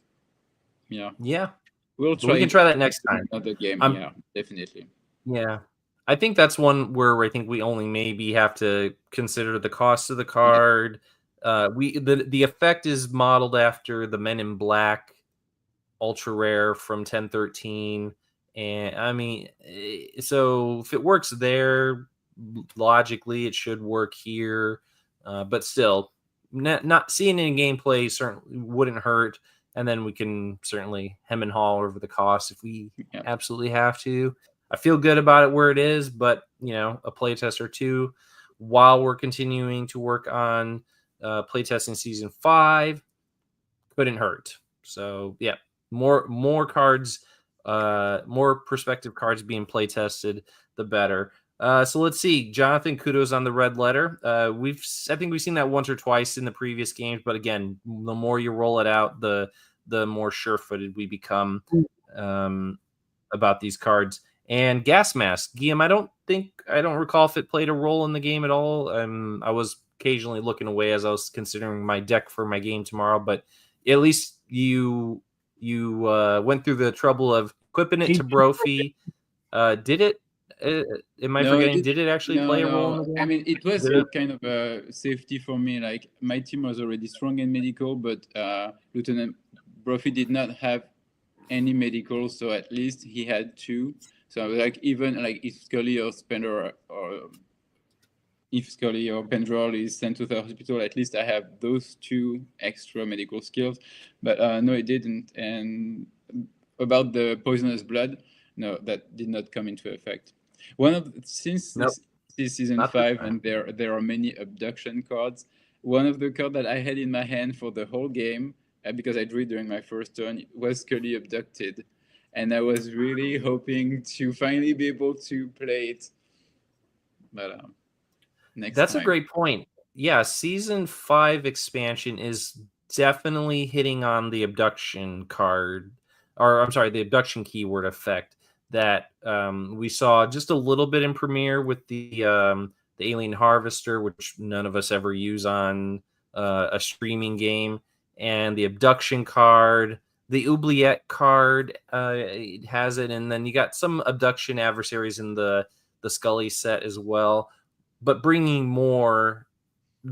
we can try that next time. Another game, definitely. Yeah, I think that's one where I think we only maybe have to consider the cost of the card. The effect is modeled after the Men in Black ultra rare from 1013, and I mean, so if it works there, logically it should work here. But still, not seeing it in gameplay certainly wouldn't hurt. And then we can certainly hem and haw over the cost if we absolutely have to. I feel good about it where it is, but a playtest or two while we're continuing to work on playtesting season 5 couldn't hurt. So more cards, more perspective cards being playtested, the better. So let's see. Jonathan, kudos on the red letter. I think we've seen that once or twice in the previous games, but again, the more you roll it out, the more sure-footed we become about these cards. And Gas Mask, Guillaume, I don't recall if it played a role in the game at all. I was occasionally looking away as I was considering my deck for my game tomorrow, but at least you went through the trouble of equipping it to Brophy. Did it? Am I forgetting? Did it actually play a role in the game? I mean, it was kind of a safety for me. Like my team was already strong in medical, but Lieutenant Brophy did not have any medical, so at least he had 2. So I was like, even like if Scully or Spender or if Scully or Pendrell is sent to the hospital, at least I have those 2 extra medical skills. But no, it didn't. And about the poisonous blood, no, that did not come into effect. This is season 5, and there are many abduction cards. One of the cards that I had in my hand for the whole game, because I drew it during my first turn, was Scully abducted. And I was really hoping to finally be able to play it. But That's a great point. Yeah, season 5 expansion is definitely hitting on the abduction card or I'm sorry, the abduction keyword effect that we saw just a little bit in Premiere with the Alien Harvester, which none of us ever use on a streaming game, and the abduction card. The oubliette card has it, and then you got some abduction adversaries in the Scully set as well. But bringing more,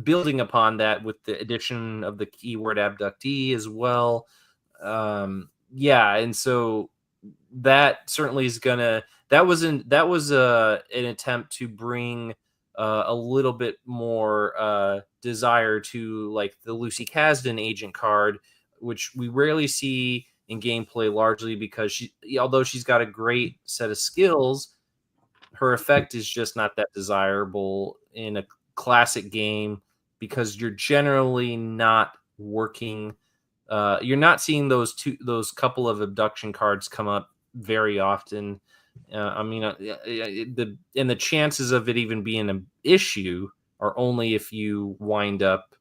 building upon that with the addition of the keyword abductee as well. And so that certainly is gonna. That was an attempt to bring a little bit more desire to like the Lucy Kasdan agent card, which we rarely see in gameplay, largely because although she's got a great set of skills, her effect is just not that desirable in a classic game because you're generally not working. You're not seeing those couple of abduction cards come up very often. The chances of it even being an issue are only if you wind up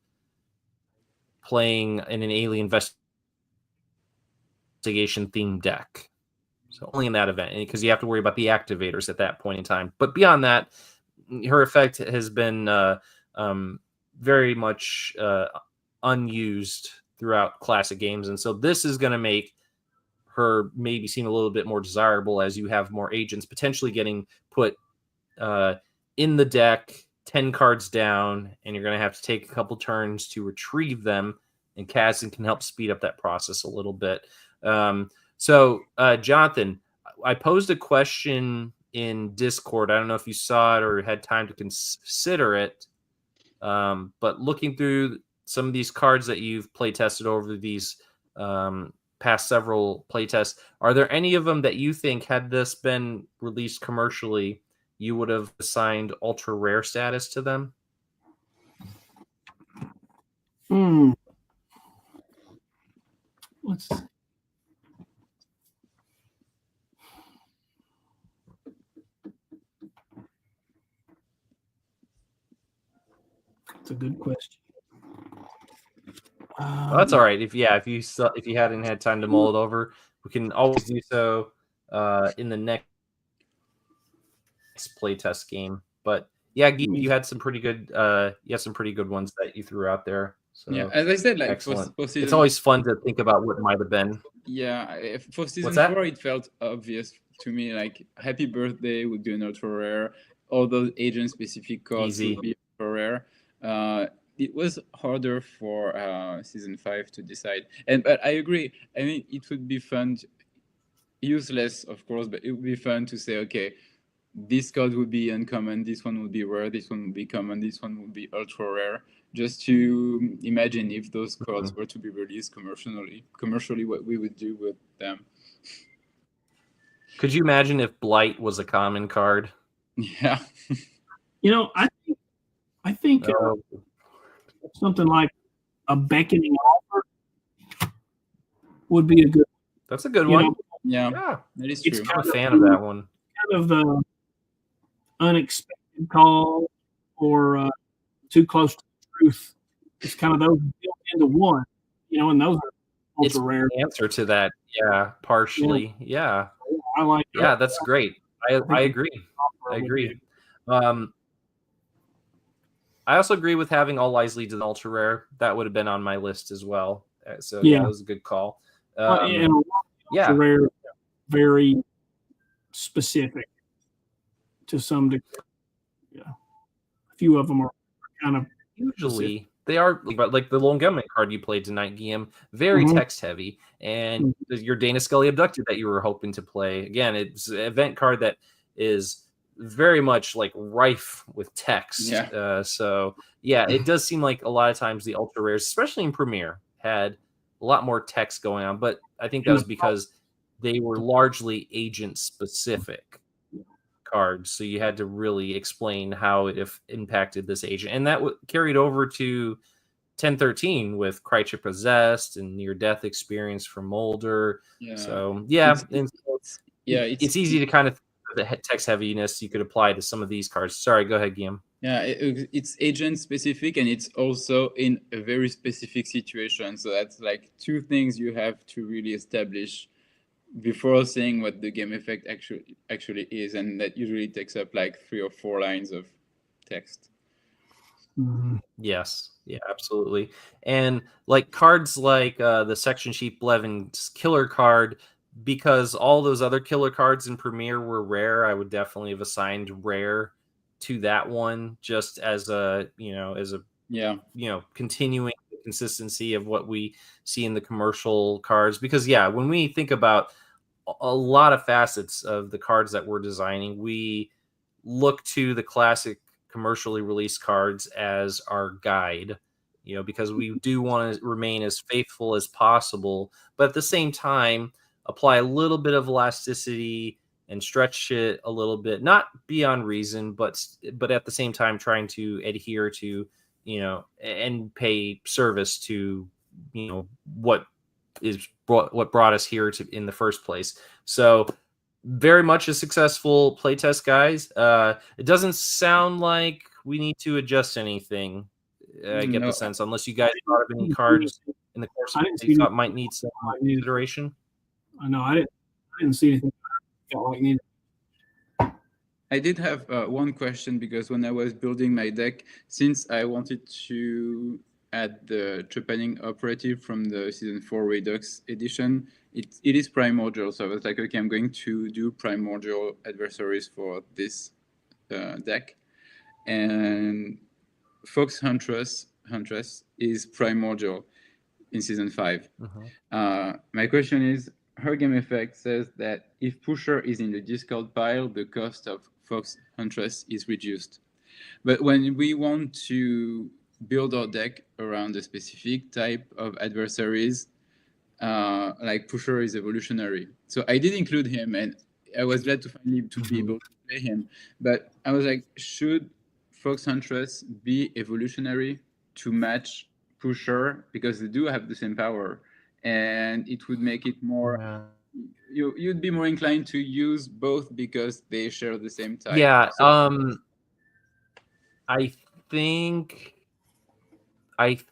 playing in an alien investigation themed deck. So only in that event, because you have to worry about the activators at that point in time. But beyond that, her effect has been very much unused throughout classic games. And so this is going to make her maybe seem a little bit more desirable as you have more agents potentially getting put in the deck, 10 cards down, and you're going to have to take a couple turns to retrieve them. And Kasdan can help speed up that process a little bit. So, Jonathan, I posed a question in Discord. I don't know if you saw it or had time to consider it, but looking through some of these cards that you've play tested over these past several playtests, are there any of them that you think, had this been released commercially, you would have assigned ultra rare status to them? Let's see. That's a good question. Well, that's all right. If you hadn't had time to mull it over, we can always do so in the next playtest game. But yeah, you had some pretty good ones that you threw out there. So yeah, as I said, like excellent. For season, it's always fun to think about what might have been. Yeah, for season 4, it felt obvious to me. Like Happy Birthday would be an ultra rare. All those agent specific cards would be ultra rare. It was harder for season 5 to decide. But I agree. I mean, it would be fun, useless of course, but it would be fun to say, okay, this card would be uncommon, this one would be rare, this one would be common, this one would be ultra rare. Just to imagine if those cards were to be released commercially, what we would do with them. Could you imagine if Blight was a common card? Yeah. I think something like a beckoning offer would be a good. That's a good one. Yeah, that is true. I'm a fan of that one. Kind of the unexpected call or too close to the truth. It's kind of those built into one, and those are ultra rare. Answer to that, yeah, partially, yeah. I like. Yeah, that's great. I agree. I agree. I also agree with having All Lies Lead to the ultra rare. That would have been on my list as well. So that was a good call. And ultra rare, very specific to some degree. Yeah, a few of them are kind of usually specific. They are, but like the Lone Gunman card you played tonight, Guillaume, very text heavy, and your Dana Scully Abducted that you were hoping to play. Again, it's an event card that is very much like rife with text. It does seem like a lot of times the ultra rares, especially in Premiere, had a lot more text going on, but I think that was because they were largely agent specific cards, so you had to really explain how it impacted this agent, and that carried over to 1013 with Kreitzer Possessed and Near Death Experience from Mulder. It's easy to kind of the text heaviness you could apply to some of these cards. Sorry, go ahead, Guillaume. Yeah, it's agent specific, and it's also in a very specific situation. So that's like two things you have to really establish before saying what the game effect actually is, and that usually takes up like 3 or 4 lines of text. Yes, yeah, absolutely. And like cards like the Section Sheep Blevins killer card, because all those other killer cards in Premiere were rare, I would definitely have assigned rare to that one, just as a continuing the consistency of what we see in the commercial cards. Because when we think about a lot of facets of the cards that we're designing, we look to the classic commercially released cards as our guide, because we do want to remain as faithful as possible, but at the same time apply a little bit of elasticity and stretch it a little bit, not beyond reason, but at the same time trying to adhere to, and pay service to, what brought us here in the first place. So very much a successful playtest, guys. It doesn't sound like we need to adjust anything. I get the sense, unless you guys thought of any cards in the course of it you thought might need some consideration. I know I didn't see anything I felt like needed. I did have one question, because when I was building my deck, since I wanted to add the trepanning operative from the Season 4 Redux edition, it is primordial. So I was like, okay, I'm going to do primordial adversaries for this deck. And Fox Huntress is primordial in Season 5. My question is, her game effect says that if Pusher is in the discard pile, the cost of Fox Huntress is reduced. But when we want to build our deck around a specific type of adversaries, like Pusher is evolutionary. So I did include him, and I was glad to finally be able to play him. But I was like, should Fox Huntress be evolutionary to match Pusher? Because they do have the same power, and it would make it more... You'd be more inclined to use both because they share the same type. Yeah, I think that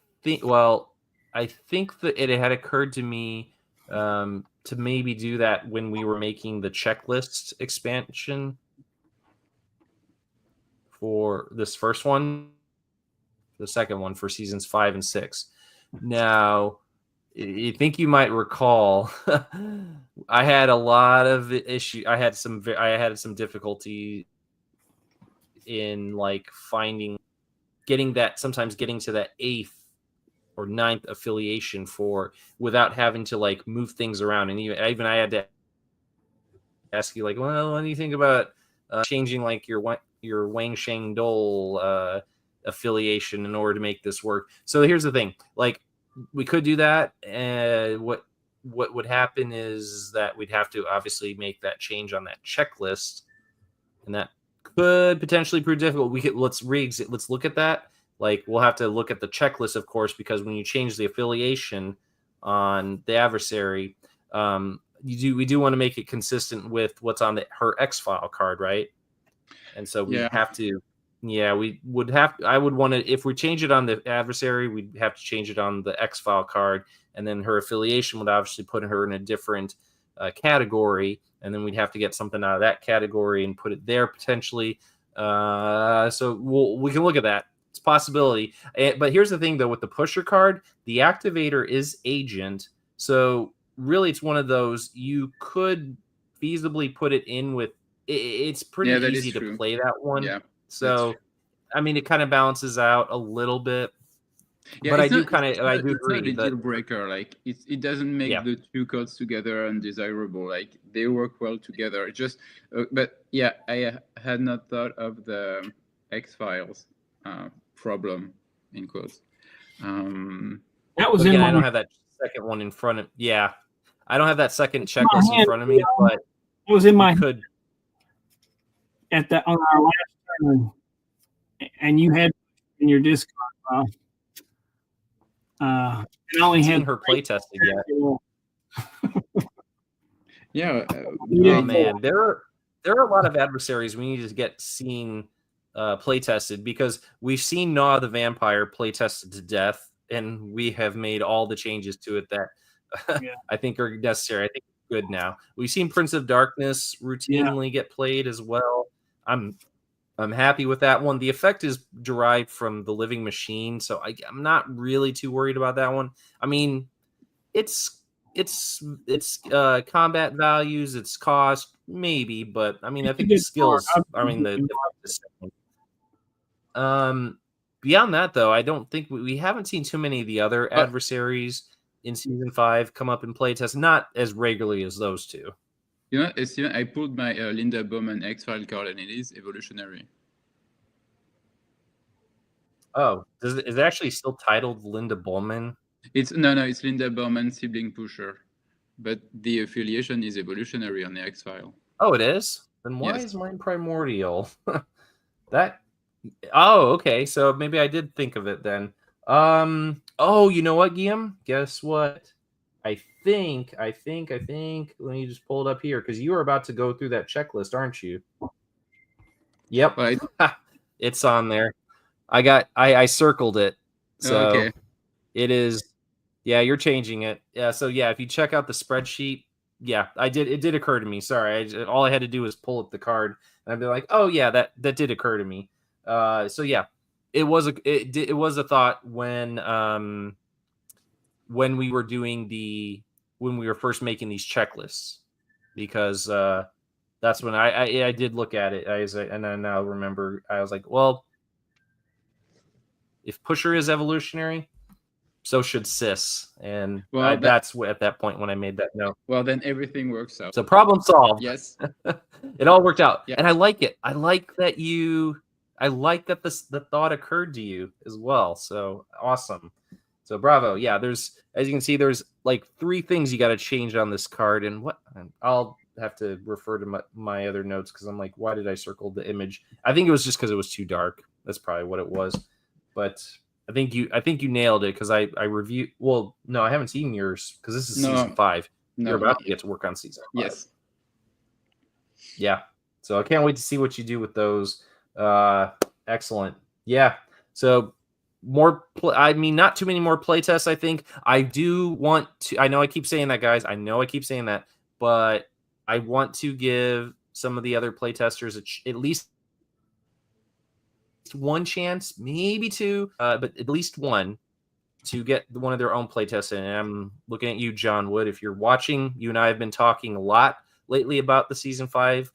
it had occurred to me to maybe do that when we were making the checklist expansion for this first one, the second one for seasons 5 and 6. Now, I think you might recall I had a lot of issue. I had some difficulty in like getting to that 8th or 9th affiliation without having to like move things around. And even I had to ask you, like, well, what do you think about changing like your Wang Sheng Dole affiliation in order to make this work? So here's the thing, like, we could do that. What would happen is that we'd have to obviously make that change on that checklist, and that could potentially prove difficult. Let's look at that. Like, we'll have to look at the checklist, of course, because when you change the affiliation on the adversary, we do want to make it consistent with what's on her X-File card, right? And so we have to. Yeah, I would want to, if we change it on the adversary, we'd have to change it on the X-File card, and then her affiliation would obviously put her in a different category, and then we'd have to get something out of that category and put it there potentially. So we can look at that. It's a possibility. But here's the thing, though, with the Pusher card, the activator is agent, so really it's one of those you could feasibly put it in with. It's pretty easy to play that one. Yeah. So, I mean, it kind of balances out a little bit, but I do agree. It's not a deal breaker. Like, it doesn't make the two cards together undesirable. Like, they work well together. Just, but yeah, I had not thought of the X-Files problem in quotes. That was I don't have that second one in front of. Yeah, I don't have that second checklist in front of me, but it was in my head. On our last turn, and you had in your discard. I only had her play tested yet. Oh man, there are a lot of adversaries we need to get play tested, because we've seen Gnaw the Vampire play tested to death, and we have made all the changes to it that I think are necessary. I think good now. We've seen Prince of Darkness routinely get played as well. I'm happy with that one. The effect is derived from the Living Machine, so I'm not really too worried about that one. I mean, it's combat values, its cost, maybe, but I mean, I think the skills. I mean, the beyond that, though, I don't think we haven't seen too many of the other adversaries in season 5 come up in playtest, not as regularly as those two. You know, Steven, I pulled my Linda Bowman X-Files card, and it is evolutionary. Oh, is it actually still titled Linda Bowman? It's Linda Bowman Sibling Pusher, but the affiliation is evolutionary on the X-File. Oh, it is? Then why is mine primordial? Oh, okay. So maybe I did think of it then. Oh, you know what, Guillaume? Guess what? I think. Let me just pull it up here because you are about to go through that checklist, aren't you? Yep. Right. It's on there. I circled it. So okay. It is. Yeah, you're changing it. Yeah. So yeah, if you check out the spreadsheet, yeah, I did. It did occur to me. Sorry, all I had to do was pull up the card, and I'd be like, oh yeah, that did occur to me. So yeah, it was a thought when we were when we were first making these checklists, because that's when I did look at it. And I now remember I was like, well, if Pusher is evolutionary, so should Sis, and that's at that point when I made that note. Well, then everything works out. So problem solved. Yes, it all worked out, yeah. And I like it. I like that the thought occurred to you as well. So awesome. So bravo. Yeah, as you can see, there's like 3 things you got to change on this card, and I'll have to refer to my other notes because I'm like, why did I circle the image? I think it was just because it was too dark. That's probably what it was. But I think you nailed it because I reviewed. Well, no, I haven't seen yours because this is season 5. You're about to get to work on season 5. Yes. Yeah. So I can't wait to see what you do with those. Excellent. Yeah. So not too many more playtests. I think I do want to. I know I keep saying that, guys. I know I keep saying that, but I want to give some of the other playtesters at least one chance, maybe 2, but at least one to get one of their own playtests in. And I'm looking at you, John Wood. If you're watching, you and I have been talking a lot lately about the season 5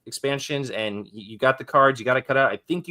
expansions, and you got the cards, you got to cut out. I think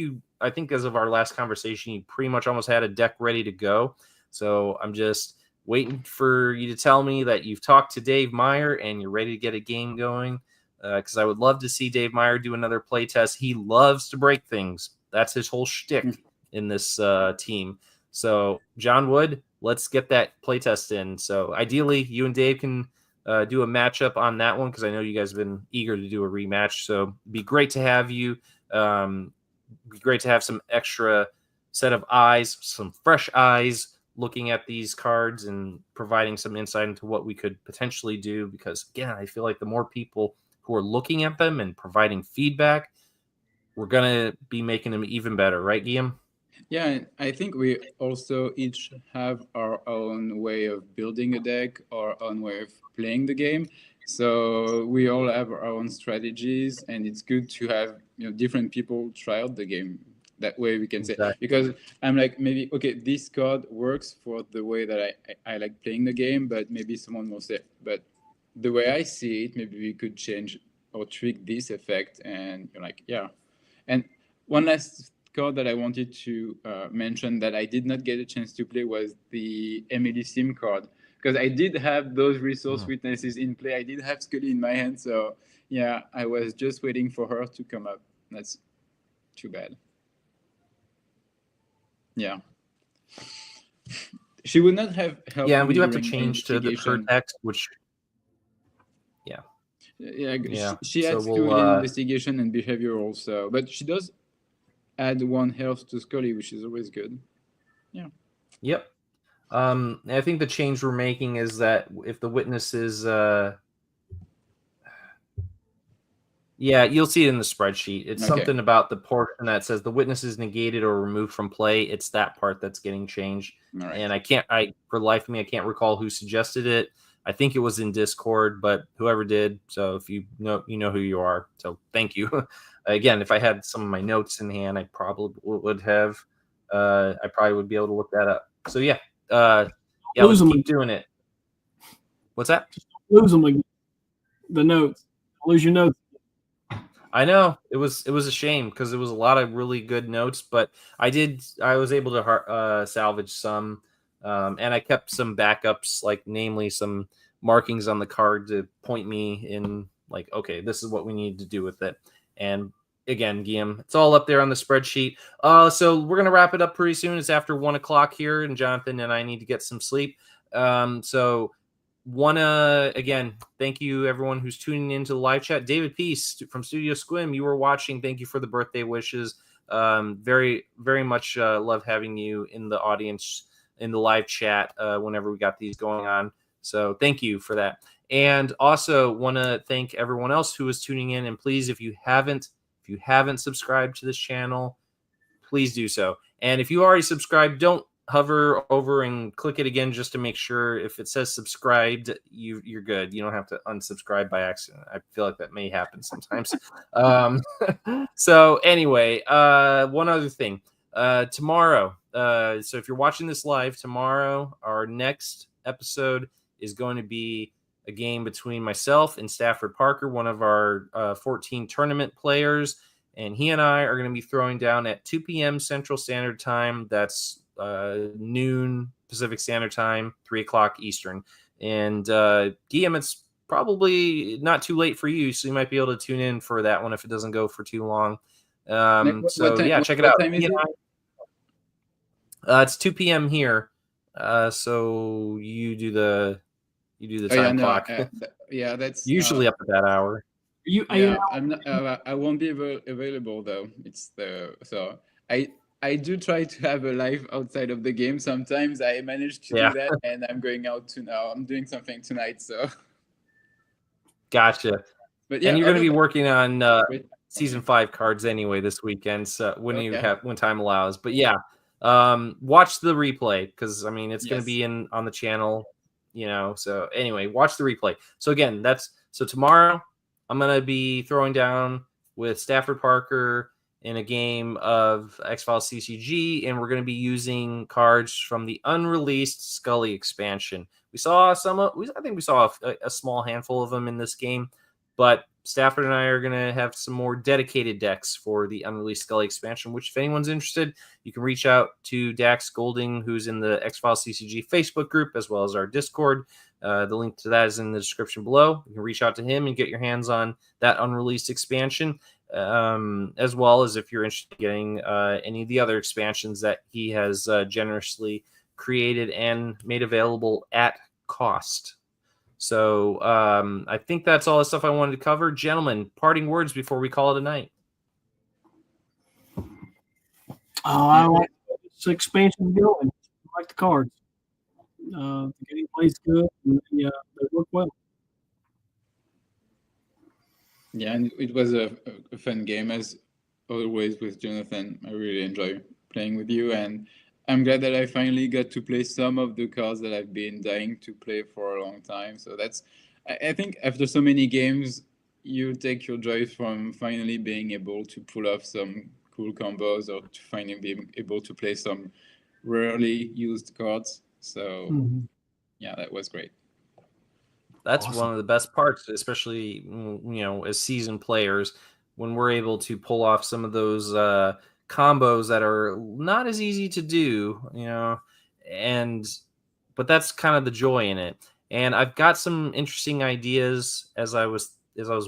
as of our last conversation, you pretty much almost had a deck ready to go. So I'm just waiting for you to tell me that you've talked to Dave Meyer and you're ready to get a game going. Because I would love to see Dave Meyer do another playtest. He loves to break things. That's his whole shtick in this team. So John Wood, let's get that playtest in. So ideally, you and Dave can do a matchup on that one because I know you guys have been eager to do a rematch. So it'd be great to have you. Be great to have some extra set of eyes, some fresh eyes looking at these cards and providing some insight into what we could potentially do. Because again, I feel like the more people who are looking at them and providing feedback, we're going to be making them even better. Right, Guillaume? Yeah, and I think we also each have our own way of building a deck, our own way of playing the game. So we all have our own strategies, and it's good to have different people try out the game. That way we can say, because I'm like, maybe, okay, this card works for the way that I like playing the game, but maybe someone will say, but the way I see it, maybe we could change or tweak this effect. And you're like, yeah. And one last card that I wanted to mention that I did not get a chance to play was the Emily Sim card, because I did have those resource witnesses in play. I did have Scully in my hand, so yeah, I was just waiting for her to come up. That's too bad. Yeah, she would not have helped. Yeah, we do have to change to her text, which she adds to investigation and behavior also, but she does add 1 health to Scully, which is always good. Yeah. Yep. I think the change we're making is that if the witness is, you'll see it in the spreadsheet. It's something about the portion that says the witness is negated or removed from play. It's that part that's getting changed. Right. And for life of me, I can't recall who suggested it. I think it was in Discord, but whoever did. So if you know who you are. So thank you. Again, if I had some of my notes in hand, I probably would have. I probably would be able to look that up. So yeah, let's keep doing it. What's that? Just lose them again. The notes. Lose your notes. I know it was a shame because it was a lot of really good notes, but I was able to salvage some, and I kept some backups, like namely some markings on the card to point me in, like, okay, this is what we need to do with it. And again, Guillaume, it's all up there on the spreadsheet. So we're gonna wrap it up pretty soon. It's after 1 o'clock here, and Jonathan and I need to get some sleep. So again, thank you everyone who's tuning into the live chat. David Peace from Studio Squim, you were watching. Thank you for the birthday wishes. Very, very much love having you in the audience in the live chat whenever we got these going on. So thank you for that. And also want to thank everyone else who is tuning in. And please, if you haven't subscribed to this channel, please do so. And if you already subscribed, don't hover over and click it again just to make sure if it says subscribed, you're good. You don't have to unsubscribe by accident. I feel like that may happen sometimes. So anyway, one other thing. Tomorrow, so if you're watching this live, tomorrow, our next episode is going to be a game between myself and Stafford Parker, one of our 14 tournament players. And he and I are going to be throwing down at 2 p.m. Central Standard Time. That's noon Pacific Standard Time, 3 o'clock Eastern. And Guillaume, it's probably not too late for you, so you might be able to tune in for that one if it doesn't go for too long. Check it out. Time is it? It's 2 p.m. here. So you do the time clock. That's usually up at that hour. I won't be available though. I do try to have a life outside of the game. Sometimes I manage to do that, and I'm going out now. I'm doing something tonight, so. Gotcha. But and you're going to be working on season 5 cards anyway this weekend, so when time allows. But watch the replay because I mean it's going to be on the channel, So anyway, watch the replay. So again, tomorrow I'm going to be throwing down with Stafford Parker in a game of X-Files CCG, and we're going to be using cards from the unreleased Scully expansion. I think we saw a small handful of them in this game, but Stafford and I are going to have some more dedicated decks for the unreleased Scully expansion, which if anyone's interested, you can reach out to Dax Golding, who's in the X-Files CCG Facebook group, as well as our Discord. The link to that is in the description below. You can reach out to him and get your hands on that unreleased expansion, as well as if you're interested in getting any of the other expansions that he has generously created and made available at cost. So I think that's all the stuff I wanted to cover. Gentlemen, parting words before we call it a night. I like this expansion going. I like the cards. The game plays good, and they work well. Yeah, and it was a fun game as always with Jonathan. I really enjoy playing with you, and I'm glad that I finally got to play some of the cards that I've been dying to play for a long time. So I think after so many games, you take your joy from finally being able to pull off some cool combos or to finally be able to play some rarely used cards. So that was great. That's awesome. One of the best parts, especially as seasoned players, when we're able to pull off some of those combos that are not as easy to do, but that's kind of the joy in it. And I've got some interesting ideas as I was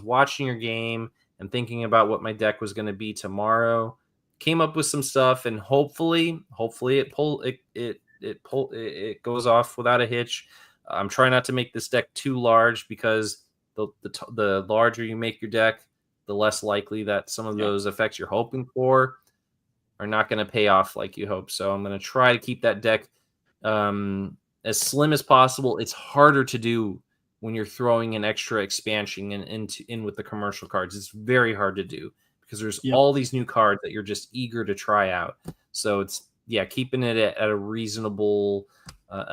watching your game and thinking about what my deck was going to be tomorrow. Came up with some stuff, and hopefully it goes off without a hitch. I'm trying not to make this deck too large because the larger you make your deck, the less likely that some of those effects you're hoping for are not going to pay off like you hope. So I'm going to try to keep that deck as slim as possible. It's harder to do when you're throwing an extra expansion in with the commercial cards. It's very hard to do because there's all these new cards that you're just eager to try out. So it's keeping it at a reasonable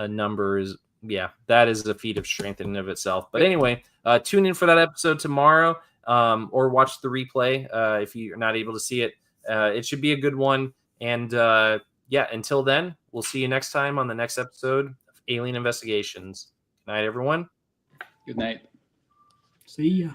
number Yeah, that is a feat of strength in and of itself. But anyway, tune in for that episode tomorrow, or watch the replay if you're not able to see it. It should be a good one. And yeah, until then, we'll see you next time on the next episode of Alien Investigations. Good night, everyone. Good night. See ya.